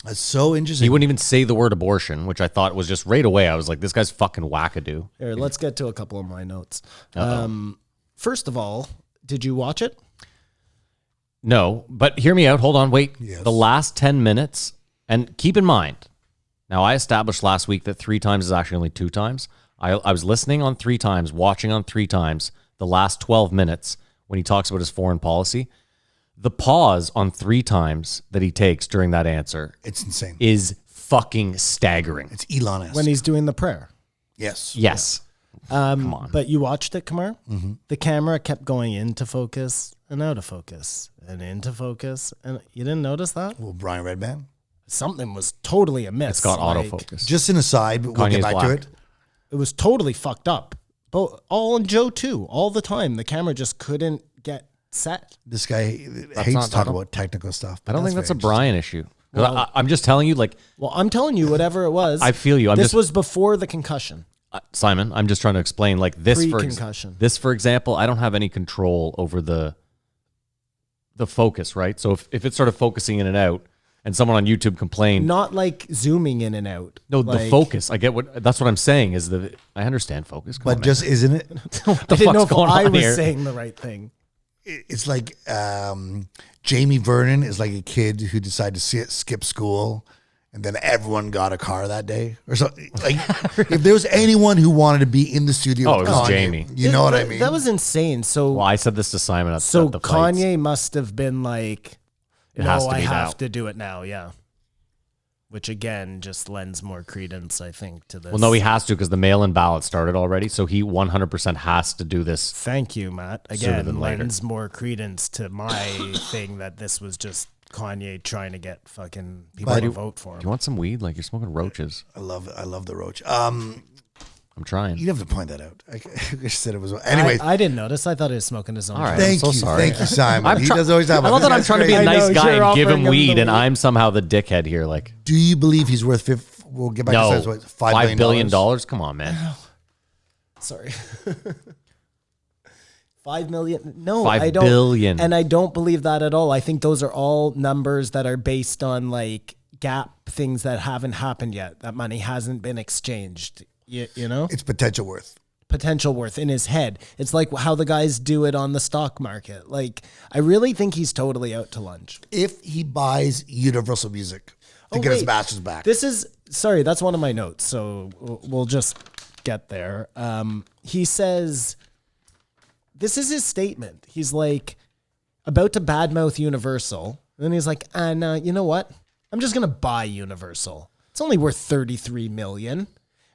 That's so interesting. He wouldn't even say the word abortion, which I thought was just right away. I was like, this guy's fucking wackadoo. Here, let's get to a couple of my notes. Uh-oh. First of all, did you watch it? No, but hear me out. Hold on, wait. Yes. The last 10 minutes, and keep in mind, now I established last week that 3 times is actually only 2 times. I was listening on 3 times, watching on 3 times. The last 12 minutes when he talks about his foreign policy. The pause on 3 times that he takes during that answer It's insane. is fucking staggering. It's Elon-esque. When he's doing the prayer. yes. Yes. Come on. But you watched it, Kamar? Mm-hmm. The camera kept going into focus and out of focus and into focus. And you didn't notice that? Well, Brian Redband. Something was totally amiss. It's got Like, autofocus. Just an aside, but we'll Kanye's get back black. to it. It was totally fucked up. But all on Joe too, all the time. The camera just couldn't get set. This guy hates not to talk title. about technical stuff. I don't think that's a very Brian issue. 'Cause I'm just telling you, like, Well, I'm telling you, whatever it was. I feel you. This was before the concussion. Simon, I'm just trying to explain, like, this Pre-concussion. this, for example, I don't have any control over the focus, right? So if it's sort of focusing in and out, and someone on YouTube complained, Not like zooming in and out. no, the Like, focus. I get that's what I'm saying is I understand focus. Come But on, just isn't it? what the I didn't know fuck's if going I on was here? saying the right thing. It's like Jamie Vernon is like a kid who decided to skip school, and then everyone got a car that day, or something. Like, if there was anyone who wanted to be in the studio, Oh, with it was Kanye, Jamie. You know what I mean? That was insane. So, Well, I said this to Simon at so the fights. Kanye must have been like, It no, has to I be have now. to do it now. Yeah. Which again just lends more credence, I think, to this. Well, no, he has to because the mail-in ballot started already, so he 100% has to do this. Thank you, Matt. Sooner Again, than later. lends more credence to my thing that this was just Kanye trying to get fucking people to vote for Do him. you want some weed? Like, you're smoking roaches. I love the roach. I'm trying. You have to point that out. I just said it was. Anyways, I didn't notice. I thought he was smoking his own. All right. thank I'm so you, sorry. thank you, Simon. I'm He try- does always have. I love that I'm trying to be a I nice know, guy you're and give offering him him weed, the and weed. I'm somehow the dickhead here. Like, Do you believe he's worth? We'll get back no, to that. $5 billion. Come on, man. Sorry. 5 million? No, 5 I don't. billion. And I don't believe that at all. I think those are all numbers that are based on like gap things that haven't happened yet. That money hasn't been exchanged. You know? It's potential worth. Potential worth in his head. It's like how the guys do it on the stock market. Like, I really think he's totally out to lunch. If he buys Universal Music to get his wait. masters back, This is, sorry, that's one of my notes. So we'll just get there. He says, this is his statement. He's like about to badmouth Universal. And then he's like, no, you know what? I'm just going to buy Universal. It's only worth 33 million.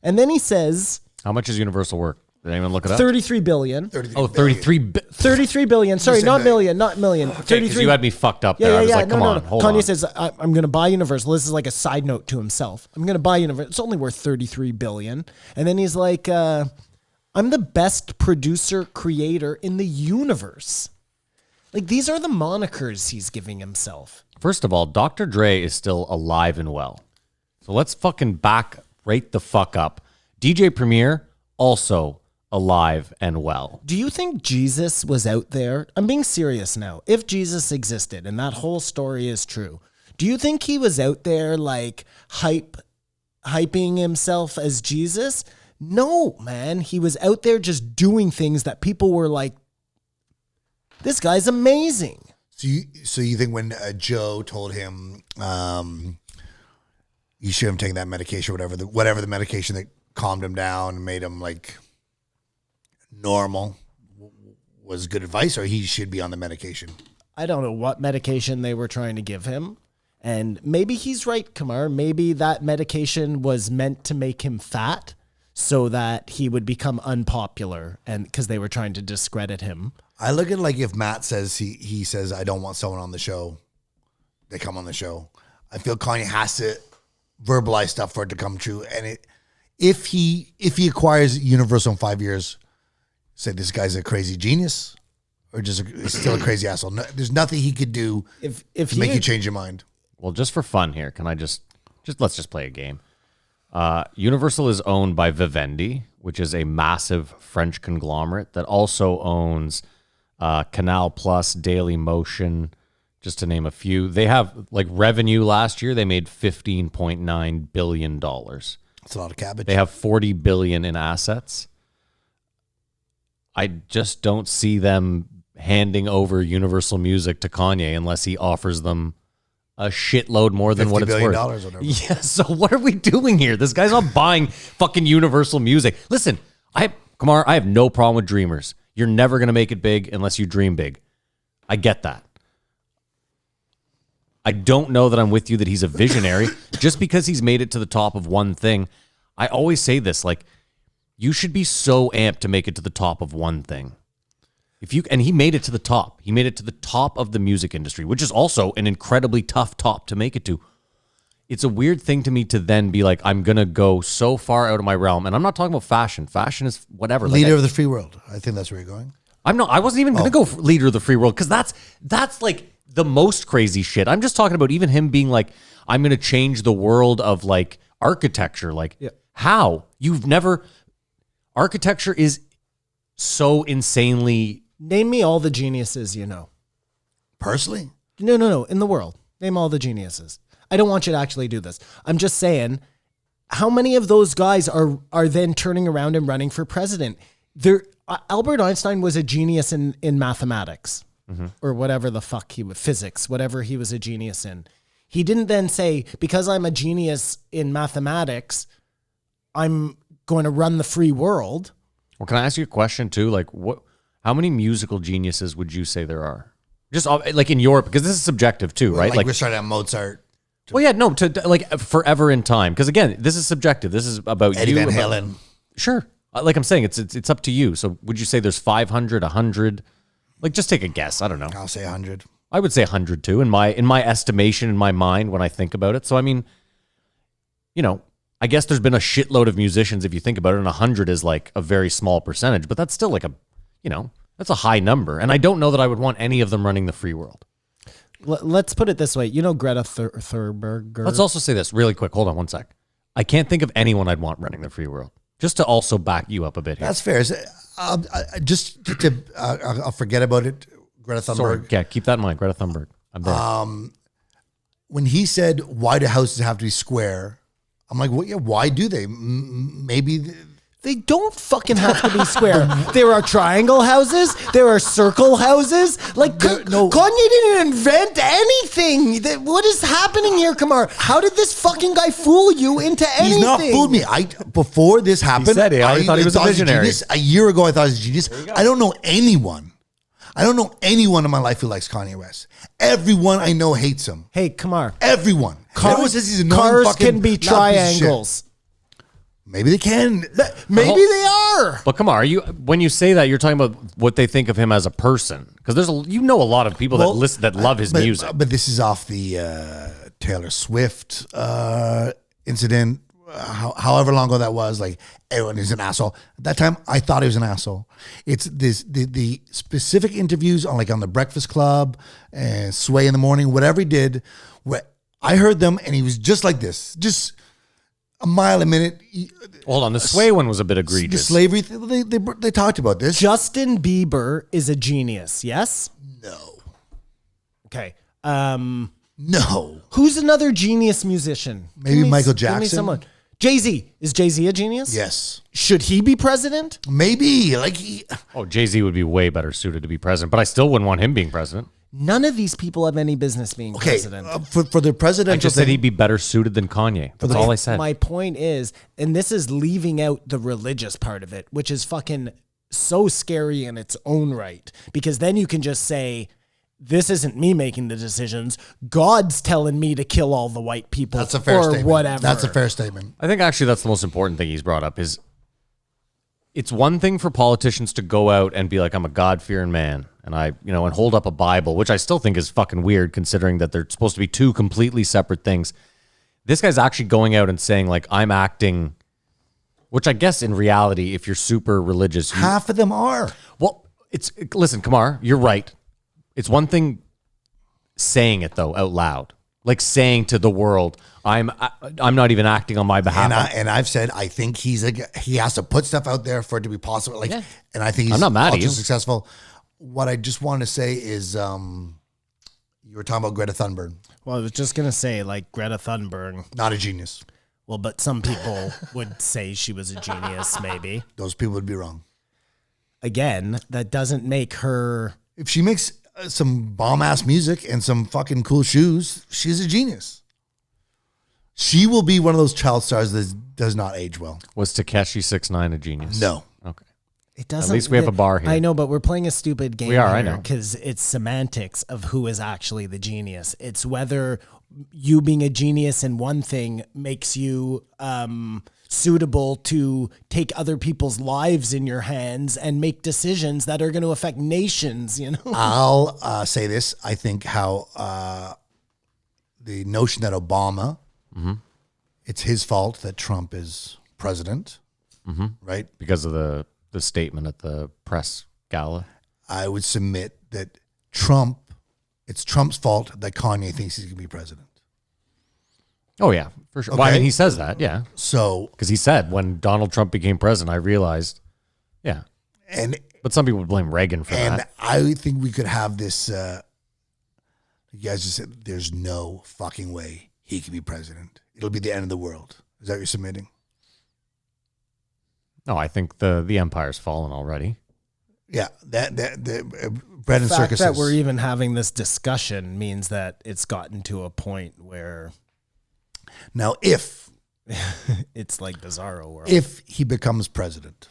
And then he says, How much is Universal worth? Did anyone look it up? 33 billion. 33 33 billion. Sorry, said not million. million, not million. Because 33. you had me fucked up Yeah, there. yeah, I was yeah. like, come on, hold Kanye on. says, I'm going to buy Universal. This is like a side note to himself. I'm going to buy Universal. It's only worth 33 billion. And then he's like, I'm the best producer creator in the universe. Like, these are the monikers he's giving himself. First of all, Dr. Dre is still alive and well. So let's fucking rate the fuck up. DJ Premier, also alive and well. Do you think Jesus was out there? I'm being serious now. If Jesus existed and that whole story is true, do you think he was out there like hyping himself as Jesus? No, man. He was out there just doing things that people were like, this guy's amazing. So you think when Joe told him you should have taken that medication, whatever the medication that calmed him down and made him like normal, was good advice, or he should be on the medication? I don't know what medication they were trying to give him. And maybe he's right, Kamar. Maybe that medication was meant to make him fat so that he would become unpopular, and because they were trying to discredit him. I look at like if Matt says he says I don't want someone on the show, they come on the show. I feel Kanye has to verbalize stuff for it to come true. And if he acquires Universal in 5 years, say this guy's a crazy genius or just still a crazy asshole. No, there's nothing he could do If to make you change your mind. Well, just for fun here, can I just let's just play a game. Universal is owned by Vivendi, which is a massive French conglomerate that also owns Canal Plus, Daily Motion, just to name a few. They have like revenue last year. They made $15.9 billion. That's a lot of cabbage. They have $40 billion in assets. I just don't see them handing over Universal Music to Kanye unless he offers them a shitload more than what $50 it's billion worth. or whatever. Yeah, so what are we doing here? This guy's not buying fucking Universal Music. Listen, Kumar, I have no problem with Dreamers. You're never going to make it big unless you dream big. I get that. I don't know that I'm with you that he's a visionary just because he's made it to the top of one thing. I always say this, like, you should be so amped to make it to the top of one thing. And he made it to the top. He made it to the top of the music industry, which is also an incredibly tough top to make it to. It's a weird thing to me to then be like, I'm going to go so far out of my realm. And I'm not talking about fashion. Fashion is whatever. Leader of the free world. I think that's where you're going. I wasn't even going to go for leader of the free world because that's like the most crazy shit. I'm just talking about even him being like, I'm going to change the world of like architecture. Like, how? Architecture is so insanely. Name me all the geniuses you know. Personally? No. In the world. Name all the geniuses. I don't want you to actually do this. I'm just saying, how many of those guys are then turning around and running for president? Albert Einstein was a genius in mathematics or whatever the fuck physics, whatever he was a genius in. He didn't then say, because I'm a genius in mathematics, I'm going to run the free world. Well, can I ask you a question too? Like, how many musical geniuses would you say there are? Just like in Europe, because this is subjective too, right? Like we're starting at Mozart. Well, yeah, no, to like forever in time. Because again, this is subjective. This is about Eddie you. Van Halen. Sure. Like I'm saying, it's up to you. So would you say there's 500, 100? Like, just take a guess. I don't know. I'll say 100. I would say 100 too, in my estimation, in my mind, when I think about it. So, I mean, I guess there's been a shitload of musicians if you think about it, and 100 is like a very small percentage, but that's still like that's a high number. And I don't know that I would want any of them running the free world. Let's put it this way. Greta Thunberg. Let's also say this really quick. Hold on one sec. I can't think of anyone I'd want running the free world. Just to also back you up a bit here. That's fair. I'll forget about it. Greta Thunberg. Sorry. Yeah, keep that in mind. Greta Thunberg. I'm there. When he said, why do houses have to be square? I'm like, well, yeah, why do they? Maybe... They don't fucking have to be square. There are triangle houses. There are circle houses. Like, Kanye didn't invent anything. What is happening here, Kamar? How did this fucking guy fool you into anything? He's not fooled me. Before this happened, He said it. I thought he was a visionary. A year ago, I thought he was a genius. I don't know anyone. In my life who likes Kanye West. Everyone I know hates him. Hey, Kamar. Everyone. Everyone says he's annoying Cars fucking can be loud piece of triangles. shit. Maybe they can. Maybe they are. But come on, when you say that, you're talking about what they think of him as a person, because there's a lot of people that love his music. But this is off the Taylor Swift incident. However long ago that was, like, everyone is an asshole. At that time, I thought he was an asshole. It's the specific interviews on the Breakfast Club and Sway in the Morning, whatever he did, where I heard them and he was just like this, just a mile a minute. Hold on, the Sway one was a bit egregious. The slavery, they talked about this. Justin Bieber is a genius, yes? No. Okay. No. Who's another genius musician? Maybe Michael Give me Jackson. someone. Jay-Z. Is Jay-Z a genius? Yes. Should he be president? Maybe. Jay-Z would be way better suited to be president, but I still wouldn't want him being president. None of these people have any business being president. For the presidential I just said he'd be better suited than Kanye. That's all I said. My point is, and this is leaving out the religious part of it, which is fucking so scary in its own right, because then you can just say, this isn't me making the decisions. God's telling me to kill all the white people. That's a fair statement. Whatever. That's a fair statement. I think actually that's the most important thing he's brought up is it's one thing for politicians to go out and be like, I'm a God-fearing man, and and hold up a Bible, which I still think is fucking weird considering that they're supposed to be two completely separate things. This guy's actually going out and saying, like, I'm acting, which I guess in reality, if you're super religious, half of them are. Well, listen, Kamar, you're right. It's one thing saying it though out loud, like saying to the world, "I'm not even acting on my behalf." And I've said I think he has to put stuff out there for it to be possible. And I think he's I'm not mad at you. Successful. What I just want to say is, you were talking about Greta Thunberg. Well, I was just gonna say, like, Greta Thunberg, not a genius. Well, but some people would say she was a genius. Maybe those people would be wrong. Again, that doesn't make her. If she makes some bomb-ass music and some fucking cool shoes, she's a genius. She will be one of those child stars that does not age well. Was Tekashi 6ix9ine a genius? No. Okay. It doesn't. At least we have a bar here. I know, but we're playing a stupid game. We are, I know. Because it's semantics of who is actually the genius. It's whether you being a genius in one thing makes you suitable to take other people's lives in your hands and make decisions that are going to affect nations. You know. I'll say this. I think how the notion that Obama, it's his fault that Trump is president, right? Because of the statement at the press gala. I would submit that it's Trump's fault that Kanye thinks he's going to be president. Oh, yeah, for sure. Well, I Okay. mean, he says that, yeah. So, Because he said when Donald Trump became president, I realized, yeah. and But some people would blame Reagan for and that. I think we could have this, you guys just said, there's no fucking way he can be president. It'll be the end of the world. Is that what you're submitting? No, I think the empire's fallen already. Yeah, the bread and The fact circuses. that we're even having this discussion means that it's gotten to a point where Now, if it's like Bizarro World. he becomes president,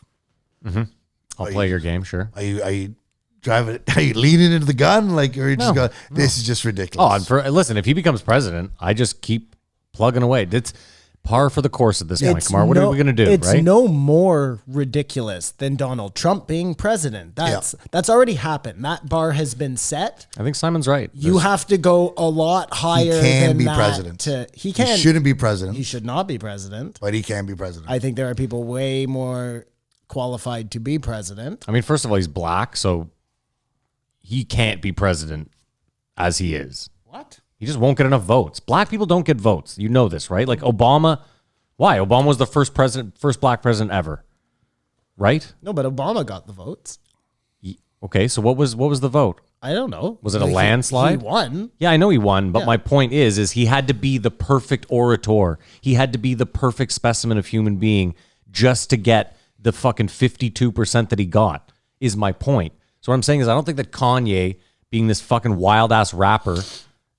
I'll play your game, sure. are you driving? Are you leaning into the gun, like, or you just go? This is just Oh, ridiculous. and listen, if he becomes president, I just keep plugging away. It's par for the course at this point, Kamar. What are we going to do, It's right? no more ridiculous than Donald Trump being president. That's already happened. That bar has been set. I think Simon's right. You have to go a lot he higher can than be that president. He can. He shouldn't be president, He should not be president. but he can be president. I think there are people way more qualified to be president. I mean, first of all, he's black, so he can't be president as he is. What? He just won't get enough votes. Black people don't get votes. You know this, right? Like Obama. Why? Obama was the first black president ever, right? No, but Obama got the votes. Okay, so what was the vote? I don't know. Was it a Like, landslide? He won. Yeah, I know he won, but Yeah. my point is he had to be the perfect orator. He had to be the perfect specimen of human being just to get the fucking 52% that he got, is my point. So what I'm saying is I don't think that Kanye, being this fucking wild ass rapper,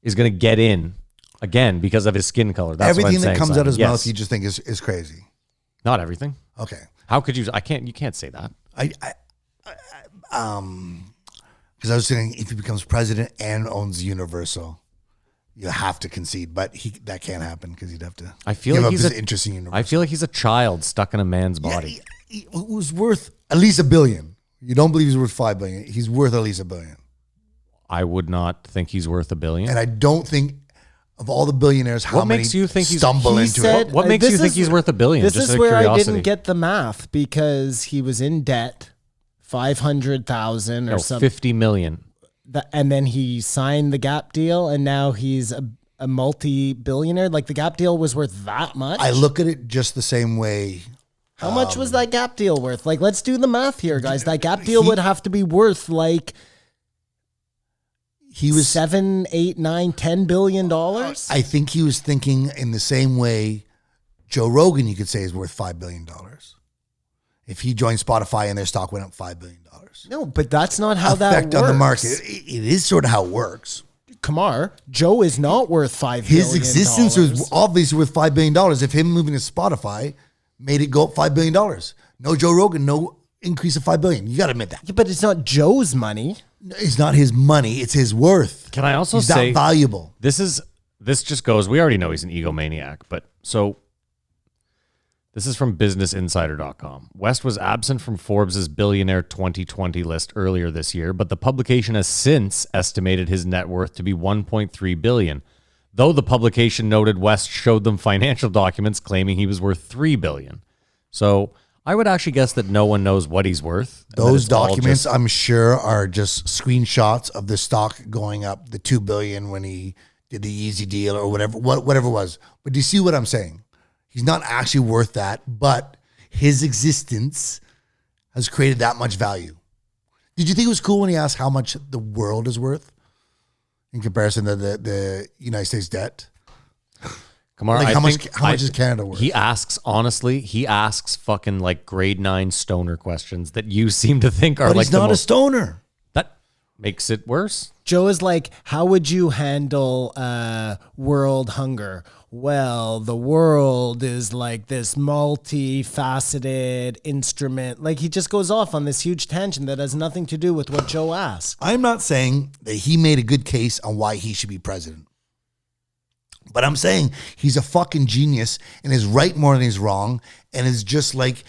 is going to get in again because of his skin color. That's what I'm Everything that saying, comes out Simon. of his Yes. mouth, you just think is crazy. Not everything. Okay, How could you? You can't say that. because I was saying if he becomes president and owns Universal, you have to concede, but that can't happen because he'd have to. I feel give like up he's his a interest in Universal. I feel like he's a child stuck in a man's body. It was worth at least $1 billion. You don't believe he's worth $5 billion. He's worth at least $1 billion. I would not think he's worth $1 billion. And I don't think of all the billionaires, how What many makes you think he's- stumble He into said- it. What makes this you think is- he's worth $1 billion? This Just is out of where I curiosity. didn't get the math because he was in debt, 500,000 or No, something. 50 million. And then he signed the Gap deal, and now he's a multi-billionaire. Like the Gap deal was worth that much. I look at it just the same way. How much was that Gap deal worth? Like, let's do the math here, guys. That Gap deal would have to be worth like He was. $7, $8, $9, $10 billion. I think he was thinking in the same way. Joe Rogan, you could say, is worth $5 billion. If he joined Spotify and their stock went up $5 billion. No, but that's not how that Effect works. on the market. It is sort of how it works. Kamar, Joe is not worth $5 His billion. existence was obviously worth $5 billion. If him moving to Spotify made it go up $5 billion. No Joe Rogan, no increase of $5 billion. You got to admit that. Yeah, but it's not Joe's money. It's not his money. It's his worth. Can I also He's say that valuable. this just goes, we already know he's an egomaniac, but so this is from businessinsider.com. West was absent from Forbes' billionaire 2020 list earlier this year, but the publication has since estimated his net worth to be 1.3 billion. Though the publication noted West showed them financial documents claiming he was worth 3 billion. So I would actually guess that no one knows what he's worth. and that Those it's all documents, just- I'm sure, are just screenshots of the stock going up, the $2 billion when he did the Yeezy deal or whatever it was. But do you see what I'm saying? He's not actually worth that, but his existence has created that much value. Did you think it was cool when he asked how much the world is worth in comparison to the United States debt? Kamar, Like, I how think much is Canada worth? He asks fucking like grade 9 stoner questions that you seem to think are But like he's the not a most, stoner. that makes it worse. Joe is like, how would you handle world hunger? well, the world is like this multifaceted instrument. Like he just goes off on this huge tangent that has nothing to do with what Joe asked. I'm not saying that he made a good case on why he should be president. But I'm saying he's a fucking genius and is right more than he's wrong. And is just like,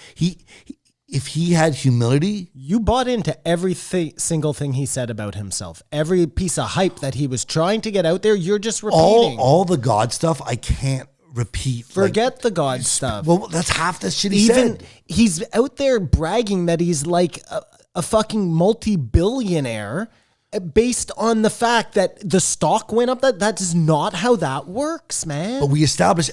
if he had humility. You bought into every single thing he said about himself. Every piece of hype that he was trying to get out there, you're just repeating. All the God stuff, I can't repeat. Forget the God stuff. Well, that's half the shit he said. He's out there bragging that he's like a fucking multi-billionaire based on the fact that the stock went up. That is not how that works, man. But we established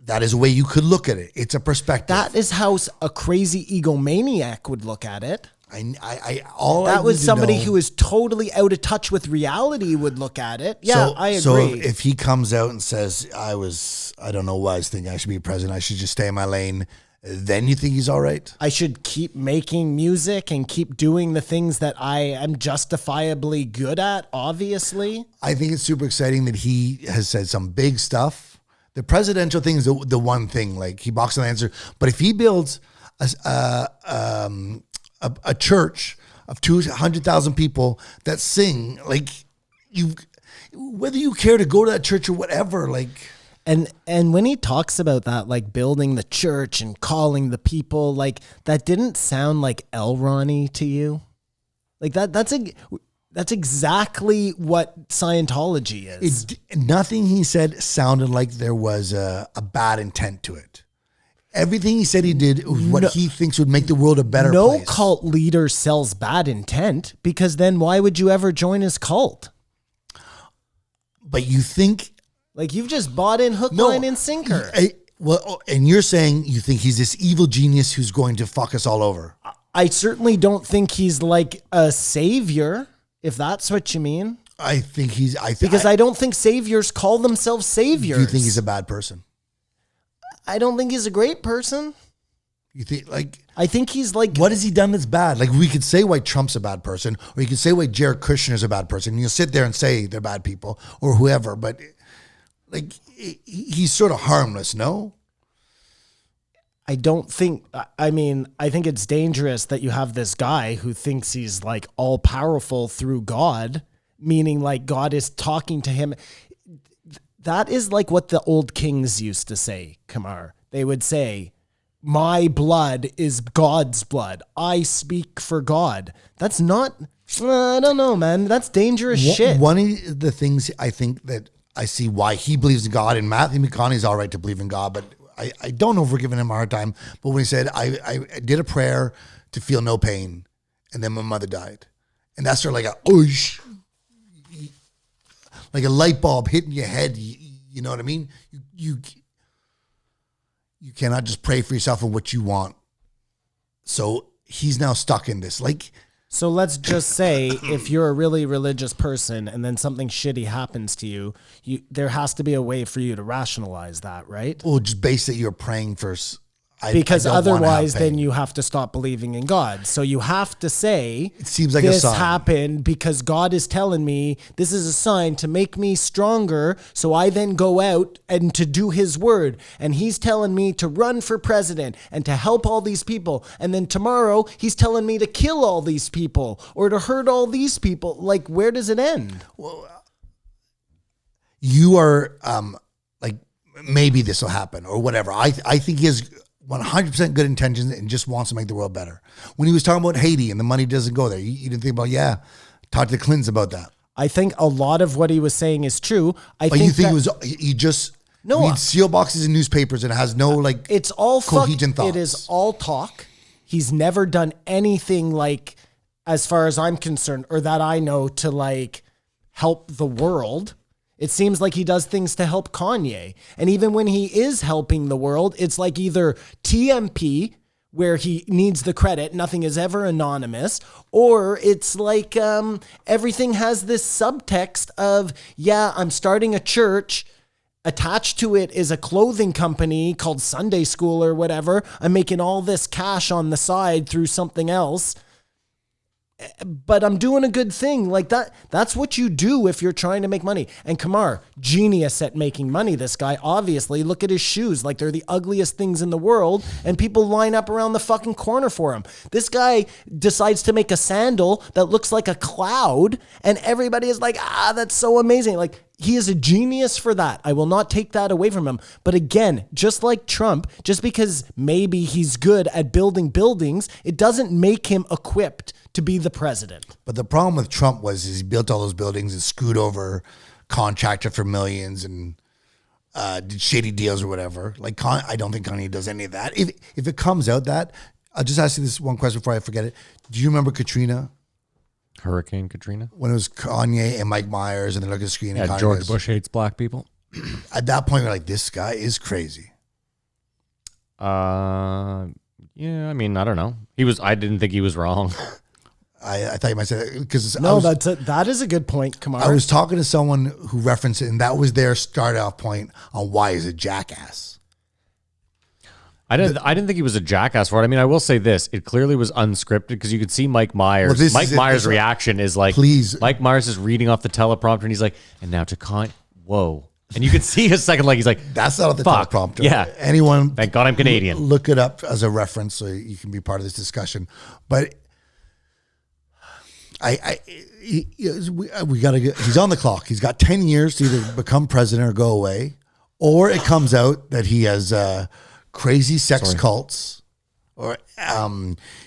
that is a way you could look at it. It's a perspective. That is how a crazy egomaniac would look at it. That was somebody who is totally out of touch with reality would look at it. Yeah, I agree. So if he comes out and says, I don't know why I was thinking I should be president, I should just stay in my lane, then you think he's all right? I should keep making music and keep doing the things that I am justifiably good at, obviously. I think it's super exciting that he has said some big stuff. The presidential thing is the one thing, like he boxes on the answer. But if he builds a church of 200,000 people that sing, like whether you care to go to that church or whatever, like. And when he talks about that, like building the church and calling the people, like that didn't sound like L. Ronnie to you? Like that's exactly what Scientology is. Nothing he said sounded like there was a bad intent to it. Everything he said he did was what he thinks would make the world a better place. No cult leader sells bad intent, because then why would you ever join his cult? But you think... Like you've just bought in hook, line, and sinker. And you're saying you think he's this evil genius who's going to fuck us all over. I certainly don't think he's like a savior, if that's what you mean. I think he's... Because I don't think saviors call themselves saviors. Do you think he's a bad person? I don't think he's a great person. You think, like... I think he's like... What has he done that's bad? Like, we could say why Trump's a bad person, or you could say why Jared Kushner's a bad person. And you'll sit there and say they're bad people, or whoever, but... Like, he's sort of harmless, no? I don't think, I mean, I think it's dangerous that you have this guy who thinks he's like all powerful through God, meaning like God is talking to him. That is like what the old kings used to say, Kamar. They would say, my blood is God's blood. I speak for God. That's not, I don't know, man. That's dangerous shit. One of the things I think that I see why he believes in God, and Matthew McConaughey's all right to believe in God, but I don't know if we're giving him a hard time. But when he said, I did a prayer to feel no pain, and then my mother died. And that's sort of like like a light bulb hitting your head. You know what I mean? You cannot just pray for yourself and what you want. So he's now stuck in this. So let's just say if you're a really religious person and then something shitty happens to you, there has to be a way for you to rationalize that, right? Well, just base that you're praying for... Because otherwise then you have to stop believing in God. So you have to say, it seems like this a sign. Happened because God is telling me this is a sign to make me stronger. So I then go out and to do his word. And he's telling me to run for president and to help all these people. And then tomorrow he's telling me to kill all these people or to hurt all these people. Like, where does it end? Well, you are like, maybe this will happen or whatever. I think he has 100% good intentions and just wants to make the world better. When he was talking about Haiti and the money doesn't go there, you didn't think about, talk to the Clintons about that. I think a lot of what he was saying is true. But you think he just reads seal boxes in newspapers and has no it's all coherent thoughts. It is all talk. He's never done anything like, as far as I'm concerned, or that I know, to like help the world. It seems like he does things to help Kanye. And even when he is helping the world, it's like either TMP, where he needs the credit, nothing is ever anonymous, or it's like everything has this subtext of, I'm starting a church. Attached to it is a clothing company called Sunday School or whatever. I'm making all this cash on the side through something else. but I'm doing a good thing. Like that's what you do if you're trying to make money. And Kamar, genius at making money. This guy, obviously, look at his shoes. Like they're the ugliest things in the world. And people line up around the fucking corner for him. This guy decides to make a sandal that looks like a cloud. And everybody is like, that's so amazing. Like, he is a genius for that. I will not take that away from him. But again, just like Trump, just because maybe he's good at building buildings, it doesn't make him equipped to be the president. But the problem with Trump was he built all those buildings and screwed over contractor for millions and did shady deals or whatever. Like I don't think Kanye does any of that. If it comes out that, I'll just ask you this one question before I forget it. Do you remember Katrina? Hurricane Katrina? When it was Kanye and Mike Myers and they look at the screen and Kanye George goes, Bush hates black people. At that point, you're like, this guy is crazy. Yeah, I mean, I don't know. I didn't think he was wrong. I thought you might say that because that is a good point, Kamar. I was talking to someone who referenced it, and that was their start off point on why he's a jackass. I didn't think he was a jackass for it. I mean, I will say this: it clearly was unscripted because you could see Mike Myers. Well, Mike Myers' reaction is like, please. Mike Myers is reading off the teleprompter, and he's like, and now to whoa. And you could see a second, like he's like, that's not the fuck, teleprompter. Yeah. Anyone? Thank God I'm Canadian. Look it up as a reference so you can be part of this discussion. But we got to get. He's on the clock. He's got 10 years to either become president or go away, or it comes out that he has crazy sex cults, or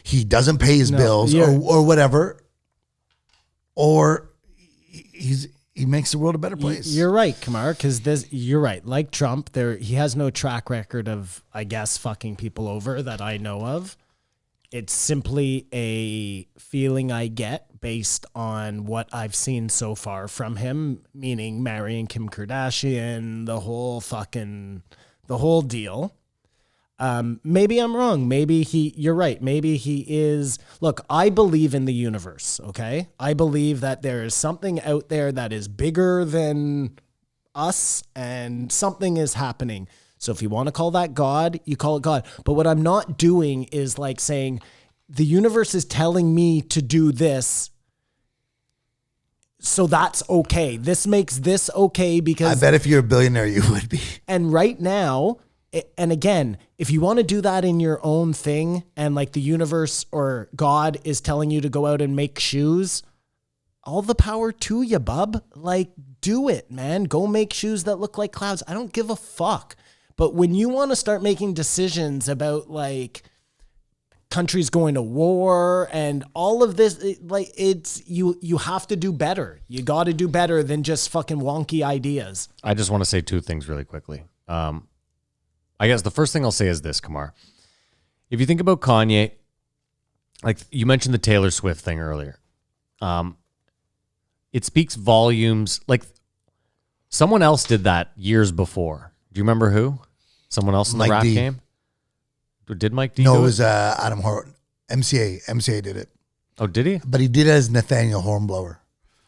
he doesn't pay his bills, or whatever, or he makes the world a better place. You're right, Kamar, because you're right. Like Trump, he has no track record of, I guess, fucking people over that I know of. It's simply a feeling I get based on what I've seen so far from him, meaning marrying Kim Kardashian, the whole deal. Maybe I'm wrong. You're right. Maybe he is. Look, I believe in the universe. Okay. I believe that there is something out there that is bigger than us and something is happening. So if you want to call that God, you call it God. But what I'm not doing is like saying the universe is telling me to do this. So that's okay. This makes this okay because I bet if you're a billionaire, you would be. And right now, and again, if you want to do that in your own thing and like the universe or God is telling you to go out and make shoes, all the power to you, bub. Like, do it, man. Go make shoes that look like clouds. I don't give a fuck. But when you want to start making decisions about like countries going to war and all of this, you have to do better. You got to do better than just fucking wonky ideas. I just want to say two things really quickly. I guess the first thing I'll say is this, Kamar. If you think about Kanye, like you mentioned the Taylor Swift thing earlier, it speaks volumes. Like someone else did that years before. Do you remember who? Someone else in the Mike rap D. game? Did Mike D No, do it was Adam Horton. MCA did it. Oh, did he? But he did it as Nathaniel Hornblower.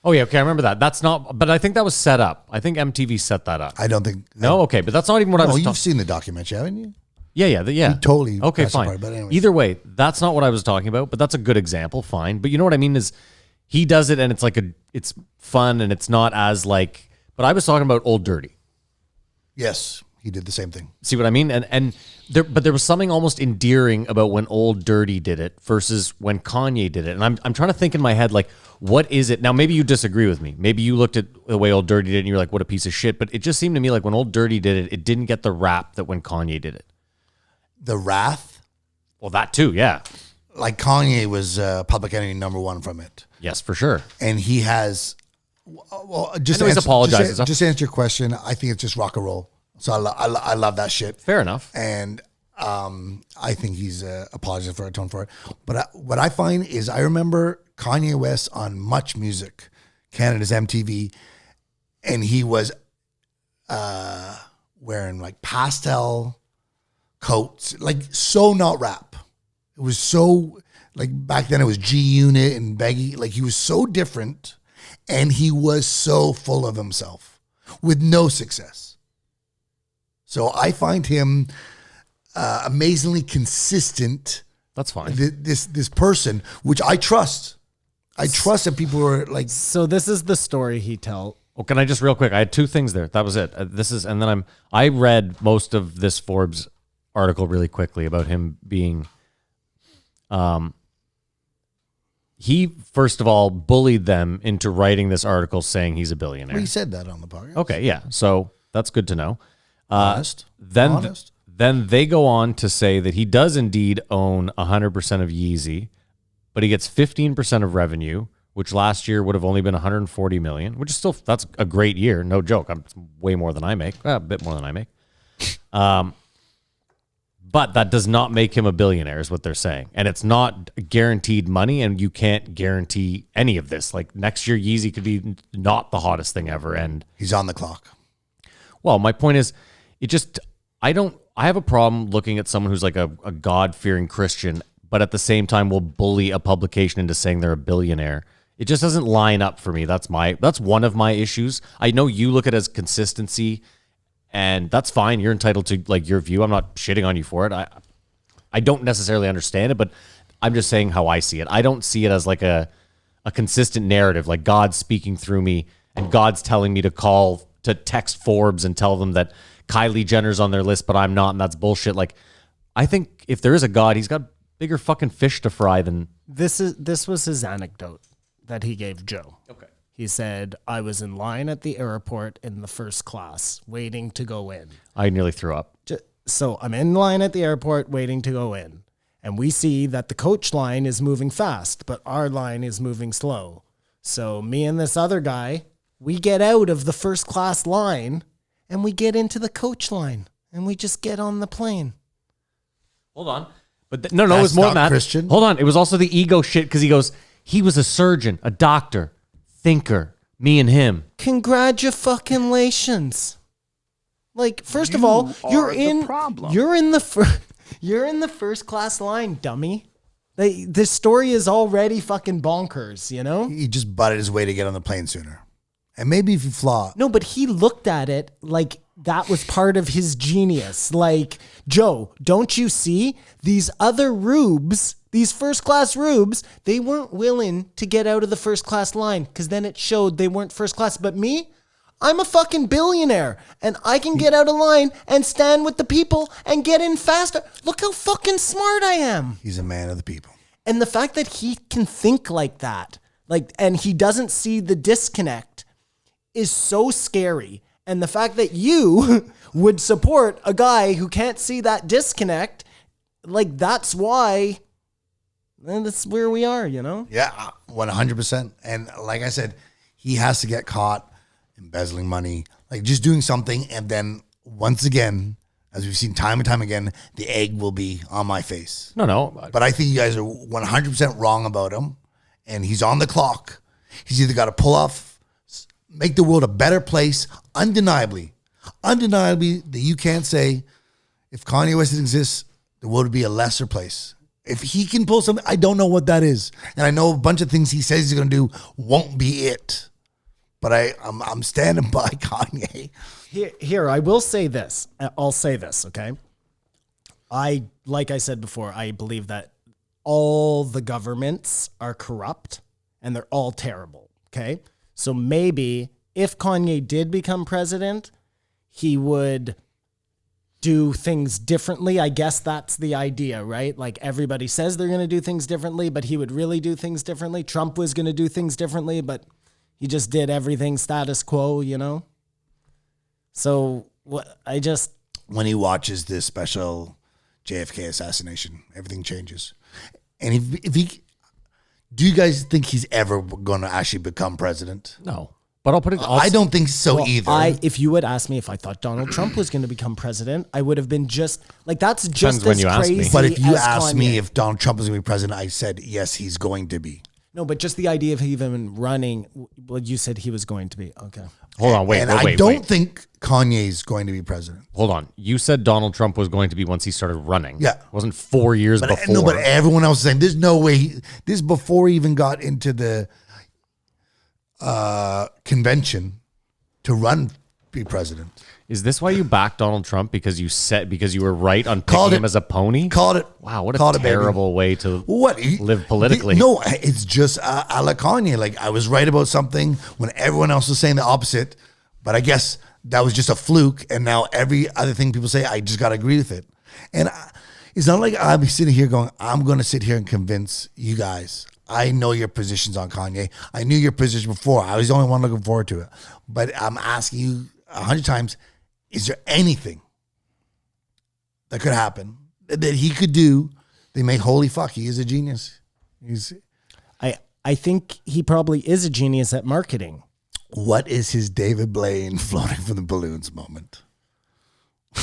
Oh, yeah. Okay, I remember that. That's not, but I think that was set up. I think MTV set that up. I don't think. No? Okay, but that's not even what I was you've seen the documentary, haven't you? Yeah. You totally. Okay, pressed the fine. part, but anyways. Either way, that's not what I was talking about, but that's a good example. Fine. But you know what I mean is he does it and it's like it's fun and it's not as like, but I was talking about Old Dirty. Yes, he did the same thing. See what I mean? But there was something almost endearing about when Old Dirty did it versus when Kanye did it. And I'm trying to think in my head, like, what is it? Now, maybe you disagree with me. Maybe you looked at the way Old Dirty did it and you're like, what a piece of shit. But it just seemed to me like when Old Dirty did it, it didn't get the rap that when Kanye did it. The Wrath? Well, that too, yeah. Like Kanye was public enemy number one from it. Yes, for sure. And he has, well, just I know he's apologized. Just to answer your question, I think it's just rock and roll. So I love that shit. Fair enough. And I think he's apologized for it, atoned for it. But what I find is I remember Kanye West on Much Music, Canada's MTV, and he was wearing like pastel coats, like so not rap. It was so, like back then it was G Unit and baggy. Like he was so different and he was so full of himself with no success. So I find him amazingly consistent. That's fine. This person, which I trust. I trust that people are like, So this is the story he tell. Oh, can I just real quick? I had two things there. That was it. I read most of this Forbes article really quickly about him being, he first of all bullied them into writing this article saying he's a billionaire. we said that on the podcast. Okay, yeah. So that's good to know. Honest. Then they go on to say that he does indeed own 100% of Yeezy, but he gets 15% of revenue, which last year would have only been 140 million, which is still, that's a great year. No joke. I'm way more than I make, a bit more than I make. But that does not make him a billionaire is what they're saying. And it's not guaranteed money, and you can't guarantee any of this. Like next year, Yeezy could be not the hottest thing ever. And He's on the clock. well, my point is, I have a problem looking at someone who's like a God-fearing Christian, but at the same time will bully a publication into saying they're a billionaire. It just doesn't line up for me. That's one of my issues. I know you look at it as consistency, and that's fine. You're entitled to like your view. I'm not shitting on you for it. I don't necessarily understand it, but I'm just saying how I see it. I don't see it as like a consistent narrative, like God's speaking through me and God's telling me to text Forbes and tell them that Kylie Jenner's on their list, but I'm not, and that's bullshit. Like, I think if there is a God, he's got bigger fucking fish to fry than... This was his anecdote that he gave Joe. Okay. He said, I was in line at the airport in the first class, waiting to go in. I nearly threw up. So I'm in line at the airport, waiting to go in. And we see that the coach line is moving fast, but our line is moving slow. So me and this other guy, we get out of the first class line and we get into the coach line and we just get on the plane. Hold on. But no, it was more than that. Christian. Hold on. It was also the ego shit because he goes, he was a surgeon, a doctor, thinker, me and him. Congratulations. Like, first of all, you're in the first class line, dummy. This story is already fucking bonkers, you know? He just butted his way to get on the plane sooner. And maybe if you flaw. No, but he looked at it like that was part of his genius. Like, Joe, don't you see? These other rubes, these first class rubes, they weren't willing to get out of the first class line because then it showed they weren't first class. But me, I'm a fucking billionaire and I can get out of line and stand with the people and get in faster. Look how fucking smart I am. He's a man of the people. And the fact that he can think like that, like, and he doesn't see the disconnect is so scary. And the fact that you would support a guy who can't see that disconnect, like, that's why, and that's where we are, you know? Yeah, 100%. And like I said, he has to get caught embezzling money, like just doing something. And then once again, as we've seen time and time again, the egg will be on my face. No. But I think you guys are 100% wrong about him. And he's on the clock. He's either got to pull off, make the world a better place, undeniably that you can't say if Kanye West exists, the world would be a lesser place. If he can pull something, I don't know what that is. And I know a bunch of things he says he's going to do won't be it. But I'm standing by Kanye. Here, I will say this. I'll say this, okay? Like I said before, I believe that all the governments are corrupt and they're all terrible, okay? So maybe if Kanye did become president, he would do things differently. I guess that's the idea, right? Like everybody says they're going to do things differently, but he would really do things differently. Trump was going to do things differently, but he just did everything status quo, you know? So when he watches this special JFK assassination, everything changes. And if he, do you guys think he's ever going to actually become president? No. But I'll put it. I don't think so either. If you had asked me if I thought Donald Trump was going to become president, I would have been just like, that's Depends just when as you ask me. crazy. But if you as asked Kanye. me if Donald Trump was going to be president, I said, yes, he's going to be. No, but just the idea of him even running, well, you said he was going to be. Okay. Hold on, wait. And no, I wait, don't wait. think Kanye's going to be president. Hold on. You said Donald Trump was going to be once he started running. Yeah. It wasn't 4 years But before. no, but everyone else is saying there's no way. This is before he even got into the convention to be president. Is this why you backed Donald Trump? Because you were right on Called picking him it. as a pony? Called it. Wow, what Called a it, baby. terrible way to What live politically. No, it's just a la Kanye. Like, I was right about something when everyone else was saying the opposite, but I guess that was just a fluke. And now every other thing people say, I just got to agree with it. And it's not like I'll be sitting here going, I'm going to sit here and convince you guys. I know your positions on Kanye. I knew your position before. I was the only one looking forward to it. But I'm asking you 100 times, is there anything that could happen that he could do? They make holy fuck. He is a genius. I think he probably is a genius at marketing. What is his David Blaine floating from the balloons moment?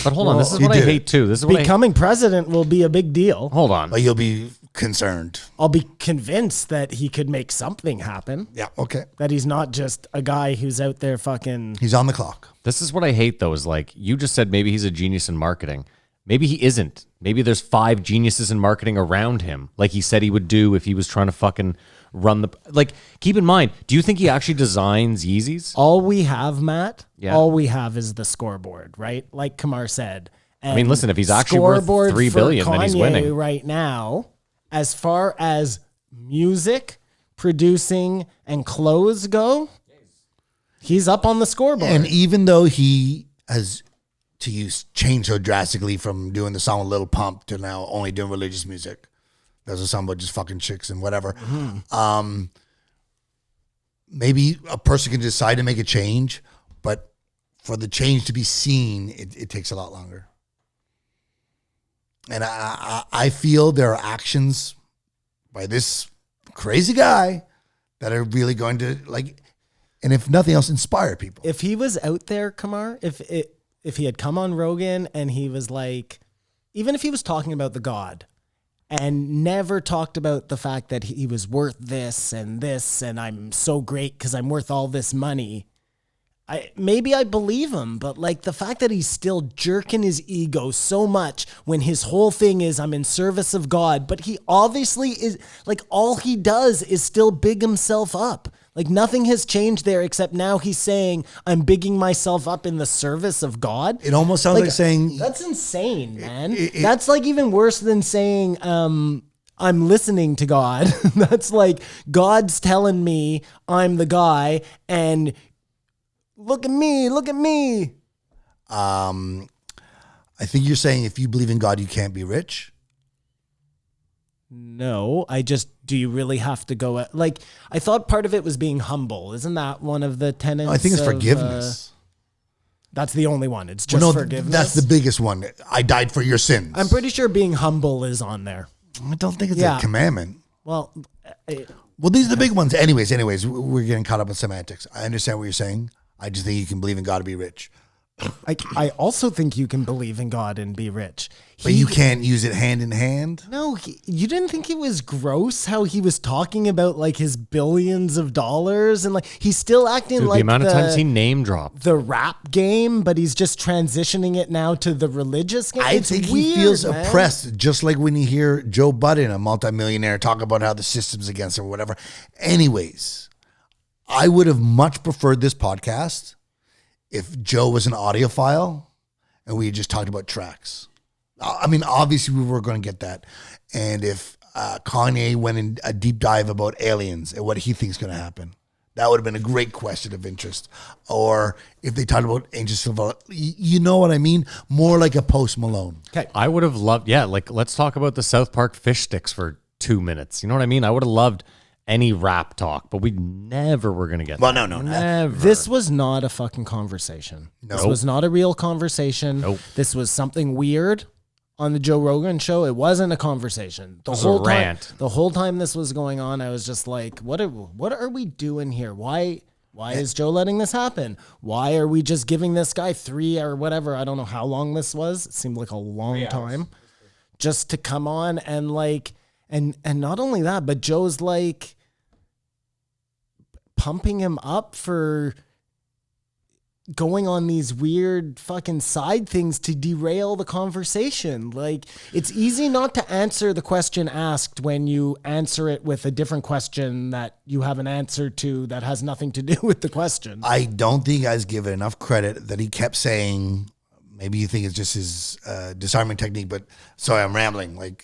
But hold on, this is he what I did hate it. too. This is what Becoming president will be a big deal. Hold on. But you'll be concerned. I'll be convinced that he could make something happen. Yeah, okay. That he's not just a guy who's out there fucking. He's on the clock. This is what I hate though, is like, you just said maybe he's a genius in marketing. Maybe he isn't. Maybe there's 5 geniuses in marketing around him, like he said he would do if he was trying to fucking run the... Like, keep in mind, do you think he actually designs Yeezys? All we have, Matt, Yeah. all we have is the scoreboard, right? Like Kamar said. I mean, listen, if he's actually worth Scoreboard $3 for billion, then he's Kanye winning. right now, as far as music, producing, and clothes go, he's up on the scoreboard. And even though he has, to use, changed so drastically from doing the song with Lil Pump to now only doing religious music. There's a song about just fucking chicks and whatever. Maybe a person can decide to make a change, but for the change to be seen, it takes a lot longer. And I feel there are actions by this crazy guy that are really going to, like, and if nothing else, inspire people. If he was out there, Kamar, if he had come on Rogan and he was like, even if he was talking about the God and never talked about the fact that he was worth this and I'm so great because I'm worth all this money, maybe I believe him, but like the fact that he's still jerking his ego so much when his whole thing is I'm in service of God, but he obviously is, like, all he does is still big himself up. Like, nothing has changed there except now he's saying I'm bigging myself up in the service of God. It almost sounds like saying, that's insane, man. That's like even worse than saying I'm listening to God. That's like God's telling me I'm the guy and look at me, look at me. I think you're saying if you believe in God, you can't be rich. No, do you really have to go at, like, I thought part of it was being humble. Isn't that one of the tenets? I think it's of, forgiveness. That's the only one. It's just forgiveness. That's the biggest one. I died for your sins. I'm pretty sure being humble is on there. I don't think it's a commandment. Well, Well, these are the big ones. Anyways, we're getting caught up in semantics. I understand what you're saying. I just think you can believe in God to be rich. I also think you can believe in God and be rich. But you can't use it hand in hand. No, you didn't think it was gross how he was talking about like his billions of dollars and like he's still acting Dude, like the amount of times he name dropped. the rap game, but he's just transitioning it now to the religious game. I think he feels oppressed, just like when you hear Joe Budden, a multimillionaire, talk about how the system's against him or whatever. Anyways, I would have much preferred this podcast if Joe was an audiophile and we had just talked about tracks. I mean, obviously we were going to get that. And if Kanye went in a deep dive about aliens and what he thinks is going to happen, that would have been a great question of interest. Or if they talked about Angel Silva, you know what I mean? More like a Post Malone. Okay. I would have loved, like, let's talk about the South Park fish sticks for 2 minutes. You know what I mean? I would have loved any rap talk, but we never were going to get that. No. Never. This was not a fucking conversation. No. This was not a real conversation. Nope. This was something weird on the Joe Rogan show. It wasn't a conversation. The was a whole time, rant. the whole time this was going on, I was just like, what are we doing here? Why is Joe letting this happen? Why are we just giving this guy 3 or whatever? I don't know how long this was. It seemed like a long time just to come on and like, and not only that, but Joe's like pumping him up for going on these weird fucking side things to derail the conversation. Like, it's easy not to answer the question asked when you answer it with a different question that you have an answer to that has nothing to do with the question. I don't think you guys give it enough credit that he kept saying, maybe you think it's just his disarming technique, but sorry, I'm rambling. Like,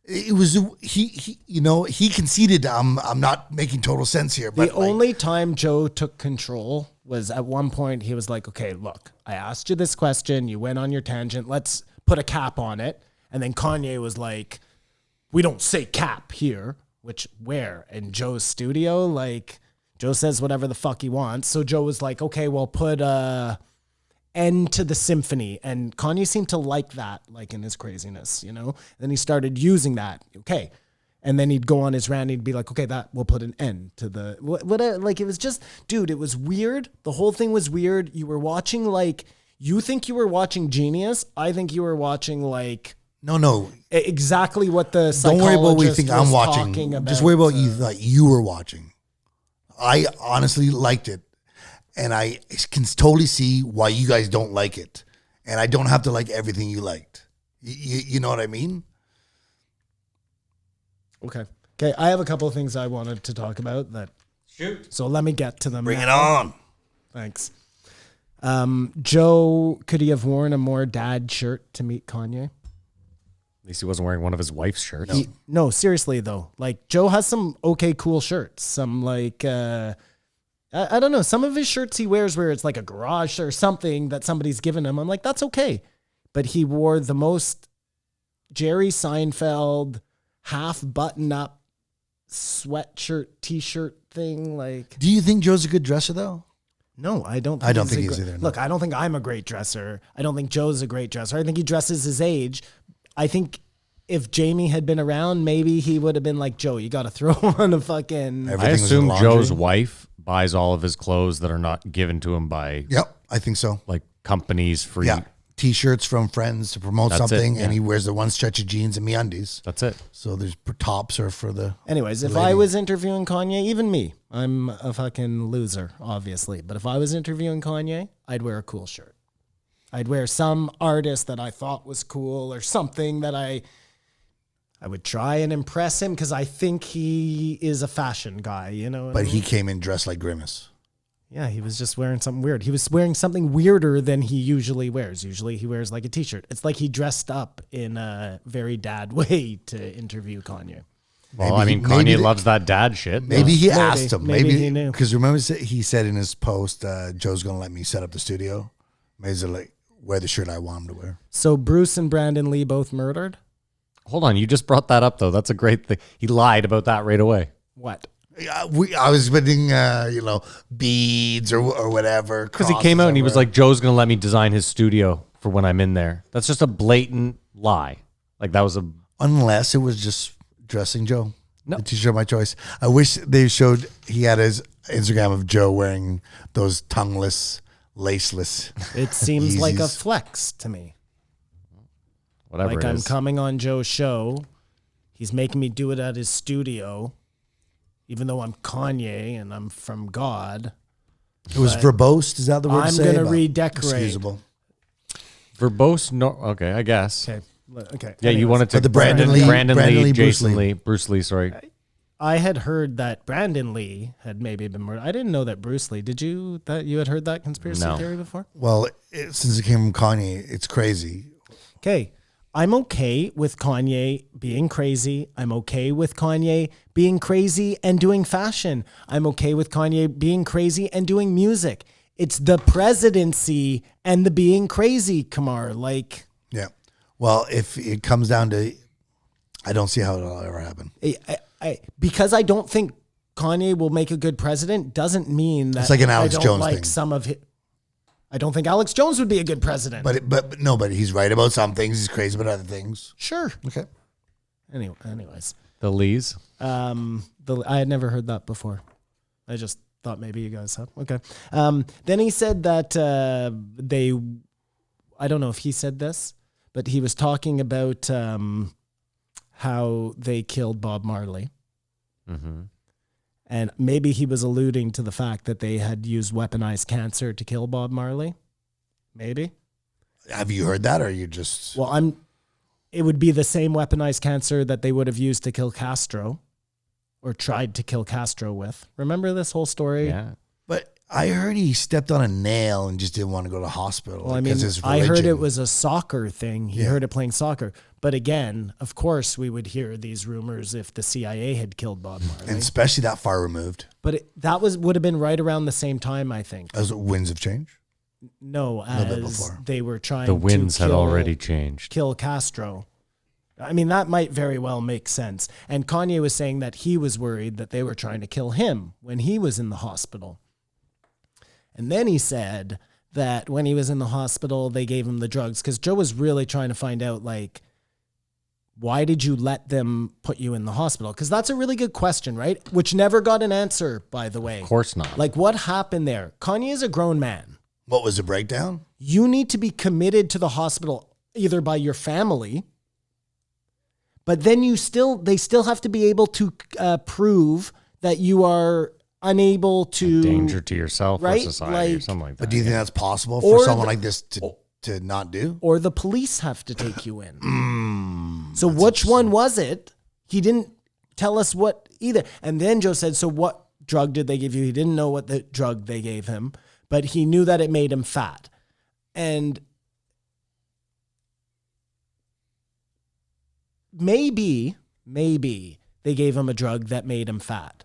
it was, he conceded I'm not making total sense here. But the only time Joe took control was at one point he was like, okay, look, I asked you this question. You went on your tangent. Let's put a cap on it. And then Kanye was like, we don't say cap here, which where? In Joe's studio? Like, Joe says whatever the fuck he wants. So Joe was like, okay, well, put a end to the symphony. And Kanye seemed to like that, like in his craziness, you know? Then he started using that. Okay. And then he'd go on his rant and he'd be like, okay, that we'll put an end to the, like, it was just, dude, it was weird. The whole thing was weird. You were watching, like, you think you were watching Genius. I think you were watching, like, no, exactly what the don't psychologist worry about what you think I'm was watching. talking about. Just worry about you thought you were watching. I honestly liked it. And I can totally see why you guys don't like it. And I don't have to like everything you liked. You know what I mean? Okay, I have a couple of things I wanted to talk about that. Shoot. So let me get to them. Bring it now. on. Thanks. Joe, could he have worn a more dad shirt to meet Kanye? At least he wasn't wearing one of his wife's shirts. No, seriously though. Like, Joe has some okay, cool shirts. Some like, I don't know. Some of his shirts he wears where it's like a garage or something that somebody's given him. I'm like, that's okay. But he wore the most Jerry Seinfeld half button up sweatshirt t-shirt thing. Like, Do you think Joe's a good dresser though? no, I don't think I don't he's think a he's great- either, no. Look, I don't think I'm a great dresser. I don't think Joe's a great dresser. I think he dresses his age. I think if Jamie had been around, maybe he would have been like, Joe, you got to throw on a fucking... I Everything was in assume laundry. Joe's wife buys all of his clothes that are not given to him by Yep, I think so. like companies for Yeah. T-shirts from friends to promote That's it, something, yeah. and he wears the one stretch of jeans and MeUndies. That's it. So there's tops are for the. Anyways, if I was interviewing Kanye, even me, I'm a fucking loser, obviously. But if I was interviewing Kanye, I'd wear a cool shirt. I'd wear some artist that I thought was cool or something that I would try and impress him because I think he is a fashion guy, you know? But he came in dressed like Grimace. Yeah, he was just wearing something weird. He was wearing something weirder than he usually wears. Usually he wears like a t-shirt. It's like he dressed up in a very dad way to interview Kanye. Well, I mean, maybe Kanye the- loves that dad shit. Maybe he asked him. Maybe he knew. Because remember he said in his post, Joe's going to let me set up the studio. Maybe he's like, wear the shirt I want him to wear. So Bruce and Brandon Lee both murdered? Hold on, you just brought that up though. That's a great thing. He lied about that right away. What? I was putting, beads or whatever. Because he came out and he was like, Joe's going to let me design his studio for when I'm in there. That's just a blatant lie. Like that was a... Unless it was just dressing Joe. No. The t-shirt, my choice. I wish they showed, he had his Instagram of Joe wearing those tongueless, laceless. It seems like a Yeezys. flex to me. Whatever Like it I'm is. coming on Joe's show. He's making me do it at his studio. Even though I'm Kanye and I'm from God. It was verbose. Is that the word to I'm say? gonna About redecorate. Excusable. Verbose, no, okay, I guess. Okay. Yeah, you Anyways, wanted to... But the Brandon Lee, Bruce Jason Lee. Lee, Bruce Lee, sorry. I had heard that Brandon Lee had maybe been murdered. I didn't know that Bruce Lee. Did you had heard that conspiracy No. theory before? Well, since it came from Kanye, it's crazy. Okay. I'm okay with Kanye being crazy. I'm okay with Kanye being crazy and doing fashion. I'm okay with Kanye being crazy and doing music. It's the presidency and the being crazy, Kamar. Like, Yeah. Well, if it comes down to, I don't see how it'll ever happen. because I don't think Kanye will make a good president doesn't mean that It's like an Alex I don't Jones like thing. some of his. I don't think Alex Jones would be a good president. But he's right about some things. He's crazy about other things. Sure. Okay. Anyways, The Lees. I had never heard that before. I just thought maybe you guys have. Okay. Then he said that I don't know if he said this, but he was talking about how they killed Bob Marley. Mm-hmm. And maybe he was alluding to the fact that they had used weaponized cancer to kill Bob Marley. Maybe. Have you heard that, or are you just? Well, it would be the same weaponized cancer that they would have used to kill Castro, or tried to kill Castro with. Remember this whole story? Yeah. But I heard he stepped on a nail and just didn't want to go to the hospital. Well, I mean, I heard it was a soccer thing. He heard it playing soccer. But again, of course, we would hear these rumors if the CIA had killed Bob Marley. And especially that far removed. But that would have been right around the same time, I think. As winds of change? No, bit as before. they were trying The winds to had already changed. kill Castro. I mean, that might very well make sense. And Kanye was saying that he was worried that they were trying to kill him when he was in the hospital. And then he said that when he was in the hospital, they gave him the drugs. Because Joe was really trying to find out, like, why did you let them put you in the hospital? Because that's a really good question, right? Which never got an answer, by the way. Of course not. Like, what happened there? Kanye is a grown man. What was the breakdown? You need to be committed to the hospital either by your family, but then they still have to be able to prove that you are unable to... A danger to yourself right? or society or Like- something like that. But do you think that's possible Or for someone the- like this to not do? Or the police have to take you in. So which one was it? He didn't tell us what either. And then Joe said, so what drug did they give you? He didn't know what the drug they gave him, but he knew that it made him fat. And maybe they gave him a drug that made him fat.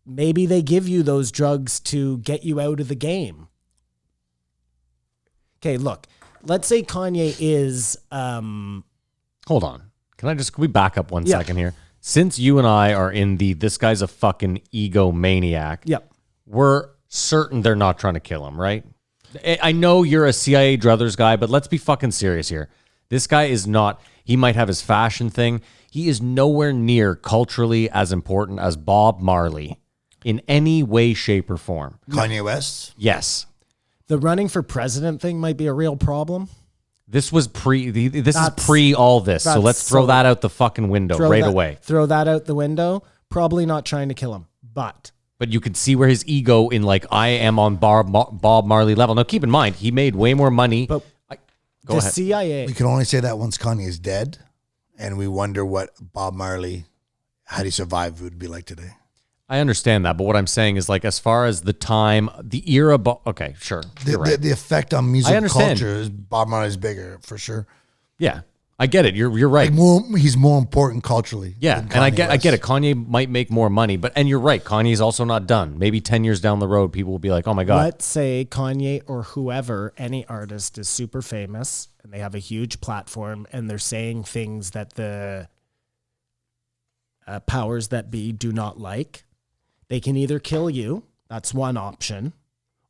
Maybe they give you those drugs to get you out of the game. Okay, look, let's say Kanye is... Hold on. Can we back up one second here? Since you and I are in this guy's a fucking egomaniac, Yep. we're certain they're not trying to kill him, right? I know you're a CIA druthers guy, but let's be fucking serious here. This guy is not, he might have his fashion thing. He is nowhere near culturally as important as Bob Marley in any way, shape, or form. Kanye West? Yes. The running for president thing might be a real problem. This was this is pre all this. So let's throw that out the fucking window away. Throw that out the window. Probably not trying to kill him, but you could see where his ego in like, I am on Bob Marley level. Now, keep in mind, he made way more money. But Go ahead. CIA. We can only say that once Kanye is dead, and we wonder what Bob Marley, had he survived, would be like today. I understand that, but what I'm saying is, like, as far as the time, the era, okay, sure, you're right. The effect on music I understand. culture is Bob Marley's bigger, for sure. Yeah, I get it. You're right. He's more important culturally. Yeah, than and I Kanye get West. it. Kanye might make more money, and you're right. Kanye's also not done. Maybe 10 years down the road, people will be like, oh my God. Let's say Kanye or whoever, any artist is super famous and they have a huge platform and they're saying things that the powers that be do not like. They can either kill you, that's one option,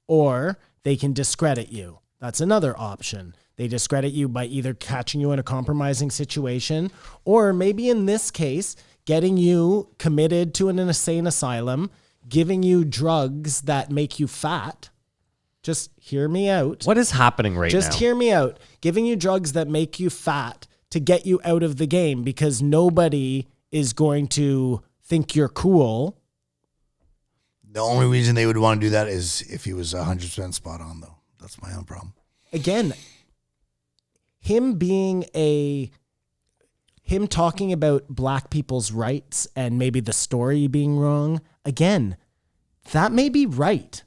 or they can discredit you. That's another option. They discredit you by either catching you in a compromising situation, or maybe in this case, getting you committed to an insane asylum, giving you drugs that make you fat. Just hear me out. What is happening right now? Just hear me out. Giving you drugs that make you fat to get you out of the game because nobody is going to think you're cool. The only reason they would want to do that is if he was 100% spot on, though. That's my own problem. Again, him talking about black people's rights and maybe the story being wrong, again, that may be right.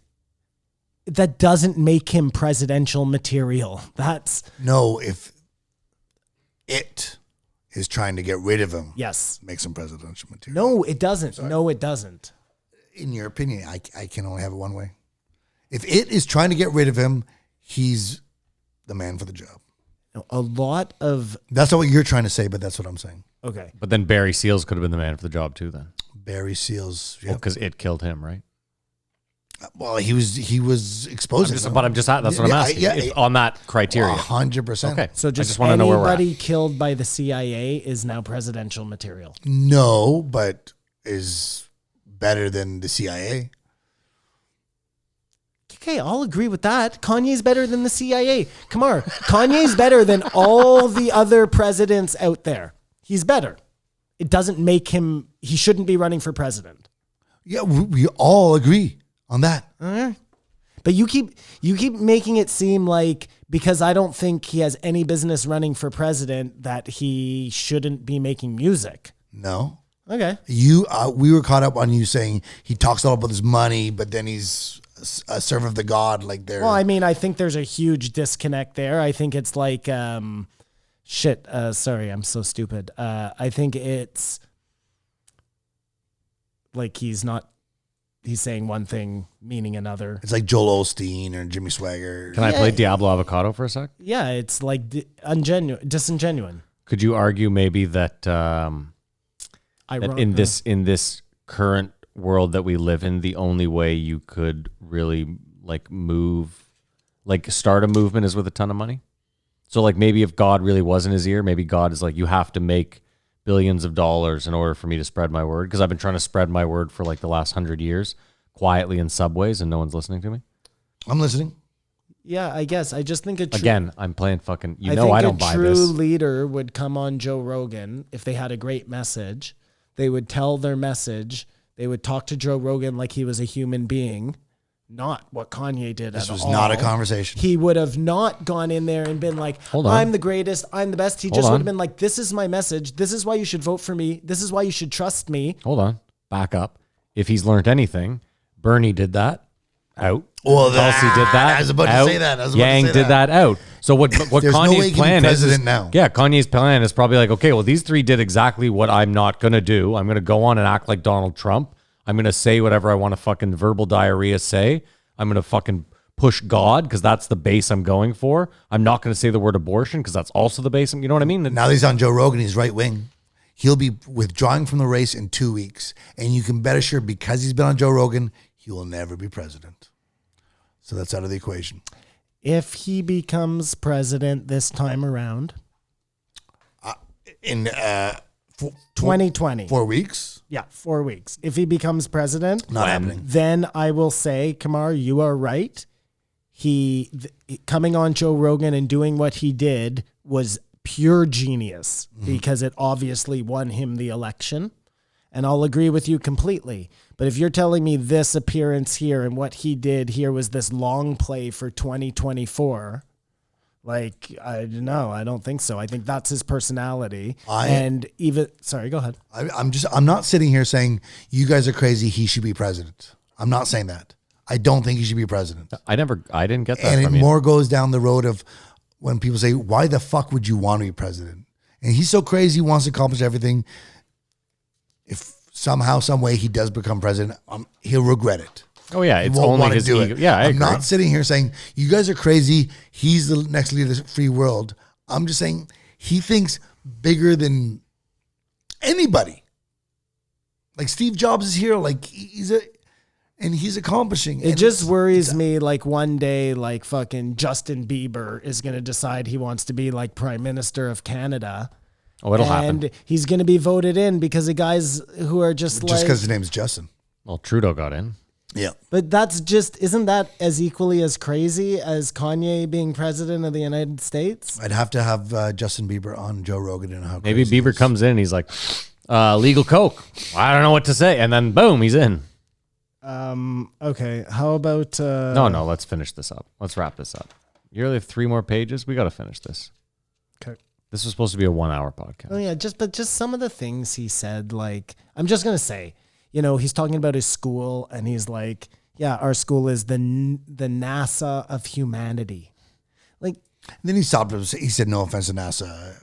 That doesn't make him presidential material. No, if it is trying to get rid of him, yes. makes him presidential material. No, it doesn't. No, it doesn't. In your opinion, I can only have it one way. If it is trying to get rid of him, he's the man for the job. A lot of... That's not what you're trying to say, but that's what I'm saying. Okay. But then Barry Seals could have been the man for the job too then. Barry Seals. Yeah. Because it killed him, right? Well, he was exposing. That's what I'm asking. If on that criteria. 100%. Okay. So just want to know where we're anybody at. killed by the CIA is now presidential material. No, but is better than the CIA. Okay, I'll agree with that. Kanye's better than the CIA. Come on. Kanye's better than all the other presidents out there. He's better. It doesn't make him, he shouldn't be running for president. Yeah, we all agree on that. But you keep making it seem like because I don't think he has any business running for president that he shouldn't be making music. No. Okay. We were caught up on you saying he talks all about his money, but then he's a servant of the God. Like they're. Well, I mean, I think there's a huge disconnect there. I think it's like, sorry, I'm so stupid. I think it's like he's saying one thing, meaning another. It's like Joel Osteen or Jimmy Swagger. Can I play Diablo Avocado for a sec? Yeah, it's like disingenuine. Could you argue maybe that, that in this current world that we live in, the only way you could really start a movement is with a ton of money? So like maybe if God really was in his ear, maybe God is like, you have to make billions of dollars in order for me to spread my word, because I've been trying to spread my word for like the last 100 years quietly in subways and no one's listening to me. I'm listening. Yeah, I guess. I just think Again, I'm playing fucking, I don't buy this. A true leader would come on Joe Rogan if they had a great message. They would tell their message. They would talk to Joe Rogan like he was a human being, not what Kanye did This at was all. not a conversation. He would have not gone in there and been like, Hold on. I'm the greatest, I'm the best. He Hold just would on. have been like, this is my message. This is why you should vote for me. This is why you should trust me. Hold on. Back up. If he's learned anything, Bernie did that. Out. Well, Tulsi did that. I was about out. to say that. Yang did that out. So what There's no way Kanye's he can be plan is president now. Yeah, Kanye's plan is probably like, okay, well, these three did exactly what I'm not going to do. I'm going to go on and act like Donald Trump. I'm going to say whatever I want to fucking verbal diarrhea say. I'm going to fucking push God because that's the base I'm going for. I'm not going to say the word abortion because that's also the base. You know what I mean? Now that he's on Joe Rogan, he's right wing. He'll be withdrawing from the race in 2 weeks. And you can bet assure because he's been on Joe Rogan, he will never be president. So that's out of the equation. If he becomes president this time around, In 2020. 4 weeks? Yeah, 4 weeks. If he becomes president, Not happening. then I will say, Kamar, you are right. Coming on Joe Rogan and doing what he did was pure genius because it obviously won him the election. And I'll agree with you completely. But if you're telling me this appearance here and what he did here was this long play for 2024, like, I don't think so. I think that's his personality. Sorry, go ahead. I'm not sitting here saying you guys are crazy. He should be president. I'm not saying that. I don't think he should be president. I didn't get that And from it you. more goes down the road of when people say, why the fuck would you want to be president? And he's so crazy, he wants to accomplish everything. If somehow, some way he does become president, he'll regret it. Oh yeah, He it's won't only want to his do ego. it. Yeah, I I'm agree. not sitting here saying you guys are crazy. He's the next leader of the free world. I'm just saying he thinks bigger than anybody. Like Steve Jobs is here. Like he's accomplishing. It just worries me like one day, like fucking Justin Bieber is going to decide he wants to be like Prime Minister of Canada. Oh, it'll and happen. he's going to be voted in because of guys who are just because his name's Justin. Well, Trudeau got in. Yeah. But isn't that as equally as crazy as Kanye being president of the United States? I'd have to have Justin Bieber on Joe Rogan and how Maybe crazy Bieber he is. comes in and he's like, legal coke. I don't know what to say. And then boom, he's in. Okay. How about, No, let's finish this up. Let's wrap this up. You really have 3 more pages? We got to finish this. Okay. This was supposed to be a 1-hour podcast. Oh yeah, just some of the things he said, like, I'm just going to say, he's talking about his school and he's like, yeah, our school is the NASA of humanity. Like, And then he stopped. He said, no offense to NASA.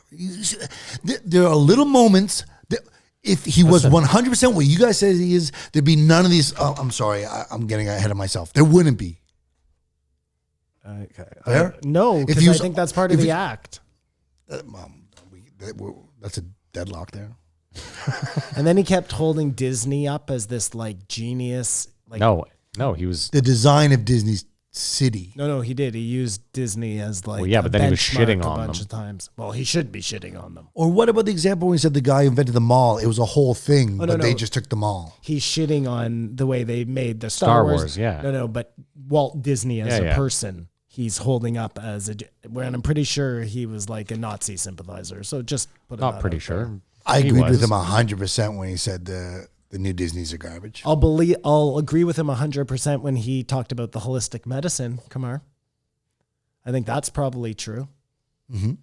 There are little moments that if he was 100% what you guys say he is, there'd be none of these. Oh, I'm sorry. I'm getting ahead of myself. There wouldn't be. okay. Fair? No, If because you- I think that's part of if the you- act. That's a deadlock there. And then he kept holding Disney up as this like genius. Like, No, he was. The design of Disney's city. No, he did. He used Disney as like Well, yeah, a but then he was benchmark shitting a on bunch them. of times. Well, he should be shitting on them. Or what about the example when he said the guy invented the mall? It was a whole thing, no, but they no. just took the mall. He's shitting on the way they made the Star Star Wars, yeah. No, but Walt Disney as Yeah, a yeah. person, he's holding up as when I'm pretty sure he was like a Nazi sympathizer. So just put it Not pretty out there. sure. I He agreed was. with him 100% when he said the the new Disneys are garbage. I'll agree with him 100% when he talked about the holistic medicine, Kamar. I think that's probably true. Mm-hmm.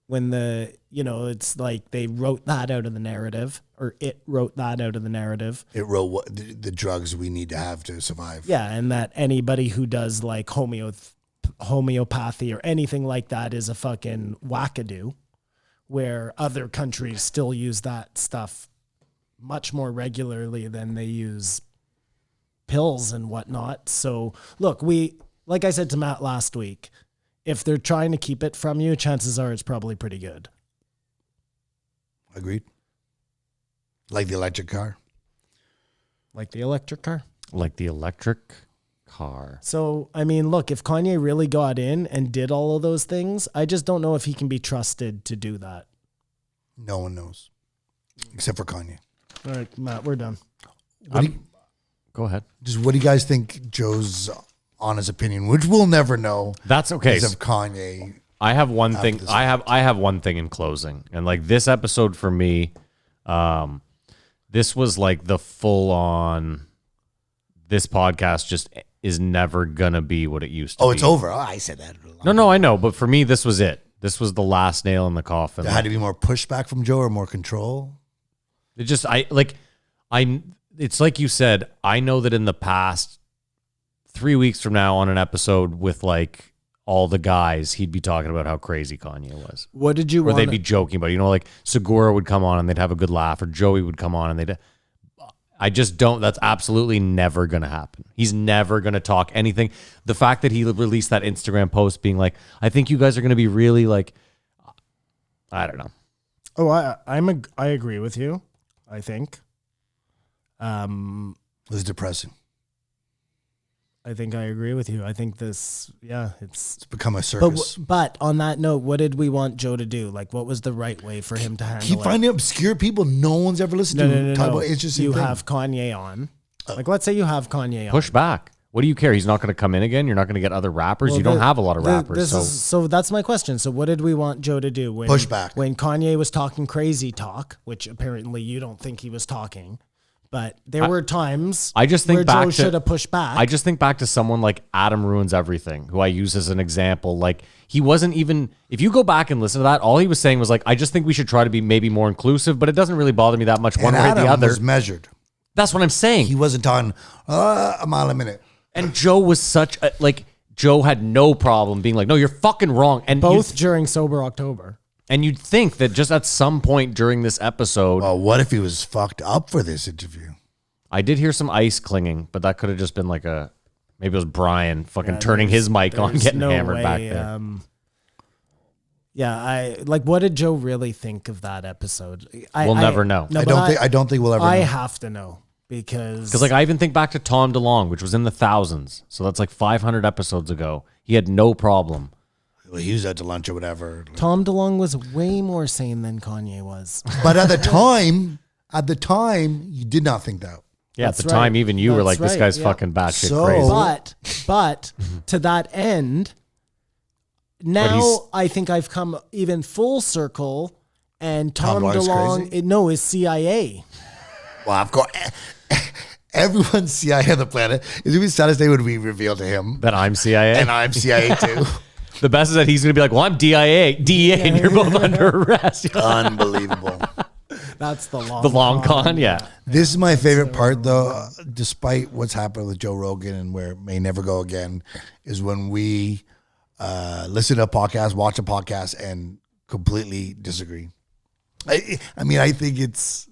When it's like they wrote that out of the narrative, or it wrote that out of the narrative. It wrote what the drugs we need to have to survive. Yeah, and that anybody who does like homeopathy or anything like that is a fucking wackadoo, where other countries still use that stuff much more regularly than they use pills and whatnot. So look, like I said to Matt last week, if they're trying to keep it from you, chances are it's probably pretty good. Agreed. Like the electric car. Like the electric car? Like the electric car. So, I mean, look, if Kanye really got in and did all of those things, I just don't know if he can be trusted to do that. No one knows. Except for Kanye. All right, Matt, we're done. Go ahead. Just what do you guys think Joe's honest opinion, which we'll never know, That's okay. is of Kanye? I have one After thing. this I have one thing in closing, and like this episode for me, this was like the full on. This podcast just is never gonna be what it used to. Oh, be. it's over. Oh, I said that. No, I know, but for me, this was it. This was the last nail in the coffin. There had to be more pushback from Joe or more control. It just, it's like you said, I know that in the past 3 weeks from now on an episode with like all the guys, he'd be talking about how crazy Kanye was. What did you Or want? they'd be joking about, like Segura would come on and they'd have a good laugh, or Joey would come on and I just don't, that's absolutely never going to happen. He's never going to talk anything. The fact that he released that Instagram post being like, I think you guys are going to be really like, I don't know. Oh, I agree with you. I think. It was depressing. I think I agree with you. I think it's It's become a circus. But on that note, what did we want Joe to do? Like, what was the right way for him to handle Keep it? finding obscure people no one's ever listened to. Talk about interesting You things. have Kanye on. Like, let's say you have Kanye on. Push back. What do you care? He's not going to come in again. You're not going to get other rappers. Well, you don't have a lot of rappers. So that's my question. So what did we want Joe to do when Push back. when Kanye was talking crazy talk, which apparently you don't think he was talking, but there were times I just think where back Joe to- should have pushed back. I just think back to someone like Adam Ruins Everything, who I use as an example. Like, he wasn't even, if you go back and listen to that, all he was saying was like, I just think we should try to be maybe more inclusive, but it doesn't really bother me that much one and way or Adam the other. was measured. That's what I'm saying. He wasn't talking a mile a minute. And Joe was such a, Joe had no problem being like, no, you're fucking wrong. And both during Sober October. And you'd think that just at some point during this episode, Well, what if he was fucked up for this interview? I did hear some ice clinging, but that could have just been like maybe it was Brian fucking turning his mic on, There's getting no hammered way, back there. What did Joe really think of that episode? We'll never know. No, I but don't think we'll ever I know. have to know because Because I even think back to Tom DeLonge, which was in the thousands. So that's like 500 episodes ago. He had no problem. He was out to lunch or whatever. Tom DeLonge was way more sane than Kanye was. But at the time, you did not think that. Yeah, That's at the time, right. even you were That's like, this right, guy's yeah. fucking batshit So- crazy. But to that end, now he's- I think I've come even full circle, and Tom DeLonge's DeLonge, crazy? is CIA. Well, of course, everyone's CIA on the planet. It's going to be saddest day when we reveal to him. That I'm CIA. And I'm CIA too. The best is that he's going to be like, well, I'm DEA, and you're both under arrest. Unbelievable. That's the long The long con, yeah. This is my favorite part, though, despite what's happened with Joe Rogan and where it may never go again, is when we listen to a podcast, watch a podcast, and completely disagree. I mean, I think it's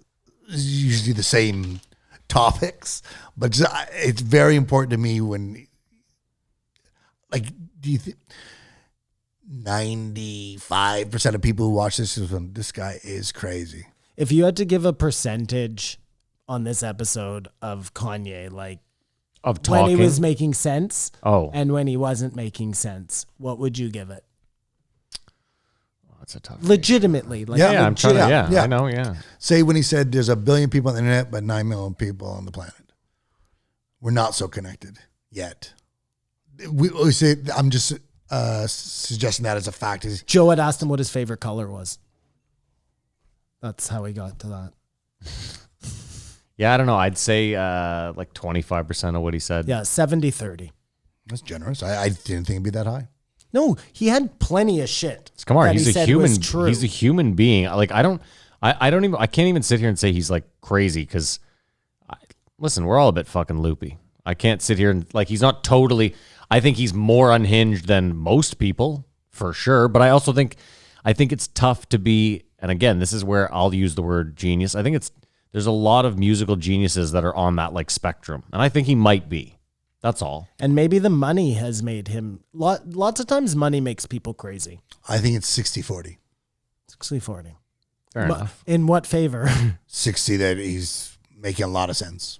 usually the same topics, but it's very important to me when, like, do you think 95% of people who watch this is when this guy is crazy? If you had to give a percentage on this episode of Kanye, like Of when talking. he was making sense Oh. and when he wasn't making sense, what would you give it? That's a tough. Legitimately. Like, Yeah, I'm trying to, Yeah, yeah, yeah. I know, yeah. Say when he said there's 1 billion people on the internet, but 9 million people on the planet. We're not so connected yet. We say, I'm just suggesting that as a fact. Is Joe had asked him what his favorite color was. That's how he got to that. Yeah, I don't know. I'd say like 25% of what he said. Yeah, 70-30. That's generous. I didn't think it'd be that high. No, he had plenty of shit. Kamar, that he's he a said human. was true. He's a human being. Like I can't even sit here and say he's like crazy because, listen, we're all a bit fucking loopy. I can't sit here and like he's not totally. I think he's more unhinged than most people for sure. But I also think it's tough to be. And again, this is where I'll use the word genius. I think there's a lot of musical geniuses that are on that like spectrum, and I think he might be. That's all. And maybe the money has made him. Lots of times money makes people crazy. I think it's 60-40. 60-40. Fair enough. In what favor? 60 that he's making a lot of sense.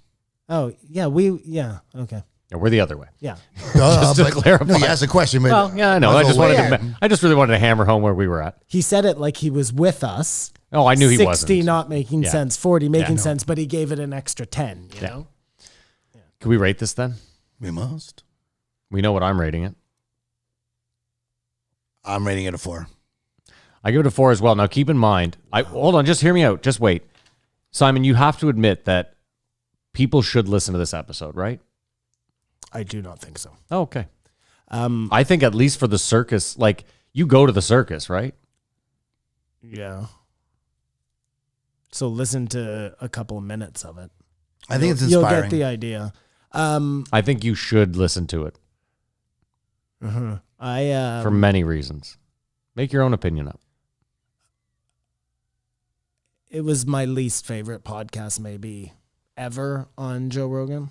Oh, yeah. Okay. Yeah, we're the other way. Yeah. Just to clarify. No, you asked a question. But Well, yeah, I know. I just really wanted to hammer home where we were at. He said it like he was with us. Oh, I knew he 60 wasn't. not making Yeah. sense, 40 making no. sense, but he gave it an extra 10, you know? Can we rate this then? we must. We know what I'm rating it. I'm rating it a 4. I give it a 4 as well. Now, keep in mind, hold on, just hear me out. Just wait. Simon, you have to admit that people should listen to this episode, right? I do not think so. Oh, okay. I think at least for the circus, like you go to the circus, right? Yeah. So listen to a couple of minutes of it. I think it's You'll inspiring. get the idea. I think you should listen to it for many reasons. Make your own opinion up. It was my least favorite podcast maybe ever on Joe Rogan.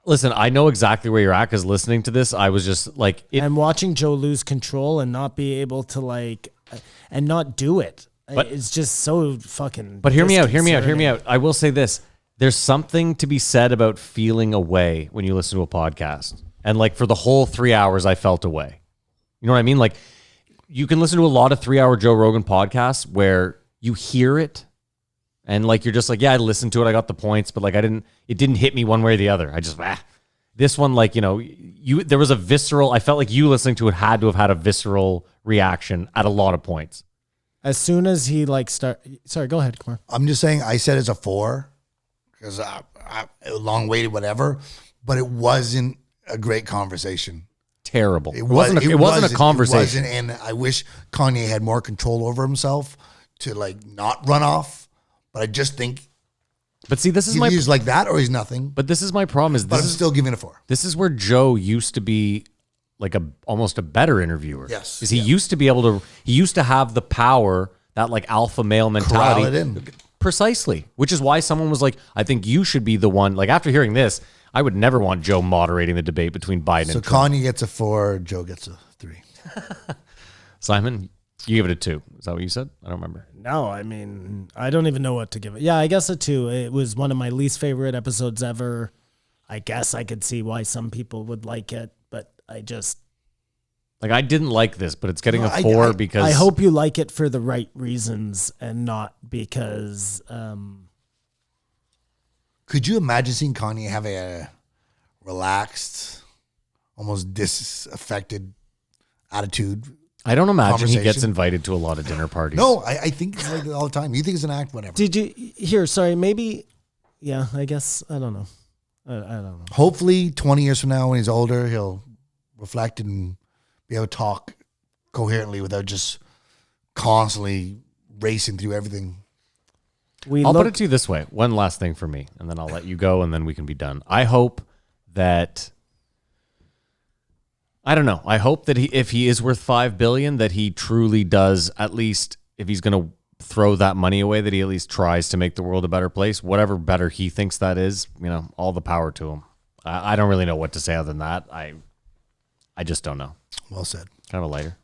Listen, I know exactly where you're at because listening to this, I was just like, And watching Joe lose control and not be able to like, and not do it. But- It's just so fucking. But hear me out. disconcerting. I will say this. There's something to be said about feeling away when you listen to a podcast. And like for the whole 3 hours, I felt away. You know what I mean? Like you can listen to a lot of 3-hour Joe Rogan podcasts where you hear it and like you're just like, yeah, I listened to it. I got the points, but like it didn't hit me one way or the other. I just, This one, like, there was a visceral, I felt like you listening to it had to have had a visceral reaction at a lot of points. As soon as he like sorry, go ahead, Kumar. I'm just saying I said it's a 4 because long waited, whatever, but it wasn't a great conversation. Terrible. It wasn't a conversation. And I wish Kanye had more control over himself to like not run off. But I just think But see, this is he's like that or he's nothing. But this is my problem. But I'm still giving it a 4. This is where Joe used to be like almost a better interviewer. Yes. Because he used to be able to. He used to have the power, that like alpha male mentality. Corral it in. Precisely. Which is why someone was like, I think you should be the one. Like after hearing this, I would never want Joe moderating the debate between Biden So and Trump. Kanye gets a 4, Joe gets a 3. Simon, you give it a 2. Is that what you said? I don't remember. No, I mean, I don't even know what to give it. Yeah, I guess a 2. It was one of my least favorite episodes ever. I guess I could see why some people would like it, but I just... Like I didn't like this, but it's getting a 4 because... I hope you like it for the right reasons and not because... Could you imagine seeing Kanye have a relaxed, almost disaffected attitude? I don't imagine he gets Conversation? invited to a lot of dinner parties. No, I think it's like all the time. You think it's an act, whatever. Did you... Here, sorry, maybe... Yeah, I guess... I don't know. I don't know. Hopefully 20 years from now when he's older, he'll reflect and be able to talk coherently without just constantly racing through everything. I'll put it to you this way. One last thing for me, and then I'll let you go, and then we can be done. I hope that... I don't know. I hope that if he is worth $5 billion, that he truly does, at least if he's going to throw that money away, that he at least tries to make the world a better place. Whatever better he thinks that is, all the power to him. I don't really know what to say other than that. I just don't know. Well said. Kind of a lighter.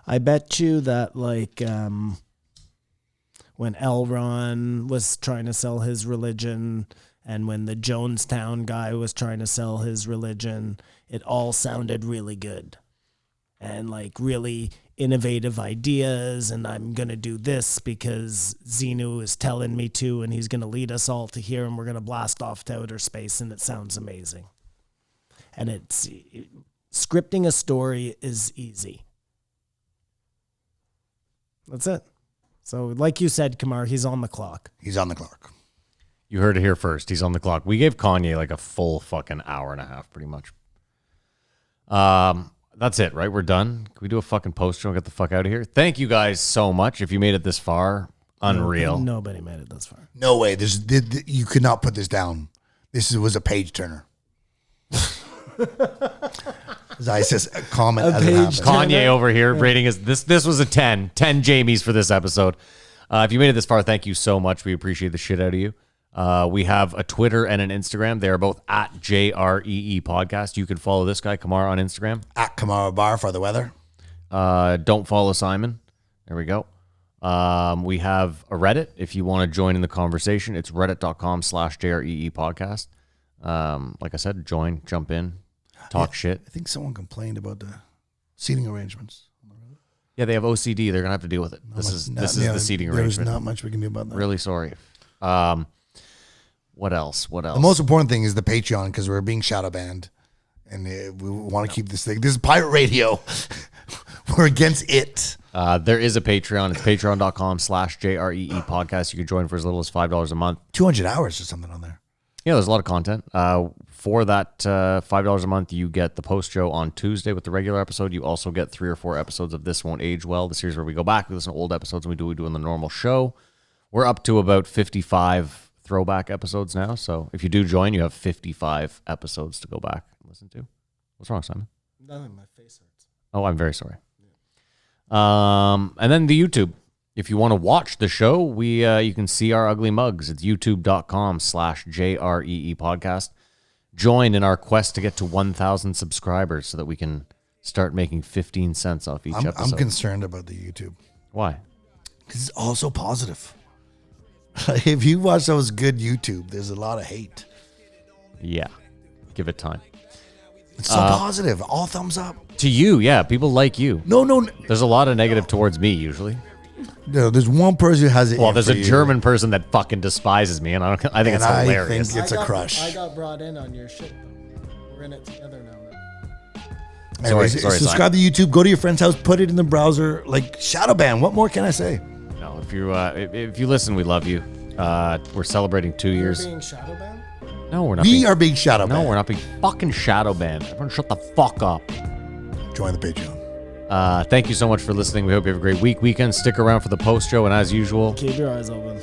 I bet you that like when Elron was trying to sell his religion and when the Jonestown guy was trying to sell his religion, it all sounded really good and like really innovative ideas. And I'm going to do this because Xenu is telling me to, and he's going to lead us all to here, and we're going to blast off to outer space. And it sounds amazing. And scripting a story is easy. That's it. So like you said, Kumar, he's on the clock. He's on the clock. You heard it here first. He's on the clock. We gave Kanye like a full fucking hour and a half, pretty much. That's it, right? We're done. Can we do a fucking poster and get the fuck out of here? Thank you guys so much. If you made it this far, unreal. Nobody made it this far. No way. You could not put this down. Was a page turner. As I says, a comment as it happens. Kanye over here rating us. This was a 10. 10 Jamies for this episode. If you made it this far, thank you so much. We appreciate the shit out of you. We have a Twitter and an Instagram. They are both at JREE Podcast. You can follow this guy, Kamara, on Instagram. At Kamara Bar for the weather. Don't follow Simon. There we go. We have a Reddit. If you want to join in the conversation, it's reddit.com/JREE Podcast. Like I said, join, jump in, talk shit. I think someone complained about the seating arrangements. Yeah, they have OCD. They're going to have to deal with it. This is the seating arrangement. There's not much we can do about that. Really sorry. What else? The most important thing is the Patreon, because we're being shadow banned, and we want to keep this thing. This is pirate radio. We're against it. There is a Patreon. It's patreon.com/JREE Podcast. You can join for as little as $5 a month. 200 hours or something on there. Yeah, there's a lot of content. For that $5 a month, you get the post show on Tuesday with the regular episode. You also get 3 or 4 episodes of This Won't Age Well, the series where we go back, we listen to old episodes, and we do in the normal show. We're up to about 55 throwback episodes now. So if you do join, you have 55 episodes to go back and listen to. What's wrong, Simon? Nothing. My face hurts. Oh, I'm very sorry. And then the YouTube. If you want to watch the show, you can see our ugly mugs. It's youtube.com/JREE Podcast. Join in our quest to get to 1,000 subscribers so that we can start making 15 cents off each episode. I'm concerned about the YouTube. Why? Because it's all so positive. If you watch those good YouTube, there's a lot of hate. Yeah. Give it time. It's so positive. All thumbs up. To you, yeah. People like you. No. There's a lot of negative towards me usually. No, there's one person who has it. Well, there's a German person that fucking despises me, and I think it's hilarious. I think it's a crush. I got brought in on your shit, though. We're in it together now. Anyways, sorry, subscribe to YouTube. Go to your friend's house. Put it in the browser. Like shadow ban. What more can I say? No, if you listen, we love you. We're celebrating 2 years. You're being shadow banned? No, we're not. We are being shadow banned. No, we're not being fucking shadow banned. Everyone, shut the fuck up. Join the Patreon. Thank you so much for listening. We hope you have a great weekend. Stick around for the post show, and as usual, Keep your eyes open.